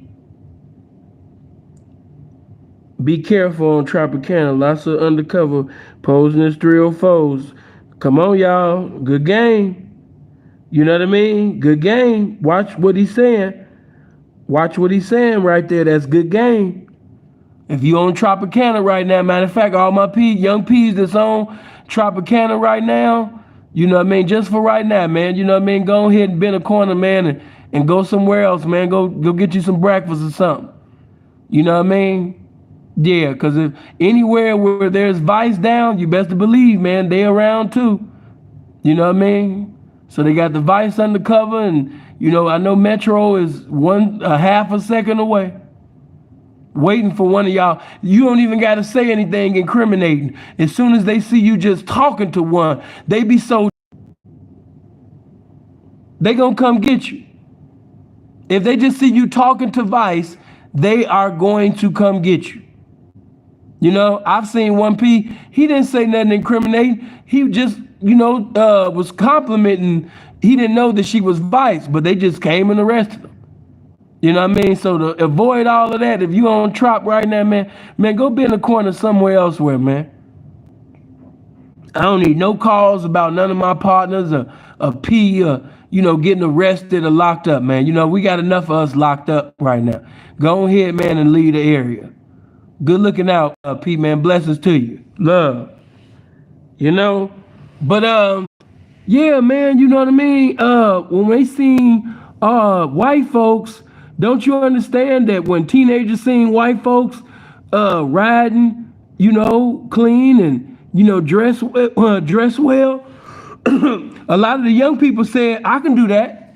Be careful on Tropicana. Lots of undercover posing as 304s. Come on, y'all. Good game. You know what I mean? Good game. Watch what he's saying. Watch what he's saying right there. That's good game. If you on Tropicana right now, matter of fact, all my young P's that's on Tropicana right now, you know what I mean? Just for right now, man. You know what I mean? Go ahead and bend a corner, man, and go somewhere else, man. Go get you some breakfast or something. You know what I mean? Yeah, because if anywhere where there's Vice down, you best to believe, man, they around too. You know what I mean? So they got the Vice undercover, and, you know, I know Metro is a half a second away. Waiting for one of y'all. You don't even got to say anything incriminating. As soon as they see you just talking to one, they be so... They gonna come get you. If they just see you talking to Vice, they are going to come get you. You know, I've seen 1P, he didn't say nothing incriminating. He just, was complimenting. He didn't know that she was Vice, but they just came and arrested him. You know what I mean? So to avoid all of that, if you on Trop right now, man, go be in the corner somewhere elsewhere, man. I don't need no calls about none of my partners or P or, getting arrested or locked up, man. We got enough of us locked up right now. Go ahead, man, and leave the area. Good looking out, P, man. Blessings to you. Love. But, yeah, man, you know what I mean? When they seen white folks, don't you understand that when teenagers seen white folks riding, clean and, dress well, a lot of the young people said, I can do that.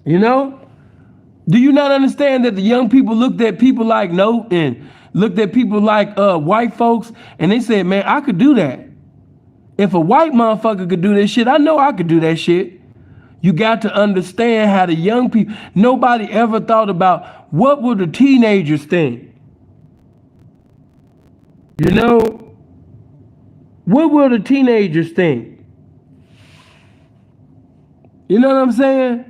Do you not understand that the young people looked at people like Note and looked at people like white folks and they said, man, I could do that. If a white motherfucker could do this shit, I know I could do that shit. You got to understand how the young people, nobody ever thought about what would the teenagers think? What will the teenagers think? You know what I'm saying?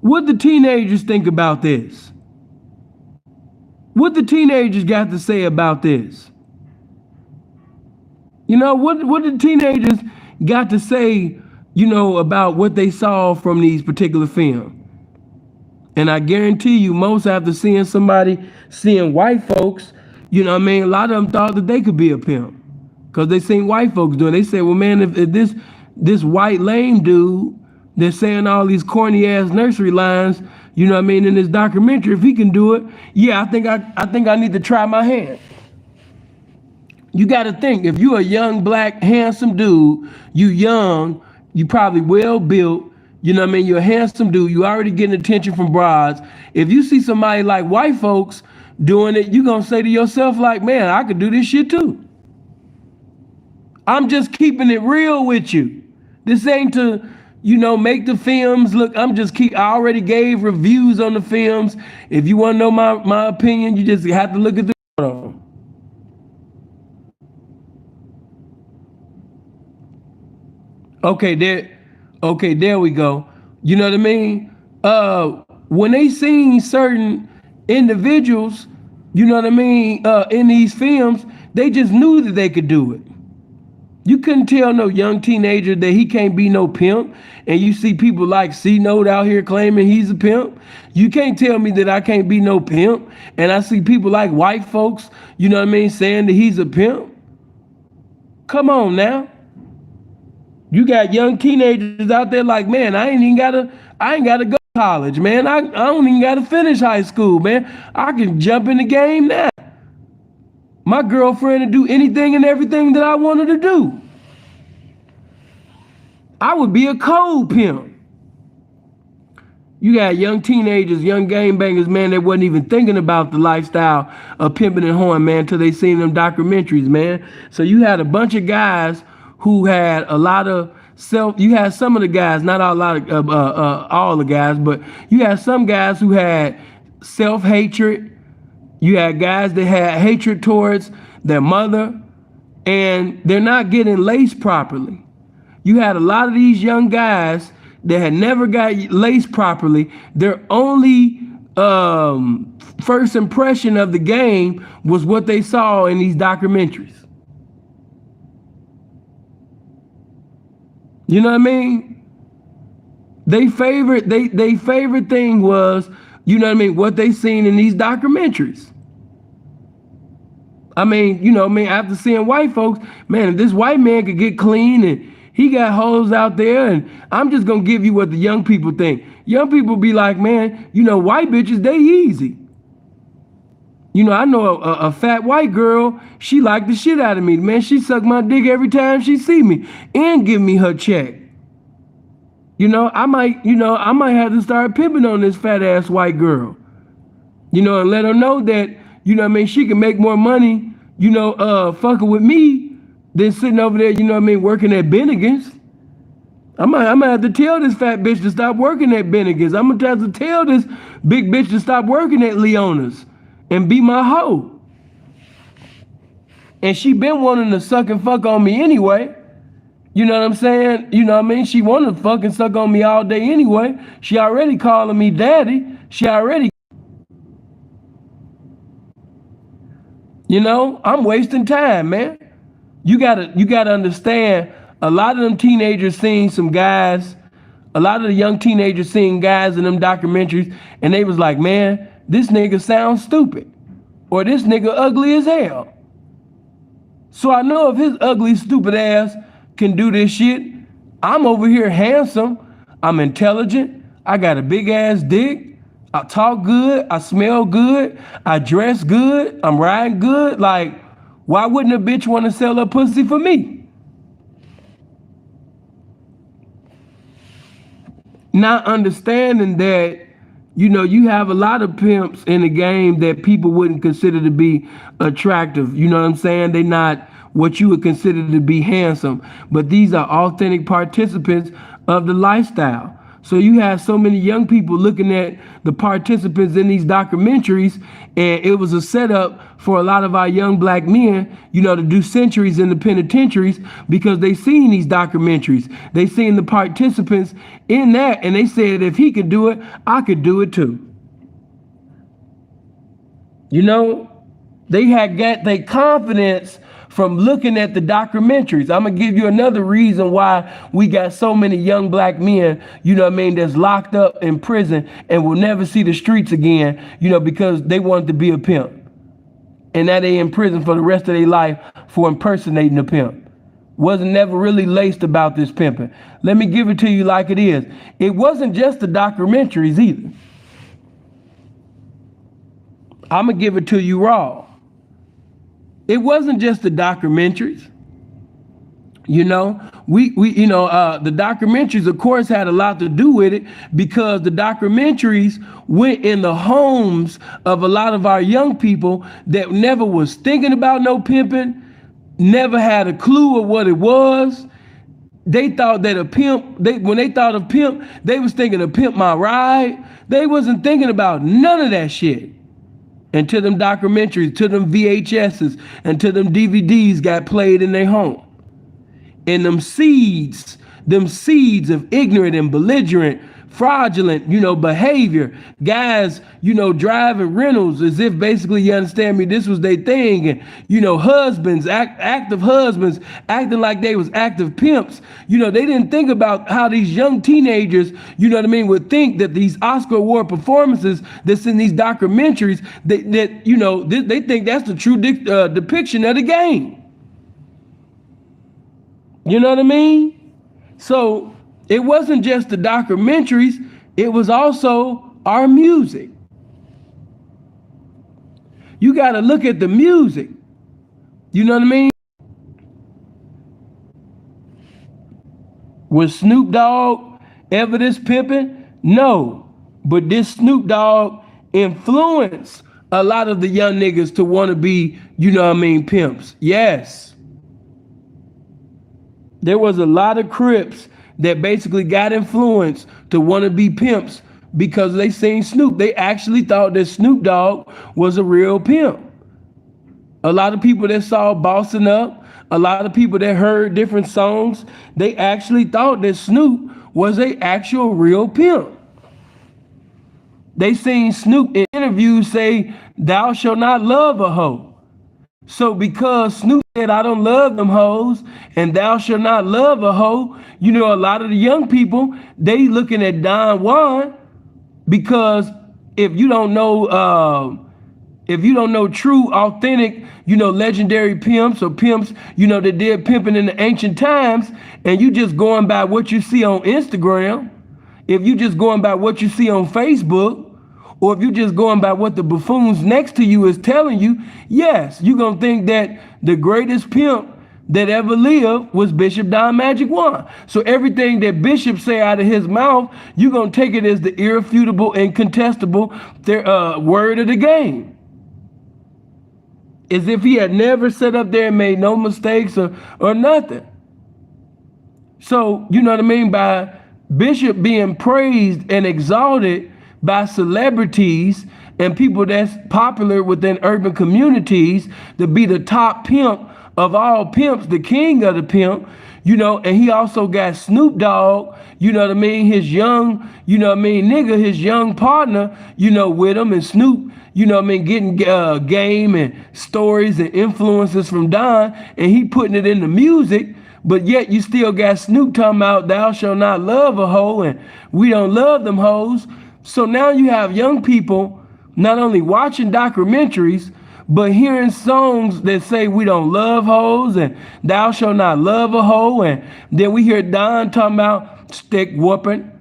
What the teenagers think about this? What the teenagers got to say about this? What the teenagers got to say, about what they saw from these particular films? And I guarantee you, most after seeing white folks, a lot of them thought that they could be a pimp. Because they seen white folks doing it. They said, well, man, if this white lame dude that's saying all these corny ass nursery lines, in this documentary, if he can do it, yeah, I think I need to try my hand. You got to think, if you're a young, black, handsome dude, you young, you probably well built, you're a handsome dude, you already getting attention from broads. If you see somebody like white folks doing it, you're going to say to yourself like, man, I could do this shit too. I'm just keeping it real with you. This ain't to, make the films look, I already gave reviews on the films. If you want to know my opinion, you just have to look at the Okay, there we go. You know what I mean? When they seen certain individuals, in these films, they just knew that they could do it. You couldn't tell no young teenager that he can't be no pimp, and you see people like C-Note out here claiming he's a pimp. You can't tell me that I can't be no pimp, and I see people like white folks, saying that he's a pimp. Come on now. You got young teenagers out there like, man, I ain't gotta go to college, man. I don't even gotta finish high school, man. I can jump in the game now. My girlfriend to do anything and everything that I wanted to do. I would be a cold pimp. You got young teenagers, young game bangers, man, that wasn't even thinking about the lifestyle of pimping and whoring, man, until they seen them documentaries, man. So you had a bunch of guys who had a lot of you had some of the guys, not a lot of all the guys, but you had some guys who had self-hatred. You had guys that had hatred towards their mother, and they're not getting laced properly. You had a lot of these young guys that had never got laced properly. Their only first impression of the game was what they saw in these documentaries. You know what I mean? They favorite thing was, what they seen in these documentaries. After seeing white folks, man, if this white man could get clean and he got hoes out there, and I'm just gonna give you what the young people think. Young people be like, man, white bitches, they easy. I know a fat white girl, she liked the shit out of me. Man, she sucked my dick every time she see me and give me her check. I might have to start pimping on this fat ass white girl. And let her know that, she can make more money, fucking with me than sitting over there, working at Bennigan's. I'm gonna have to tell this fat bitch to stop working at Bennigan's. I'm gonna have to tell this big bitch to stop working at Leona's and be my hoe. And she been wanting to suck and fuck on me anyway. You know what I'm saying? You know what I mean? She wanted to fucking suck on me all day anyway. She already calling me daddy. She already, you know, I'm wasting time, man. You gotta understand, a lot of them teenagers seeing some guys, a lot of the young teenagers seeing guys in them documentaries, and they was like, man, this nigga sounds stupid. Or this nigga ugly as hell. So I know if his ugly, stupid ass can do this shit, I'm over here handsome, I'm intelligent, I got a big ass dick, I talk good, I smell good, I dress good, I'm riding good. Like, why wouldn't a bitch want to sell her pussy for me? Not understanding that, you know, you have a lot of pimps in the game that people wouldn't consider to be attractive. You know what I'm saying? They're not what you would consider to be handsome, but these are authentic participants of the lifestyle. So you have so many young people looking at the participants in these documentaries, and it was a setup for a lot of our young black men, you know, to do centuries in the penitentiaries because they seen these documentaries. They seen the participants in that, and they said, if he could do it, I could do it too. You know, they had got their confidence from looking at the documentaries. I'm gonna give you another reason why we got so many young black men, you know what I mean, that's locked up in prison and will never see the streets again, you know, because they wanted to be a pimp. And now they in prison for the rest of their life for impersonating a pimp. Wasn't never really laced about this pimping. Let me give it to you like it is. It wasn't just the documentaries either. I'm gonna give it to you raw. It wasn't just the documentaries. You know, the documentaries, of course, had a lot to do with it because the documentaries went in the homes of a lot of our young people that never was thinking about no pimping, never had a clue of what it was. They thought that a pimp, when they thought of pimp, they was thinking of pimp my ride. They wasn't thinking about none of that shit. And to them documentaries, to them VHSs, and to them DVDs got played in their home. And them seeds of ignorant and belligerent, fraudulent, you know, behavior. Guys, you know, driving rentals as if basically, you understand me, this was their thing. And, you know, husbands, active husbands, acting like they was active pimps. You know, they didn't think about how these young teenagers, you know what I mean, would think that these Oscar Award performances that's in these documentaries, that you know, they think that's the true depiction of the game. You know what I mean? So it wasn't just the documentaries, it was also our music. You got to look at the music. You know what I mean? Was Snoop Dogg ever this pimping? No. But this Snoop Dogg influenced a lot of the young niggas to want to be, you know what I mean, pimps. Yes. There was a lot of Crips that basically got influenced to want to be pimps because they seen Snoop. They actually thought that Snoop Dogg was a real pimp. A lot of people that saw Bossing Up, a lot of people that heard different songs, they actually thought that Snoop was an actual real pimp. They seen Snoop in interviews say, "Thou shalt not love a hoe." So because Snoop said, "I don't love them hoes," and "thou shalt not love a hoe," you know, a lot of the young people, they looking at Don Juan, because if you don't know true, authentic, you know, legendary pimps or pimps, you know, that did pimping in the ancient times, and you just going by what you see on Instagram, if you just going by what you see on Facebook, or if you're just going by what the buffoons next to you is telling you, yes, you're going to think that the greatest pimp that ever lived was Bishop Don Magic Juan. So everything that Bishop say out of his mouth, you're going to take it as the irrefutable and contestable word of the game. As if he had never sat up there and made no mistakes or nothing. So, you know what I mean? By Bishop being praised and exalted by celebrities and people that's popular within urban communities to be the top pimp of all pimps, the king of the pimp, you know, and he also got Snoop Dogg, you know what I mean, his young, you know what I mean, nigga, his young partner, you know, with him, and Snoop, you know what I mean, getting game and stories and influences from Don, and he putting it in the music. But yet you still got Snoop talking about thou shalt not love a hoe, and we don't love them hoes. So now you have young people not only watching documentaries, but hearing songs that say we don't love hoes and thou shalt not love a hoe. And then we hear Don talking about stick whooping,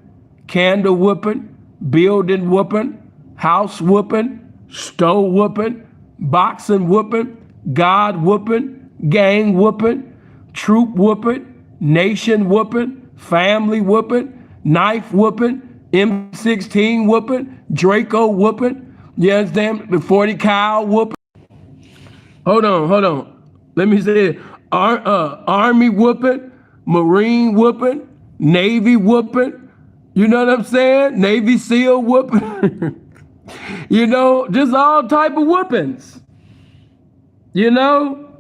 candle whooping, building whooping, house whooping, stove whooping, boxing whooping, God whooping, gang whooping, troop whooping, nation whooping, family whooping, knife whooping, M16 whooping, Draco whooping, you understand? The 40 cal whooping. Hold on. Let me say it. Army whooping, Marine whooping, Navy whooping, you know what I'm saying? Navy SEAL whooping. You know, just all type of whoopings. You know?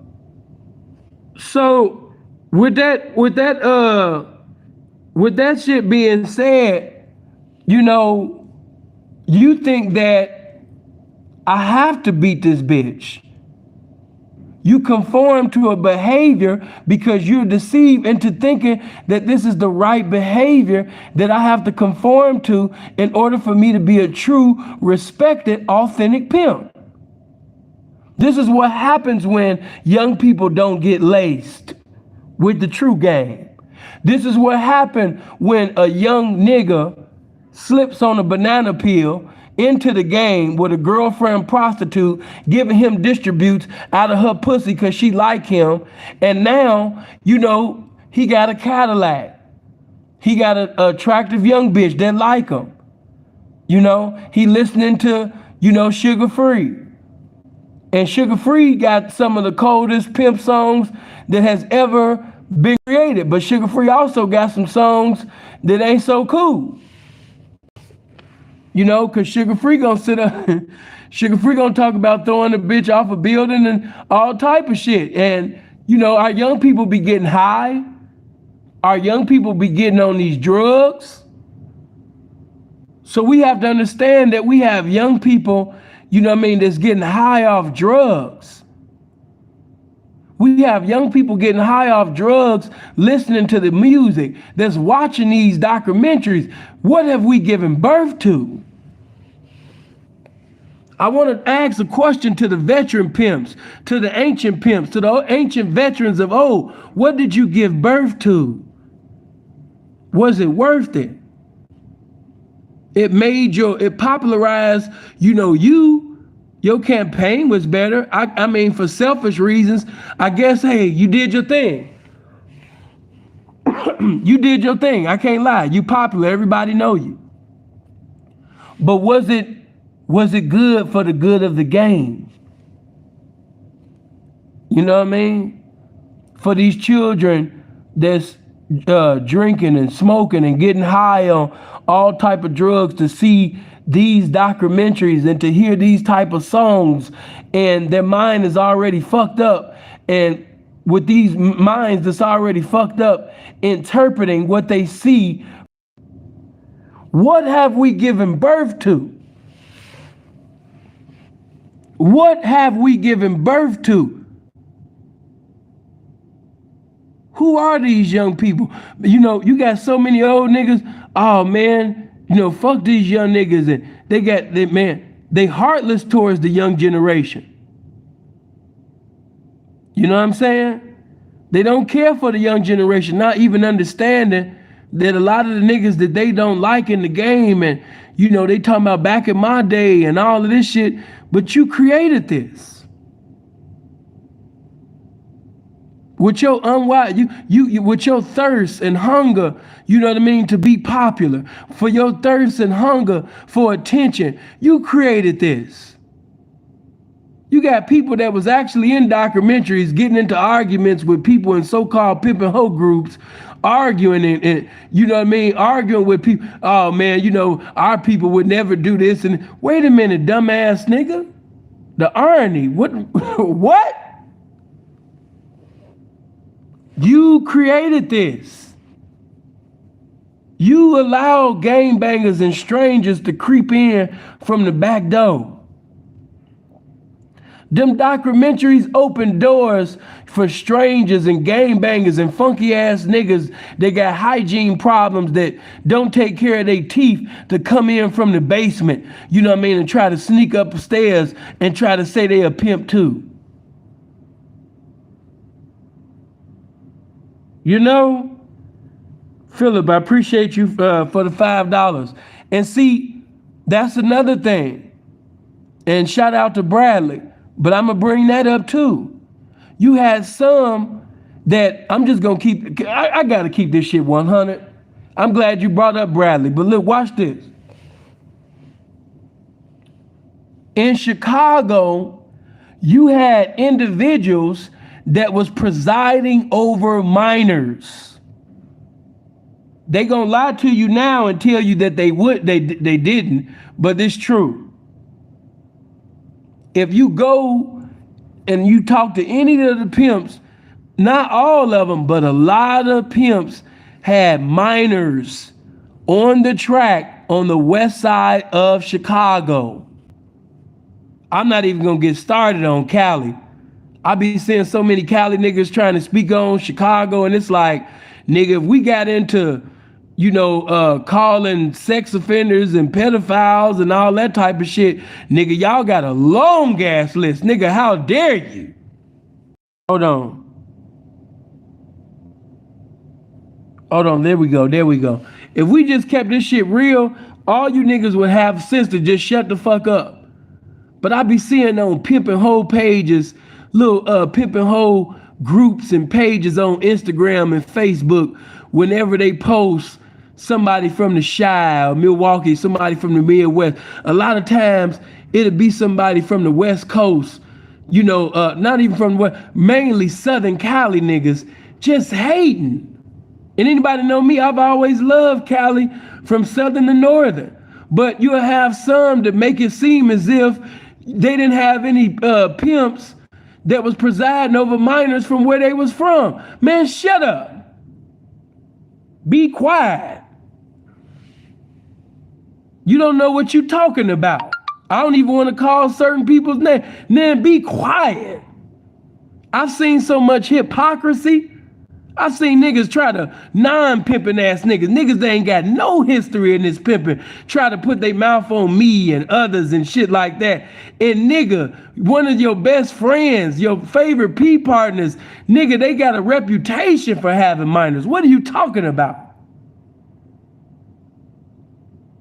So with that shit being said, you know, you think that I have to beat this bitch. You conform to a behavior because you're deceived into thinking that this is the right behavior that I have to conform to in order for me to be a true, respected, authentic pimp. This is what happens when young people don't get laced with the true game. This is what happened when a young nigga slips on a banana peel into the game with a girlfriend prostitute giving him distributes out of her pussy because she like him. And now, you know, he got a Cadillac. He got an attractive young bitch that like him. You know, he listening to, you know, Sugar Free. And Sugar Free got some of the coldest pimp songs that has ever been created. But Sugar Free also got some songs that ain't so cool. You know, because Sugar Free gonna sit up, Sugar Free gonna talk about throwing a bitch off a building and all type of shit. And, you know, our young people be getting high. Our young people be getting on these drugs. So we have to understand that we have young people, you know what I mean, that's getting high off drugs. We have young people getting high off drugs, listening to the music, that's watching these documentaries. What have we given birth to? I want to ask a question to the veteran pimps, to the ancient pimps, to the ancient veterans of old. What did you give birth to? Was it worth it? It popularized, you know, your campaign was better. I mean, for selfish reasons, I guess, hey, you did your thing. You did your thing. I can't lie. You popular. Everybody know you. But was it good for the good of the game? You know what I mean? For these children that's drinking and smoking and getting high on all type of drugs to see these documentaries and to hear these type of songs, and their mind is already fucked up, and with these minds that's already fucked up, interpreting what they see. What have we given birth to? What have we given birth to? Who are these young people? You know, you got so many old niggas. Oh man, you know, fuck these young niggas, and they heartless towards the young generation. You know what I'm saying? They don't care for the young generation, not even understanding that a lot of the niggas that they don't like in the game, and you know, they talking about back in my day and all of this shit, but you created this. With your you with your thirst and hunger, you know what I mean, to be popular, for your thirst and hunger for attention, you created this. You got people that was actually in documentaries getting into arguments with people in so-called pimp and hoe groups arguing and you know what I mean, arguing with people. Oh man, you know, our people would never do this. And wait a minute, dumbass nigga. The irony. What? What? You created this. You allow gangbangers and strangers to creep in from the back door. Them documentaries open doors for strangers and gangbangers and funky ass niggas that got hygiene problems that don't take care of their teeth to come in from the basement, you know what I mean, and try to sneak upstairs and try to say they a pimp too. You know, Philip, I appreciate you for the $5. And see, that's another thing. And shout out to Bradley. But I'm going to bring that up too. You had some that I'm just going to keep, I got to keep this shit 100. I'm glad you brought up Bradley. But look, watch this. In Chicago, you had individuals that was presiding over minors. They gonna lie to you now and tell you that they didn't, but it's true. If you go and you talk to any of the pimps, not all of them, but a lot of pimps had minors on the track on the west side of Chicago. I'm not even gonna get started on Cali. I be seeing so many Cali niggas trying to speak on Chicago, and it's like, nigga, if we got into, you know, calling sex offenders and pedophiles and all that type of shit, nigga, y'all got a long ass list. Nigga, how dare you? Hold on, there we go. If we just kept this shit real, all you niggas would have sense to just shut the fuck up. But I be seeing on pimp and hoe pages, little pimp and hoe groups and pages on Instagram and Facebook, whenever they post somebody from the Chi or Milwaukee, somebody from the Midwest, a lot of times it'll be somebody from the West Coast, you know, not even from the West, mainly Southern Cali niggas, just hating. And anybody know me, I've always loved Cali from Southern to Northern. But you'll have some that make it seem as if they didn't have any pimps that was presiding over minors from where they was from. Man, shut up. Be quiet. You don't know what you're talking about. I don't even want to call certain people's name. Man, be quiet. I've seen so much hypocrisy. I've seen niggas try to non-pimping ass niggas. Niggas that ain't got no history in this pimping try to put their mouth on me and others and shit like that. And nigga, one of your best friends, your favorite pee partners, nigga, they got a reputation for having minors. What are you talking about?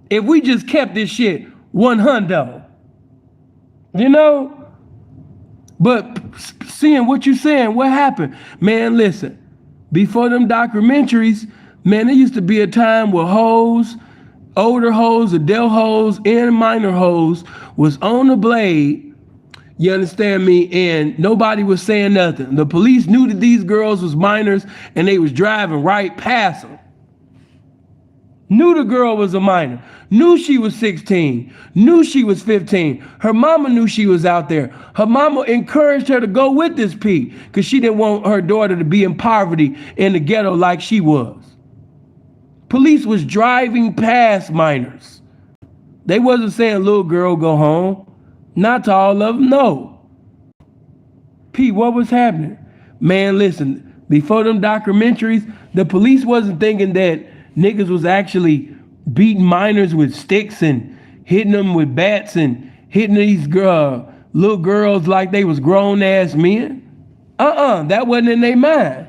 If we just kept this shit 100, you know? But seeing what you saying, what happened? Man, listen. Before them documentaries, man, there used to be a time where hoes, older hoes, adult hoes, and minor hoes was on the blade, you understand me, and nobody was saying nothing. The police knew that these girls was minors and they was driving right past them. Knew the girl was a minor, knew she was 16, knew she was 15. Her mama knew she was out there. Her mama encouraged her to go with this P because she didn't want her daughter to be in poverty in the ghetto like she was. Police was driving past minors. They wasn't saying, little girl, go home. Not to all of them, no. P, what was happening? Man, listen, before them documentaries, the police wasn't thinking that niggas was actually beating minors with sticks and hitting them with bats and hitting these little girls like they was grown ass men. That wasn't in their mind.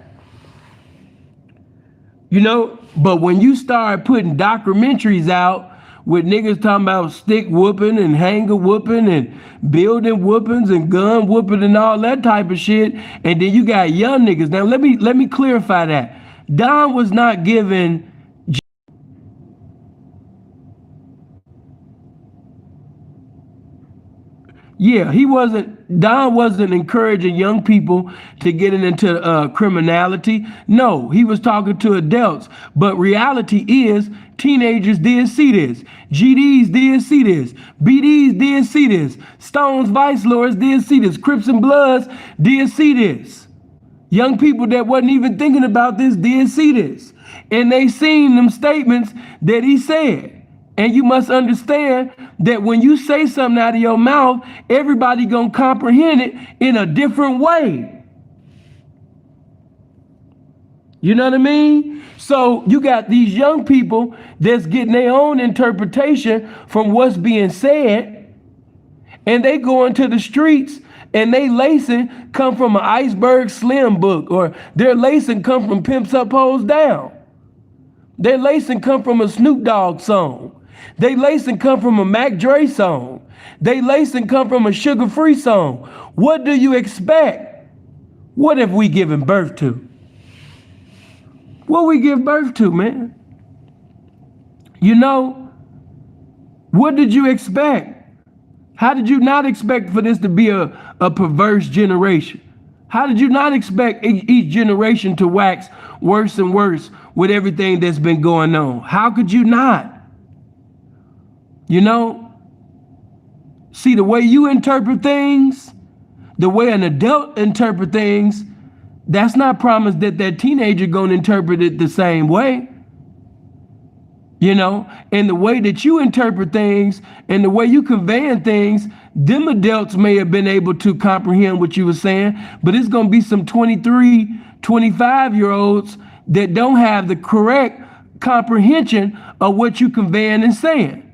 You know, but when you start putting documentaries out with niggas talking about stick whooping and hanger whooping and building whoopings and gun whooping and all that type of shit, and then you got young niggas. Now let me clarify that. Don was not giving Yeah, Don wasn't encouraging young people to get into criminality. No, he was talking to adults. But reality is, teenagers did see this. GDs did see this. BDs did see this. Stones Vice Lords did see this. Crips and Bloods did see this. Young people that wasn't even thinking about this did see this. And they seen them statements that he said. And you must understand that when you say something out of your mouth, everybody gonna comprehend it in a different way. You know what I mean? So you got these young people that's getting their own interpretation from what's being said, and they go into the streets and they lacing come from an Iceberg Slim book, or their lacing come from Pimps Up, Hoes Down. Their lacing come from a Snoop Dogg song. They lacing come from a Mac Dre song. They lacing come from a Sugar Free song. What do you expect? What have we given birth to? What we give birth to, man? You know, what did you expect? How did you not expect for this to be a perverse generation? How did you not expect each generation to wax worse and worse with everything that's been going on? How could you not? You know, see, the way you interpret things, the way an adult interpret things, that's not promised that that teenager gonna interpret it the same way. You know, and the way that you interpret things and the way you conveying things, them adults may have been able to comprehend what you were saying, but it's gonna be some 23, 25-year-olds that don't have the correct comprehension of what you conveying and saying.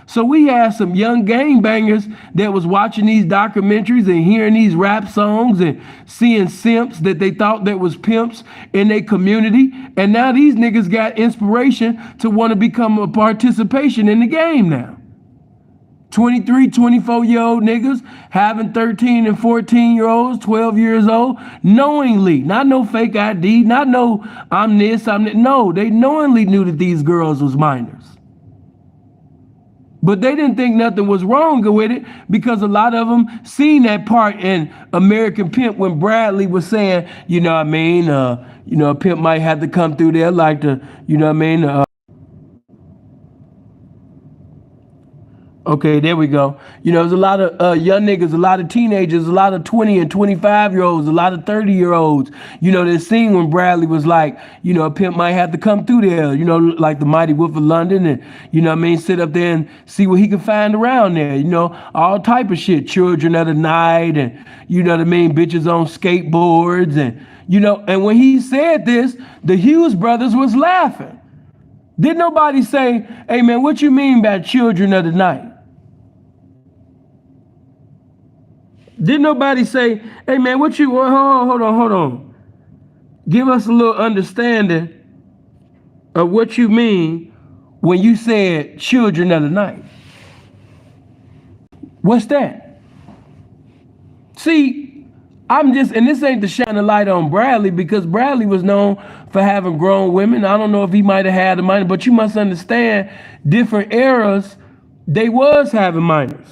So we had some young gangbangers that was watching these documentaries and hearing these rap songs and seeing simps that they thought that was pimps in their community. And now these niggas got inspiration to want to become a participation in the game now. 23, 24-year-old niggas having 13 and 14-year-olds, 12 years old, knowingly, not no fake ID, not no I'm this, I'm that. No, they knowingly knew that these girls was minors. But they didn't think nothing was wrong with it because a lot of them seen that part in American Pimp when Bradley was saying, you know what I mean, a pimp might have to come through there like the, you know what I mean, okay, there we go. You know, there's a lot of young niggas, a lot of teenagers, a lot of 20 and 25-year-olds, a lot of 30-year-olds, you know, that seen when Bradley was like, you know, a pimp might have to come through there, you know, like the Mighty Wolf of London, and, you know what I mean, sit up there and see what he can find around there, you know, all type of shit, children of the night, and, you know what I mean, bitches on skateboards, and, you know, and when he said this, the Hughes brothers was laughing. Didn't nobody say, hey man, what you mean by children of the night? Didn't nobody say, hey man, what you, hold on. Give us a little understanding of what you mean when you said children of the night. What's that? See, and this ain't to shine a light on Bradley because Bradley was known for having grown women. I don't know if he might have had a minor, but you must understand different eras, they was having minors.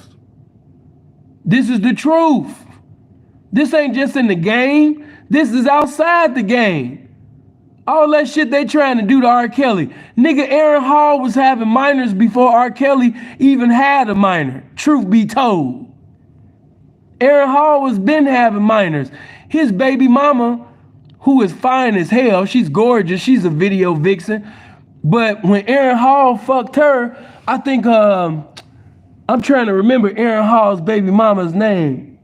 This is the truth. This ain't just in the game. This is outside the game. All that shit they trying to do to R. Kelly. Nigga, Aaron Hall was having minors before R. Kelly even had a minor. Truth be told. Aaron Hall was been having minors. His baby mama, who is fine as hell, she's gorgeous, she's a video vixen. But when Aaron Hall fucked her, I think, I'm trying to remember Aaron Hall's baby mama's name.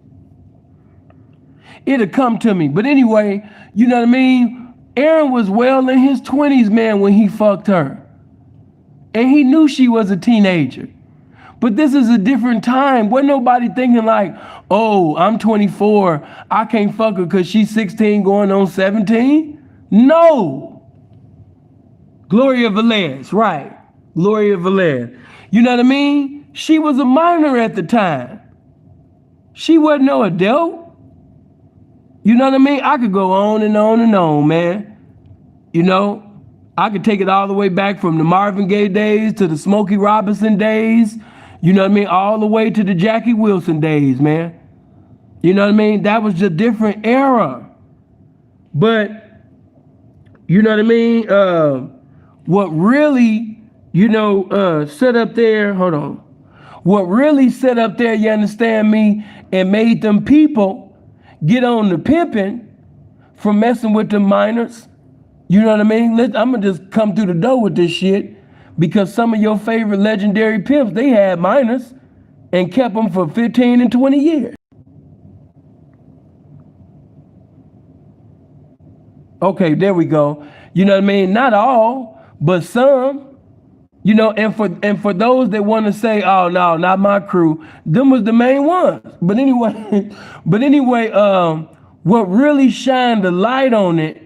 It'll come to me. But anyway, you know what I mean? Aaron was well in his 20s, man, when he fucked her. And he knew she was a teenager. But this is a different time. Wasn't nobody thinking like, oh, I'm 24. I can't fuck her because she's 16 going on 17. No. Gloria Velez, right. Gloria Velez. You know what I mean? She was a minor at the time. She wasn't no adult. You know what I mean? I could go on and on and on, man. You know, I could take it all the way back from the Marvin Gaye days to the Smokey Robinson days. You know what I mean? All the way to the Jackie Wilson days, man. You know what I mean? That was a different era. But, you know what I mean? What really, set up there, hold on. What really set up there, you understand me, and made them people get on the pimping from messing with the minors. You know what I mean? I'm going to just come through the door with this shit because some of your favorite legendary pimps, they had minors and kept them for 15 and 20 years. Okay, there we go. You know what I mean? Not all, but some. And for those that want to say, oh no, not my crew, them was the main ones. But anyway, what really shined the light on it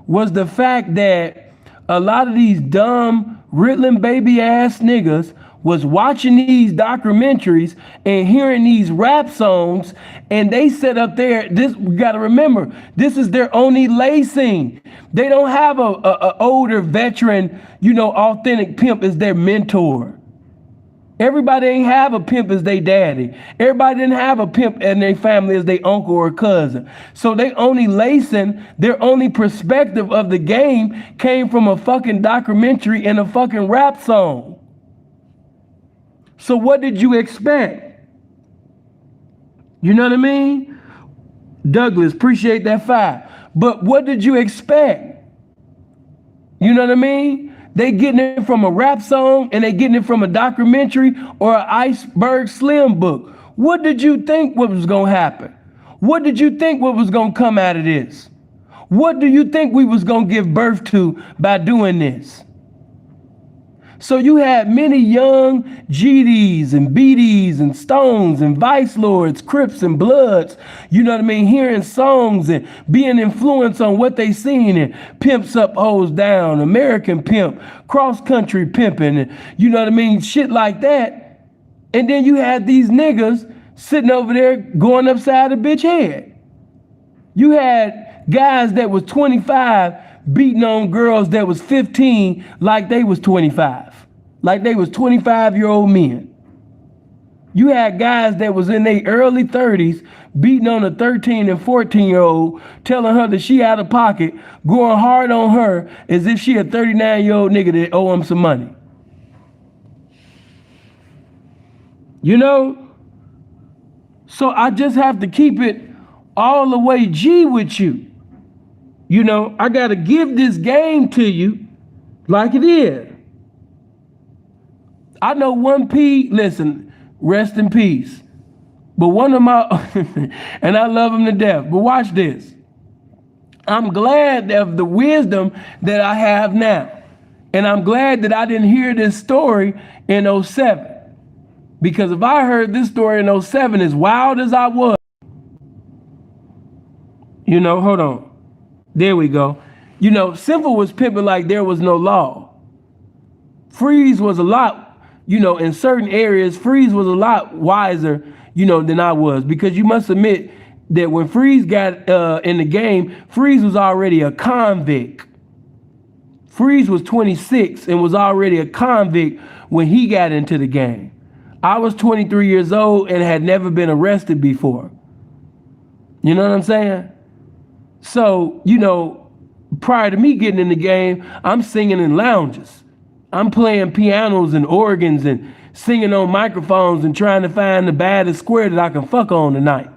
was the fact that a lot of these dumb Ritalin baby ass niggas was watching these documentaries and hearing these rap songs, and they set up there. We gotta remember, this is their only lacing. They don't have a older veteran, authentic pimp as their mentor. Everybody ain't have a pimp as their daddy. Everybody didn't have a pimp in their family as their uncle or cousin. So they only lacing, their only perspective of the game came from a fucking documentary and a fucking rap song. So what did you expect? You know what I mean? Douglas, appreciate that 5. But what did you expect? You know what I mean? They getting it from a rap song and they getting it from a documentary or an Iceberg Slim book. What did you think what was going to happen? What did you think what was going to come out of this? What do you think we was going to give birth to by doing this? So you had many young GDs and BDs and Stones and Vice Lords, Crips and Bloods, you know what I mean, hearing songs and being influenced on what they seen in Pimps Up, Hoes Down, American Pimp, Cross Country Pimping, and you know what I mean, shit like that. And then you had these niggas sitting over there going upside a bitch head. You had guys that was 25 beating on girls that was 15 like they was 25. Like they was 25-year-old men. You had guys that was in their early 30s beating on a 13 and 14-year-old, telling her that she out of pocket, going hard on her as if she a 39-year-old nigga that owe him some money. So I just have to keep it all the way G with you. I got to give this game to you like it is. I know 1P, listen, rest in peace. But one of my, and I love him to death, but watch this. I'm glad of the wisdom that I have now. And I'm glad that I didn't hear this story in 07. Because if I heard this story in 07, as wild as I was, hold on. There we go. Simple was pimping like there was no law. Freeze was a lot, in certain areas, Freeze was a lot wiser, than I was. Because you must admit that when Freeze got in the game, Freeze was already a convict. Freeze was 26 and was already a convict when he got into the game. I was 23 years old and had never been arrested before. You know what I'm saying? So, prior to me getting in the game, I'm singing in lounges. I'm playing pianos and organs and singing on microphones and trying to find the baddest square that I can fuck on tonight.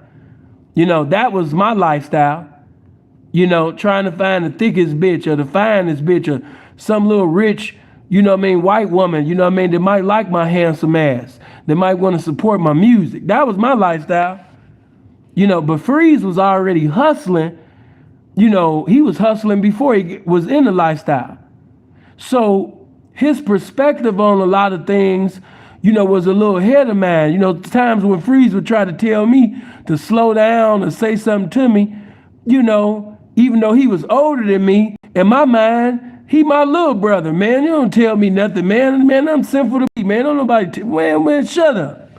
That was my lifestyle. Trying to find the thickest bitch or the finest bitch or some little rich, white woman, that might like my handsome ass, that might want to support my music. That was my lifestyle. But Freeze was already hustling. He was hustling before he was in the lifestyle. So his perspective on a lot of things, was a little ahead of mine. Times when Freeze would try to tell me to slow down or say something to me, even though he was older than me, in my mind, he my little brother, man. You don't tell me nothing, man. Man, I'm SinFulTheP, man. Don't nobody, man, shut up.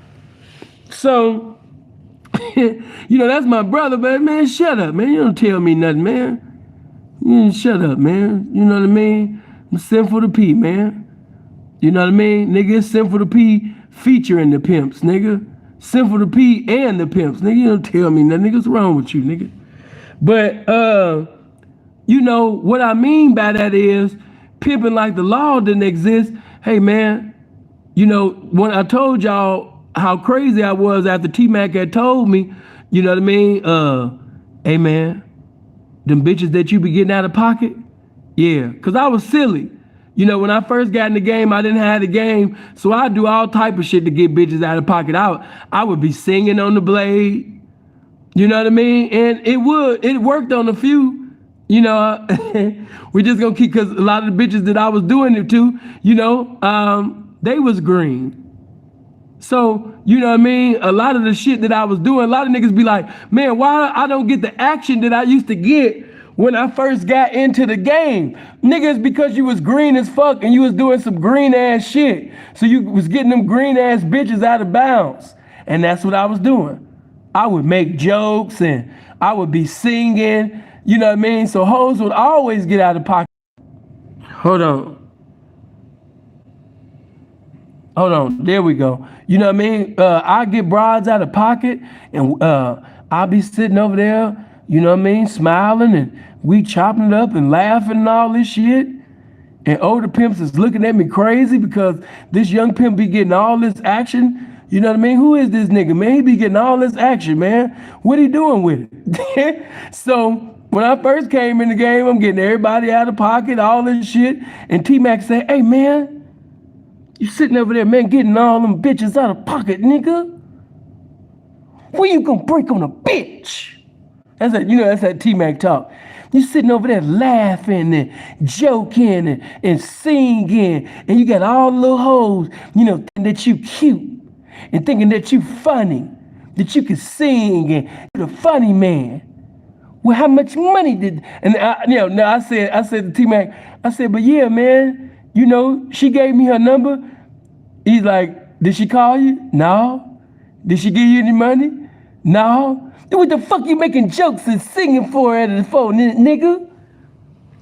So, that's my brother, but man, shut up, man. You don't tell me nothing, man. You shut up, man. You know what I mean? I'm SinFulTheP, man. You know what I mean? Nigga, it's SinFulTheP featuring the pimps, nigga. Sinful the P and the pimps, nigga. You don't tell me nothing, nigga. What's wrong with you, nigga? But you know what I mean by that is pimping like the law didn't exist. Hey man, you know when I told y'all how crazy I was after T-Mac had told me, you know what I mean? Hey man, them bitches that you be getting out of pocket, yeah, cause I was silly. You know, when I first got in the game, I didn't have the game, so I do all type of shit to get bitches out of pocket. I would be singing on the blade. You know what I mean? And it worked on a few, you know, we just gonna keep, cause a lot of the bitches that I was doing it to, you know, they was green. So, you know what I mean? A lot of the shit that I was doing, a lot of niggas be like, man, why I don't get the action that I used to get when I first got into the game? Niggas, because you was green as fuck and you was doing some green ass shit. So you was getting them green ass bitches out of bounds. And that's what I was doing. I would make jokes and I would be singing, you know what I mean? So hoes would always get out of pocket. Hold on, there we go. You know what I mean? I get broads out of pocket and I'll be sitting over there, you know what I mean, smiling and we chopping it up and laughing and all this shit. And older pimps is looking at me crazy because this young pimp be getting all this action. You know what I mean? Who is this nigga, man? He be getting all this action, man. What he doing with it? So when I first came in the game, I'm getting everybody out of pocket, all this shit. And T-Mac said, hey, man, you sitting over there, man, getting all them bitches out of pocket, nigga. When you gonna break on a bitch? That's that, you know, that's that T-Mac talk. You sitting over there laughing and joking and singing, and you got all the little hoes, you know, thinking that you cute. And thinking that you funny, that you can sing and you're the funny man. Well, how much money did? And I said to T-Mac, I said, but yeah, man, you know, she gave me her number. He's like, did she call you? No. Did she give you any money? No. Then what the fuck you making jokes and singing for at the phone, nigga?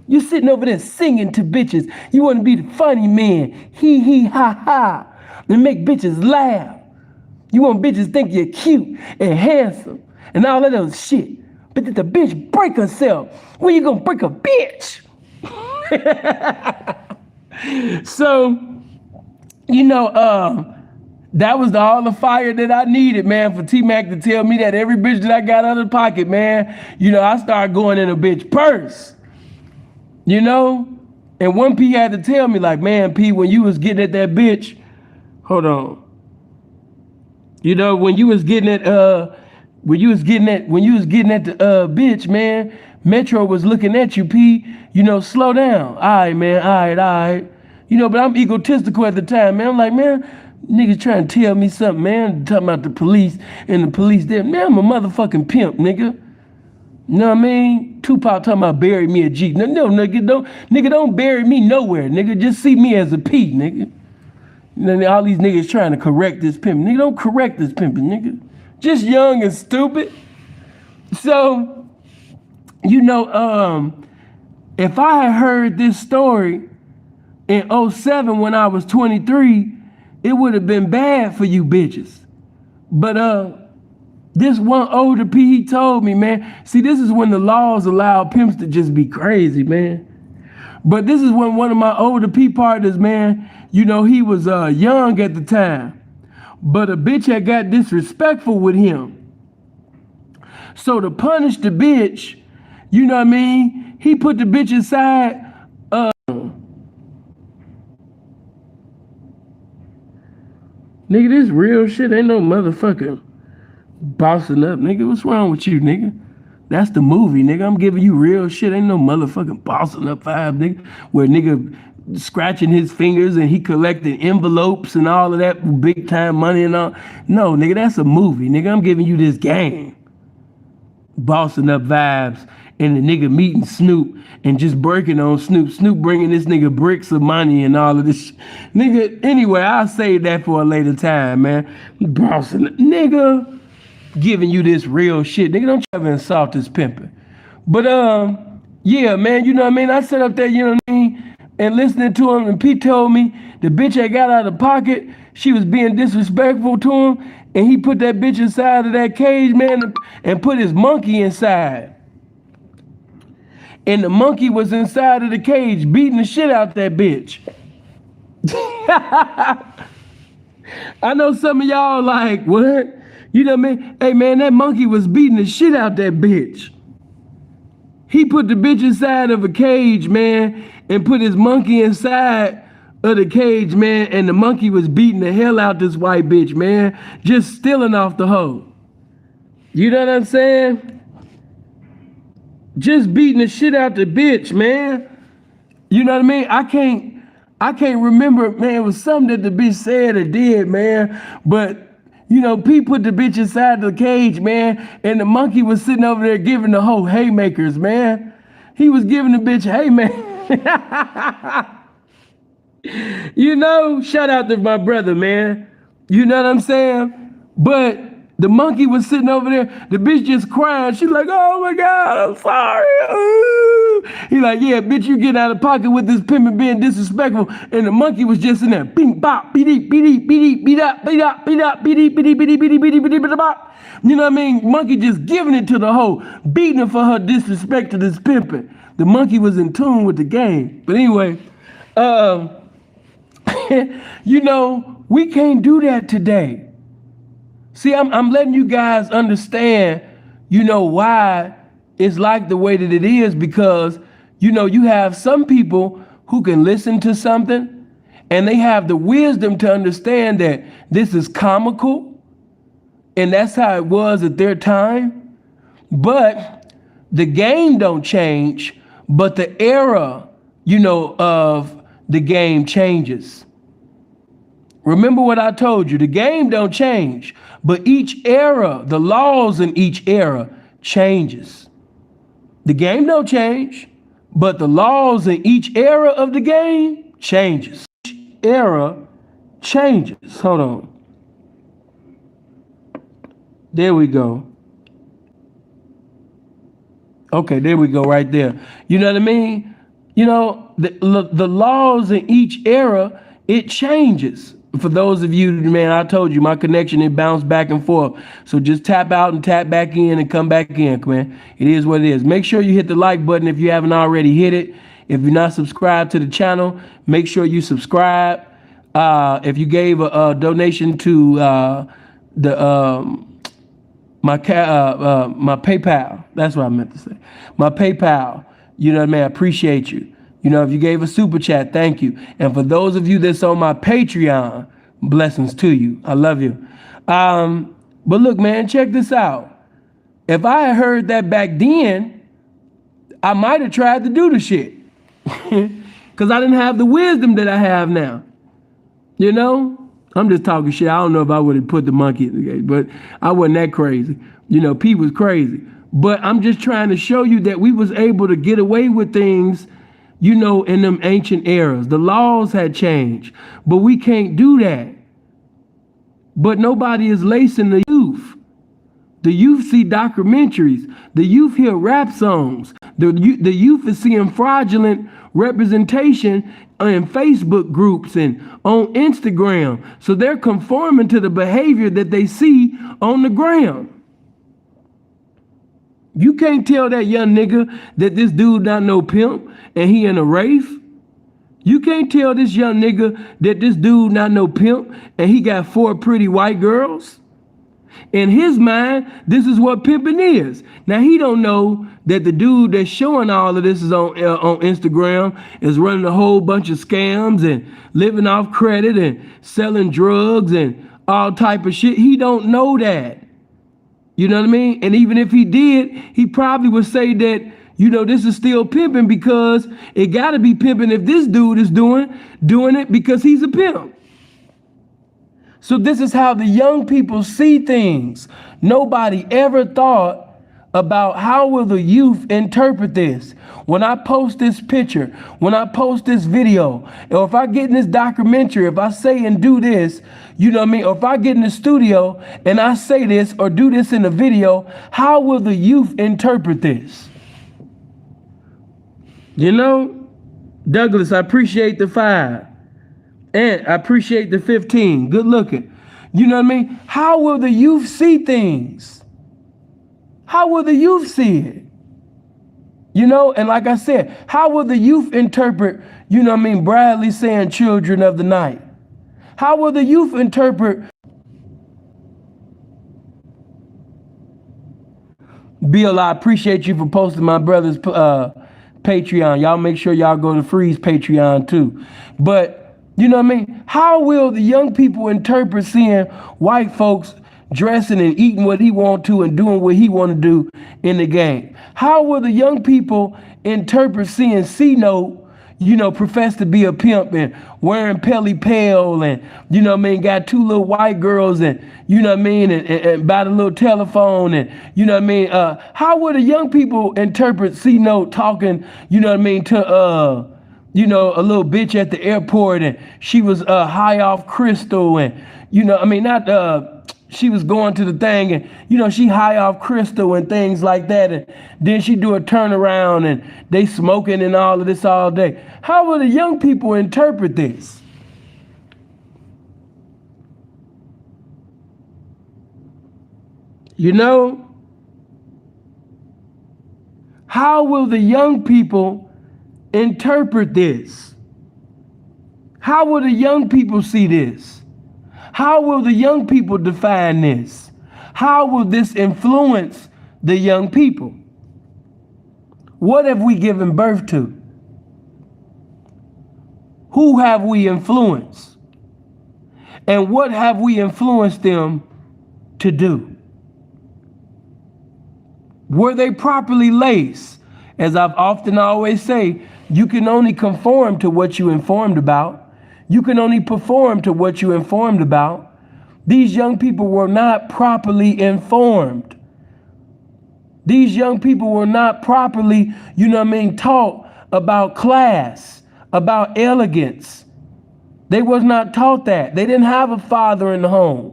You sitting over there singing to bitches. You want to be the funny man, hee ha ha, and make bitches laugh. You want bitches think you're cute and handsome and all of those shit. But did the bitch break herself? When you gonna break a bitch? So, you know, that was all the fire that I needed, man, for T-Mac to tell me that every bitch that I got out of the pocket, man, you know, I started going in a bitch purse. You know? And one P had to tell me, like, man, P, when you was getting at that bitch, hold on. You know, when you was getting at the bitch, man, Metro was looking at you, P, you know, slow down. All right, man, all right. You know, but I'm egotistical at the time, man. I'm like, man, niggas trying to tell me something, man, talking about the police and the police there. Man, I'm a motherfucking pimp, nigga. You know what I mean? Tupac talking about bury me a G. No, nigga, don't bury me nowhere, nigga. Just see me as a P, nigga. And then all these niggas trying to correct this pimping. Nigga, don't correct this pimping, nigga. Just young and stupid. So, you know, if I had heard this story in 07 when I was 23, it would have been bad for you bitches. But this one older P, he told me, man, see, this is when the laws allow pimps to just be crazy, man. But this is when one of my older P partners, man, you know, he was young at the time, but a bitch had got disrespectful with him. So to punish the bitch, you know what I mean, he put the bitch aside. Nigga, this real shit, ain't no motherfucker bossing up, nigga. What's wrong with you, nigga? That's the movie, nigga. I'm giving you real shit. Ain't no motherfucking bossing up vibe, nigga. Where nigga scratching his fingers and he collecting envelopes and all of that big time money and all. No, nigga, that's a movie, nigga. I'm giving you this game. Bossing up vibes and the nigga meeting Snoop and just breaking on Snoop. Snoop bringing this nigga bricks of money and all of this nigga, anyway, I'll save that for a later time, man. Bossing, nigga, giving you this real shit. Nigga, don't try to insult this pimping. But, yeah, man, you know what I mean? I sat up there, you know what I mean? And listening to him, and Pete told me the bitch that got out of the pocket, she was being disrespectful to him, and he put that bitch inside of that cage, man, and put his monkey inside. And the monkey was inside of the cage beating the shit out that bitch. I know some of y'all like, what? You know what I mean? Hey man, that monkey was beating the shit out that bitch. He put the bitch inside of a cage, man, and put his monkey inside of the cage, man, and the monkey was beating the hell out this white bitch, man, just stealing off the hoe. You know what I'm saying? Just beating the shit out the bitch, man. You know what I mean? I can't remember, man, it was something that the bitch said or did, man, but you know, P put the bitch inside the cage, man, and the monkey was sitting over there giving the hoe haymakers, man. He was giving the bitch haymakers. You know, shout out to my brother, man. You know what I'm saying? But the monkey was sitting over there, the bitch just crying. She's like, oh my God, I'm sorry. Ooh. He like, yeah, bitch, you getting out of pocket with this pimping being disrespectful. And the monkey was just in there, bing, bop, beep, beep, beep, beep, up, beep, up, beep, up, beep, beep, beep, beep, beep, beep, beep, beep, bop. You know what I mean? Monkey just giving it to the hoe, beating her for her disrespect to this pimping. The monkey was in tune with the game. But anyway, you know, we can't do that today. See, I'm letting you guys understand, you know, why it's like the way that it is, because, you know, you have some people who can listen to something and they have the wisdom to understand that this is comical and that's how it was at their time. But the game don't change, but the era, you know, of the game changes. Remember what I told you, the game don't change, but each era, the laws in each era changes. The game don't change, but the laws in each era of the game changes. Each era changes. Hold on. There we go. Okay, there we go right there. You know what I mean? You know, the laws in each era, it changes. For those of you, man, I told you my connection, it bounced back and forth. So just tap out and tap back in and come back in, man. It is what it is. Make sure you hit the like button if you haven't already hit it. If you're not subscribed to the channel, make sure you subscribe. If you gave a donation to my PayPal, that's what I meant to say. My PayPal, you know what I mean? I appreciate you. You know, if you gave a super chat, thank you. And for those of you that's on my Patreon, blessings to you. I love you. But look, man, check this out. If I had heard that back then, I might have tried to do the shit. Because I didn't have the wisdom that I have now. You know? I'm just talking shit. I don't know if I would have put the monkey in the game, but I wasn't that crazy. You know, Pete was crazy. But I'm just trying to show you that we was able to get away with things, you know, in them ancient eras. The laws had changed, but we can't do that. But nobody is lacing the youth. The youth see documentaries. The youth hear rap songs. The youth is seeing fraudulent representation in Facebook groups and on Instagram. So they're conforming to the behavior that they see on the ground. You can't tell that young nigga that this dude not no pimp and he in a rave. You can't tell this young nigga that this dude not no pimp and he got 4 pretty white girls. In his mind, this is what pimping is. Now, he don't know that the dude that's showing all of this is on Instagram is running a whole bunch of scams and living off credit and selling drugs and all type of shit. He don't know that. You know what I mean? And even if he did, he probably would say that, you know, this is still pimping because it got to be pimping if this dude is doing it because he's a pimp. So this is how the young people see things. Nobody ever thought about how will the youth interpret this. When I post this picture, when I post this video, or if I get in this documentary, if I say and do this, you know what I mean? Or if I get in the studio and I say this or do this in a video, how will the youth interpret this? You know, Douglas, I appreciate the 5. And I appreciate the 15. Good looking. You know what I mean? How will the youth see things? How will the youth see it? You know, and like I said, how will the youth interpret, you know what I mean, Bradley saying children of the night? How will the youth interpret? Bill, I appreciate you for posting my brother's Patreon. Y'all make sure y'all go to Free's Patreon too. But, you know what I mean? How will the young people interpret seeing white folks dressing and eating what he want to and doing what he want to do in the game? How will the young people interpret seeing C-Note, you know, profess to be a pimp and wearing Pelly Pale and, you know what I mean, got two little white girls and, you know what I mean, and bought a little telephone and, you know what I mean, how would the young people interpret C-Note talking, you know what I mean, to, you know, a little bitch at the airport and she was high off crystal and, you know, I mean, not, she was going to the thing and, you know, she high off crystal and things like that. And then she do a turnaround and they smoking and all of this all day. How will the young people interpret this? You know, how will the young people interpret this? How will the young people see this? How will the young people define this? How will this influence the young people? What have we given birth to? Who have we influenced? And what have we influenced them to do? Were they properly laced? As I've often always say, you can only conform to what you informed about. You can only perform to what you informed about. These young people were not properly informed. These young people were not properly, you know what I mean, taught about class, about elegance. They was not taught that. They didn't have a father in the home.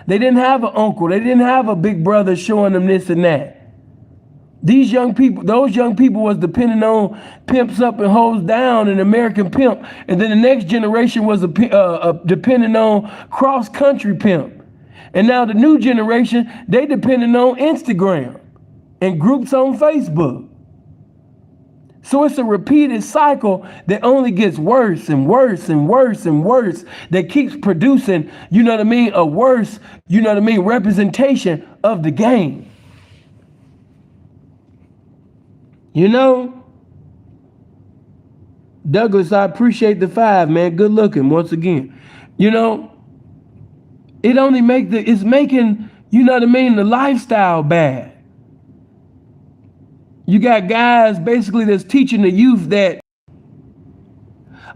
They didn't have an uncle. They didn't have a big brother showing them this and that. These young people, those young people was depending on pimps up and hoes down and American pimp. And then the next generation was depending on cross-country pimp. And now the new generation, they depending on Instagram and groups on Facebook. So it's a repeated cycle that only gets worse and worse and worse and worse, that keeps producing, you know what I mean, a worse, you know what I mean, representation of the game. You know, Douglas, I appreciate the 5, man. Good looking once again. You know, it only it's making, you know what I mean, the lifestyle bad. You got guys basically that's teaching the youth that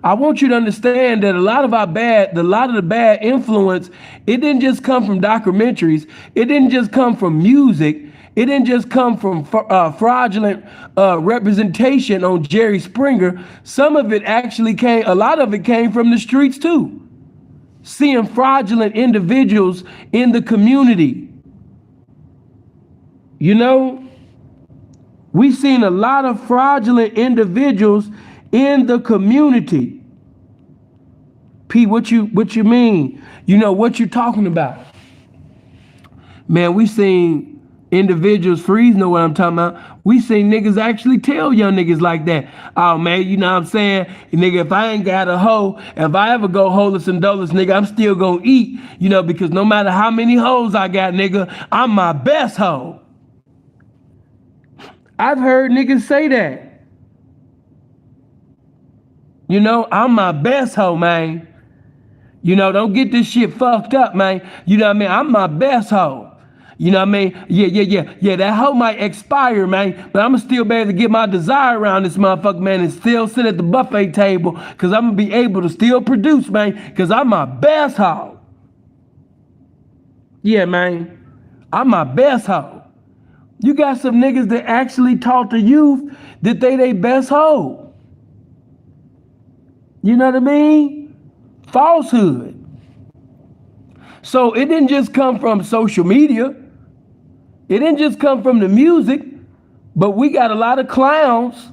I want you to understand that a lot of the bad influence, it didn't just come from documentaries. It didn't just come from music. It didn't just come from fraudulent representation on Jerry Springer. Some of it actually a lot of it came from the streets too. Seeing fraudulent individuals in the community. You know, we've seen a lot of fraudulent individuals in the community. P, what you mean? You know, what you talking about? Man, we seen individuals, Freeze know what I'm talking about. We seen niggas actually tell young niggas like that. Oh man, you know what I'm saying? Nigga, if I ain't got a hoe, if I ever go holeless and doleless, nigga, I'm still gonna eat. You know, because no matter how many hoes I got, nigga, I'm my best hoe. I've heard niggas say that. You know, I'm my best hoe, man. You know, don't get this shit fucked up, man. You know what I mean? I'm my best hoe. You know what I mean? Yeah, that hoe might expire, man, but I'm gonna still be able to get my desire around this motherfucker, man, and still sit at the buffet table, because I'm gonna be able to still produce, man, because I'm my best hoe. Yeah, man, I'm my best hoe. You got some niggas that actually taught the youth that they best hoe. You know what I mean? Falsehood. So it didn't just come from social media. It didn't just come from the music, but we got a lot of clowns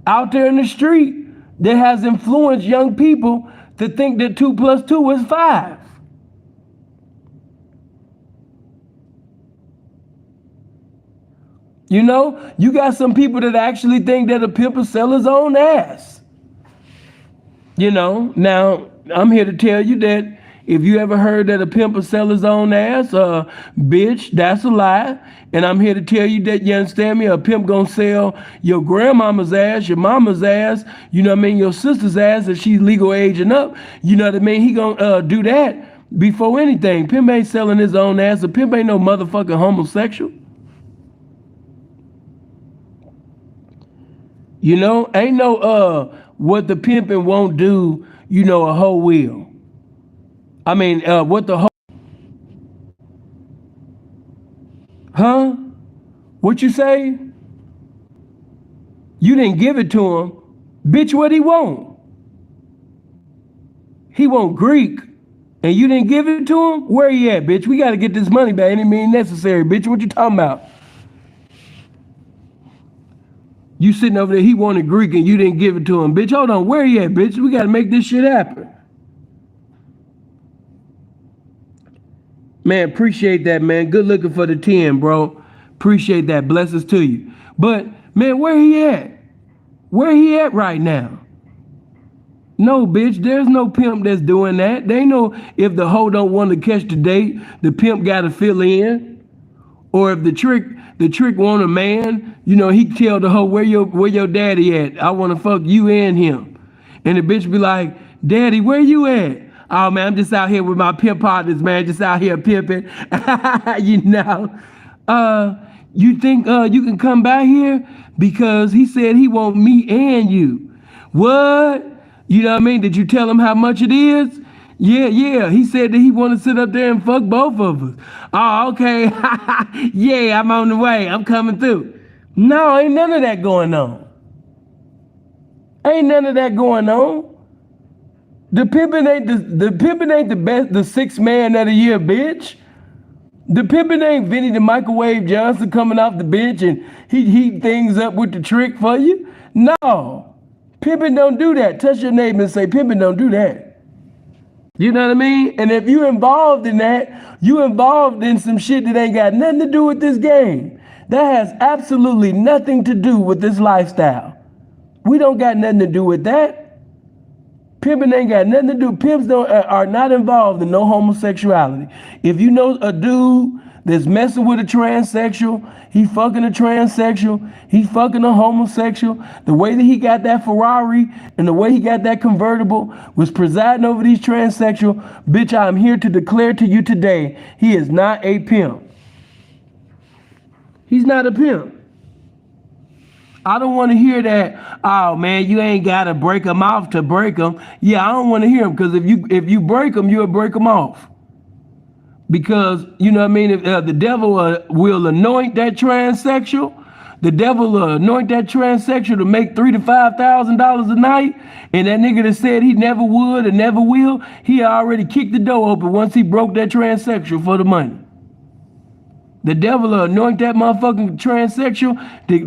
out there in the street that has influenced young people to think that 2 plus 2 is 5. You know, you got some people that actually think that a pimp will sell his own ass. You know, now I'm here to tell you that if you ever heard that a pimp will sell his own ass, bitch, that's a lie. And I'm here to tell you that, you understand me, a pimp gonna sell your grandmama's ass, your mama's ass, you know what I mean, your sister's ass if she's legal age and up. You know what I mean? He gonna do that before anything. Pimp ain't selling his own ass. A pimp ain't no motherfucking homosexual. You know, ain't no what the pimping won't do, you know, a hoe will. I mean, what the hoe? Huh? What you say? You didn't give it to him. Bitch, what he want? He want Greek, and you didn't give it to him? Where he at, bitch? We got to get this money by any means necessary, bitch. What you talking about? You sitting over there, he wanted Greek, and you didn't give it to him. Bitch, hold on. Where he at, bitch? We got to make this shit happen. Man, appreciate that, man. Good looking for the 10, bro. Appreciate that. Blessings to you. But, man, where he at? Where he at right now? No, bitch, there's no pimp that's doing that. They know if the hoe don't want to catch the date, the pimp got to fill in. Or if the trick want a man, you know, he tell the hoe, where your daddy at? I want to fuck you and him. And the bitch be like, daddy, where you at? Oh, man, I'm just out here with my pimp partners, man. Just out here pimping. You know. You think you can come by here? Because he said he want me and you. What? You know what I mean? Did you tell him how much it is? Yeah. He said that he want to sit up there and fuck both of us. Oh, okay. Yeah, I'm on the way. I'm coming through. No, ain't none of that going on. Ain't none of that going on. The pimpin' ain't the best, the sixth man of the year, bitch. The pimpin' ain't Vinny the Microwave Johnson coming off the bench and he heat things up with the trick for you. No. Pimpin' don't do that. Touch your neighbor and say, pimpin' don't do that. You know what I mean? And if you involved in that, you involved in some shit that ain't got nothing to do with this game. That has absolutely nothing to do with this lifestyle. We don't got nothing to do with that. Pimping ain't got nothing to do. Pimps are not involved in no homosexuality. If you know a dude that's messing with a transsexual, he fucking a transsexual, he fucking a homosexual, the way that he got that Ferrari and the way he got that convertible was presiding over these transsexual, bitch, I'm here to declare to you today, he is not a pimp. He's not a pimp. I don't want to hear that, oh man, you ain't got to break them off to break them. Yeah, I don't want to hear them because if you break them, you'll break them off. Because, you know what I mean, if the devil will anoint that transsexual, the devil will anoint that transsexual to make $3,000 to $5,000 a night, and that nigga that said he never would and never will, he already kicked the door open once he broke that transsexual for the money. The devil will anoint that motherfucking transsexual to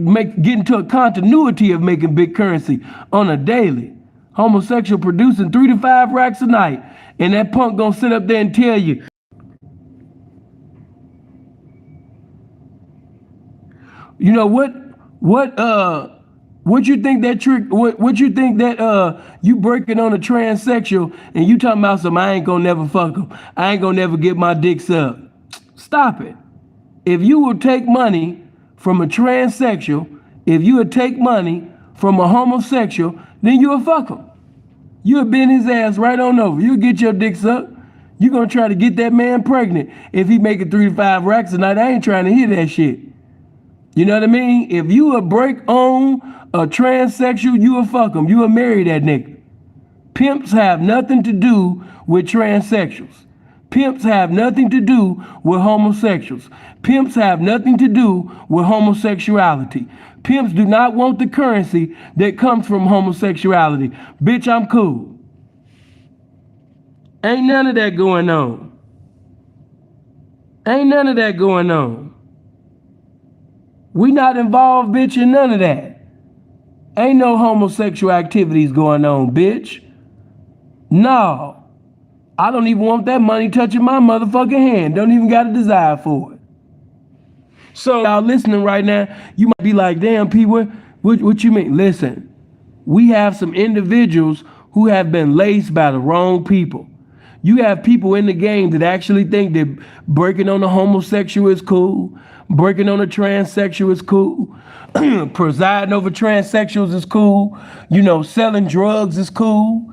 get into a continuity of making big currency on a daily. Homosexual producing 3 to 5 racks a night. And that punk gonna sit up there and tell you, you know what you think that trick, what you think that you breaking on a transsexual and you talking about some, I ain't gonna never fuck him. I ain't gonna never get my dick sucked. Stop it. If you would take money from a transsexual, if you would take money from a homosexual, then you would fuck him. You would bend his ass right on over. You'll get your dick sucked. You're going to try to get that man pregnant. If he making 3 to 5 racks a night, I ain't trying to hear that shit. You know what I mean? If you would break on a transsexual, you would fuck him. You would marry that nigga. Pimps have nothing to do with transsexuals. Pimps have nothing to do with homosexuals. Pimps have nothing to do with homosexuality. Pimps do not want the currency that comes from homosexuality. Bitch, I'm cool. Ain't none of that going on. Ain't none of that going on. We not involved, bitch, in none of that. Ain't no homosexual activities going on, bitch. No, I don't even want that money touching my motherfucking hand. Don't even got a desire for it. So y'all listening right now, you might be like, damn, P, what you mean? Listen, we have some individuals who have been laced by the wrong people. You have people in the game that actually think that breaking on a homosexual is cool, breaking on a transsexual is cool, presiding over transsexuals is cool, selling drugs is cool,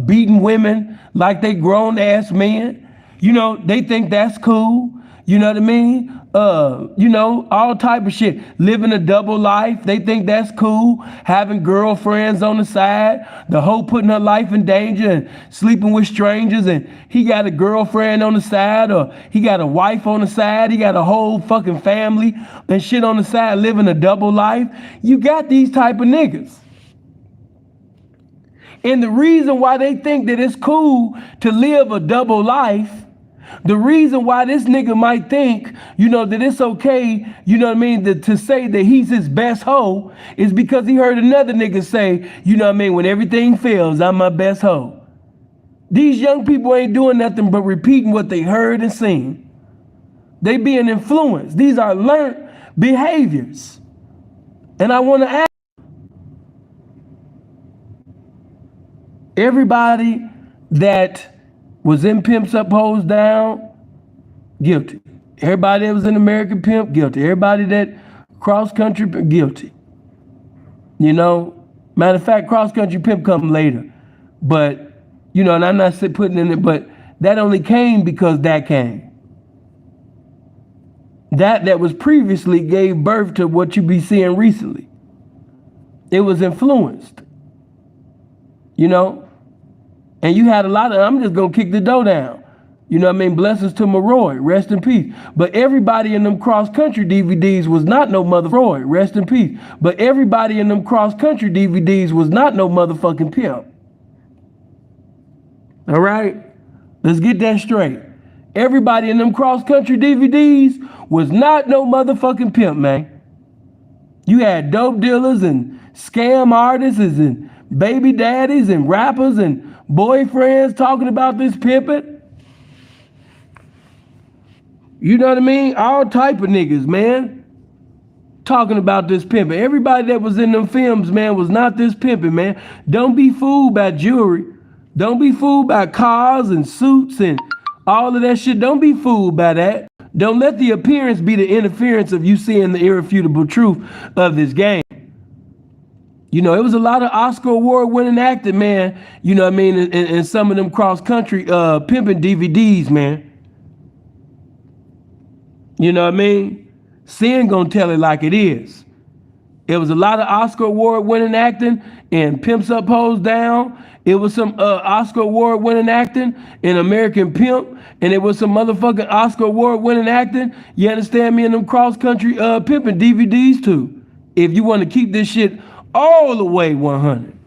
beating women like they grown ass men. They think that's cool. You know what I mean? All type of shit. Living a double life, they think that's cool. Having girlfriends on the side, the hoe putting her life in danger and sleeping with strangers, and he got a girlfriend on the side, or he got a wife on the side, he got a whole fucking family and shit on the side, living a double life. You got these type of niggas. And the reason why they think that it's cool to live a double life, the reason why this nigga might think, that it's okay, to say that he's his best hoe is because he heard another nigga say, when everything fails, I'm my best hoe. These young people ain't doing nothing but repeating what they heard and seen. They being influenced. These are learned behaviors. And I want to ask everybody that was in Pimps Up, Hoes Down, guilty. Everybody that was in American Pimp, guilty. Everybody that Cross Country, guilty. Matter of fact, Cross Country Pimp come later. But, and I'm not putting in it, but that only came because that came. That was previously gave birth to what you be seeing recently. It was influenced. And you had a lot of, I'm just going to kick the door down. Blessings to Maroy, rest in peace. But everybody in them cross-country DVDs was not no Roy, rest in peace. But everybody in them cross-country DVDs was not no motherfucking pimp. All right? Let's get that straight. Everybody in them cross-country DVDs was not no motherfucking pimp, man. You had dope dealers and scam artists and baby daddies and rappers and boyfriends talking about this pimping. You know what I mean? All type of niggas, man, talking about this pimping. Everybody that was in them films, man, was not this pimping, man. Don't be fooled by jewelry. Don't be fooled by cars and suits and all of that shit. Don't be fooled by that. Don't let the appearance be the interference of you seeing the irrefutable truth of this game. It was a lot of Oscar award winning acting, man, in some of them cross country pimping DVDs, man. Sin gonna tell it like it is. It was a lot of Oscar award winning acting in Pimps Up, Hoes Down. It was some Oscar award winning acting in American Pimp. And it was some motherfucking Oscar award winning acting, you understand me, in them cross country pimping DVDs too. If you want to keep this shit all the way 100.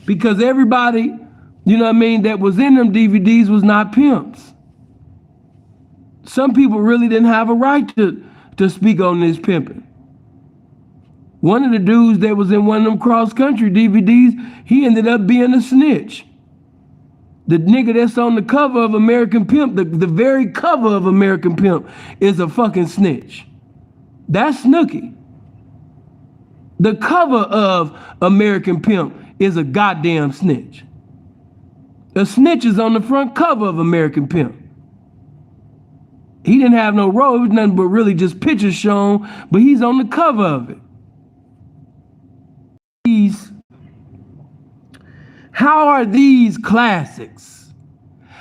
Because everybody, that was in them DVDs was not pimps. Some people really didn't have a right to speak on this pimping. One of the dudes that was in one of them cross-country DVDs, he ended up being a snitch. The nigga that's on the cover of American Pimp, the very cover of American Pimp, is a fucking snitch. That's Snooki. The cover of American Pimp is a goddamn snitch. A snitch is on the front cover of American Pimp. He didn't have no role. It was nothing but really just pictures shown, but he's on the cover of it. How are these classics?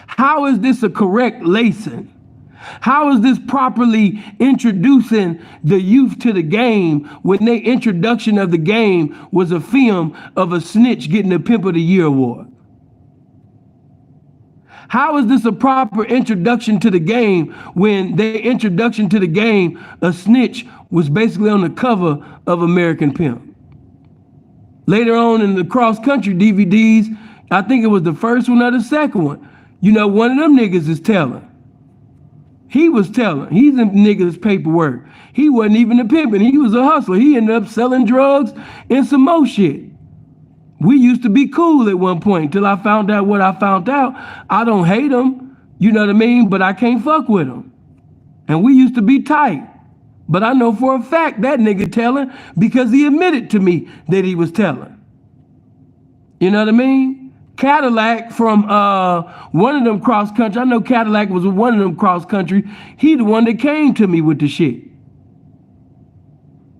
How is this a correct lacing? How is this properly introducing the youth to the game when their introduction of the game was a film of a snitch getting a Pimp of the Year award? How is this a proper introduction to the game when their introduction to the game, a snitch, was basically on the cover of American Pimp? Later on in the cross-country DVDs, I think it was the first one or the second one, one of them niggas is telling. He was telling. He's in niggas' paperwork. He wasn't even a pimping. He was a hustler. He ended up selling drugs and some more shit. We used to be cool at one point till I found out what I found out. I don't hate him, you know what I mean? But I can't fuck with him. And we used to be tight. But I know for a fact that nigga telling because he admitted to me that he was telling. You know what I mean? Cadillac from one of them cross country. I know Cadillac was one of them cross country. He the one that came to me with the shit.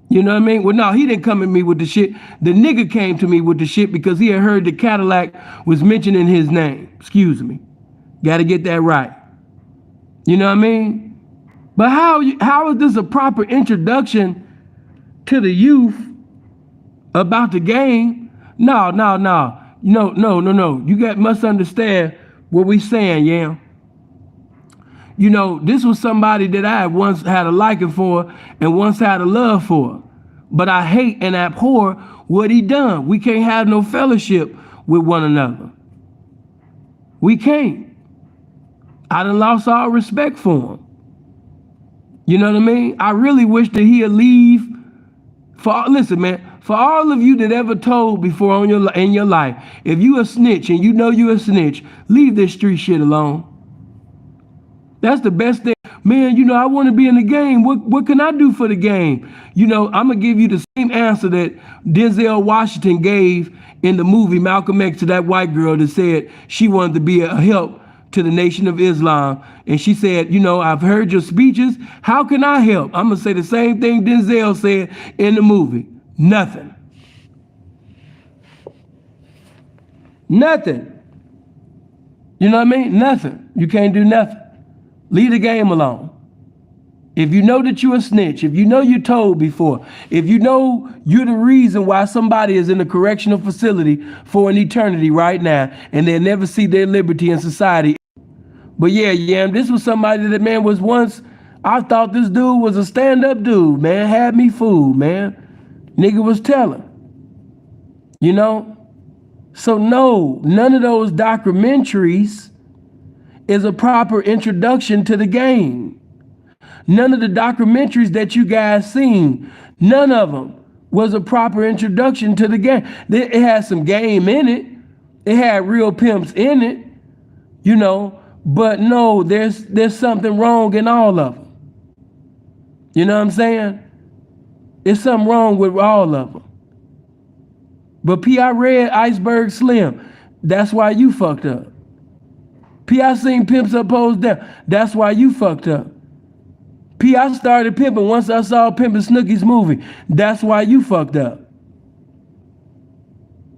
You know what I mean? Well, no, he didn't come at me with the shit. The nigga came to me with the shit because he had heard that Cadillac was mentioning his name. Excuse me. Got to get that right. You know what I mean? But how is this a proper introduction to the youth about the game? No. You must understand what we saying, yeah. You know, this was somebody that I once had a liking for and once had a love for. But I hate and abhor what he done. We can't have no fellowship with one another. We can't. I done lost all respect for him. You know what I mean? I really wish that he'd leave. Listen, man, for all of you that ever told before in your life, if you a snitch and you know you a snitch, leave this street shit alone. That's the best thing. Man, you know, I want to be in the game. What can I do for the game? You know, I'm going to give you the same answer that Denzel Washington gave in the movie Malcolm X to that white girl that said she wanted to be a help to the Nation of Islam. And she said, you know, I've heard your speeches. How can I help? I'm going to say the same thing Denzel said in the movie. Nothing. Nothing. You know what I mean? Nothing. You can't do nothing. Leave the game alone. If you know that you're a snitch, if you know you're told before, if you know you're the reason why somebody is in a correctional facility for an eternity right now and they'll never see their liberty in society. But yeah, this was somebody that, man, was once, I thought this dude was a stand-up dude, man. Had me fooled, man. Nigga was telling. You know? So no, none of those documentaries is a proper introduction to the game. None of the documentaries that you guys seen, none of them was a proper introduction to the game. It had some game in it. It had real pimps in it, you know, but no, there's something wrong in all of them. You know what I'm saying? There's something wrong with all of them. But P, I read Iceberg Slim. That's why you fucked up. P, I seen Pimps Up, Hoes Down. That's why you fucked up. P, I started pimping once I saw Pimpin' Snooki's movie. That's why you fucked up.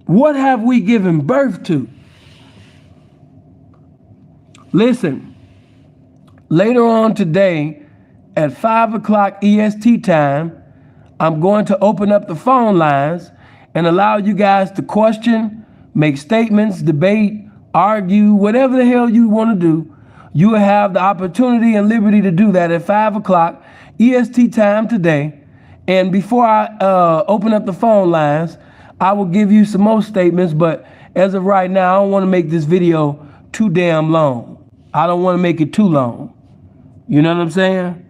What have we given birth to? Listen, later on today at 5 o'clock EST time, I'm going to open up the phone lines and allow you guys to question, make statements, debate, argue, whatever the hell you want to do. You will have the opportunity and liberty to do that at 5 o'clock EST time today. And before I open up the phone lines, I will give you some more statements. But as of right now, I don't want to make this video too damn long. I don't want to make it too long. You know what I'm saying?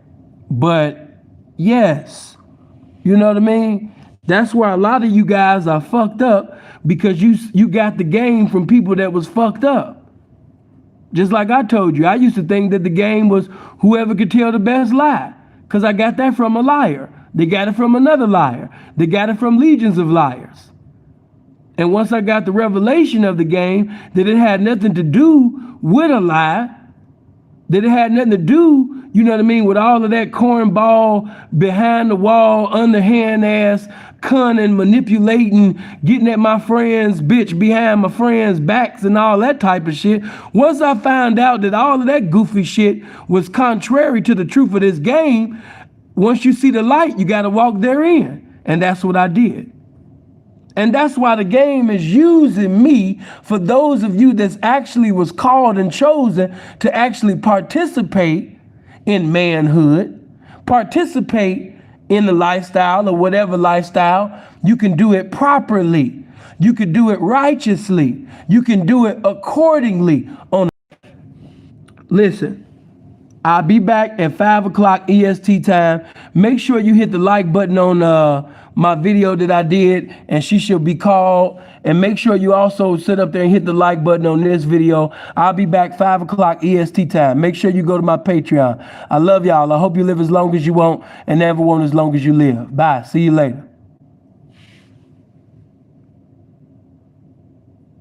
But yes, you know what I mean? That's why a lot of you guys are fucked up, because you got the game from people that was fucked up. Just like I told you, I used to think that the game was whoever could tell the best lie, because I got that from a liar. They got it from another liar. They got it from legions of liars. And once I got the revelation of the game, that it had nothing to do with a lie, that it had nothing to do, you know what I mean, with all of that cornball, behind the wall, underhand ass, cunning, manipulating, getting at my friends' bitch behind my friends' backs and all that type of shit. Once I found out that all of that goofy shit was contrary to the truth of this game, once you see the light, you got to walk therein. And that's what I did. And that's why the game is using me for those of you that's actually was called and chosen to actually participate in manhood, participate in the lifestyle or whatever lifestyle. You can do it properly. You can do it righteously. You can do it accordingly. Listen, I'll be back at 5 o'clock EST time. Make sure you hit the like button on my video that I did, and she shall be called. And make sure you also sit up there and hit the like button on this video. I'll be back 5 o'clock EST time. Make sure you go to my Patreon. I love y'all. I hope you live as long as you want and never want as long as you live. Bye. See you later.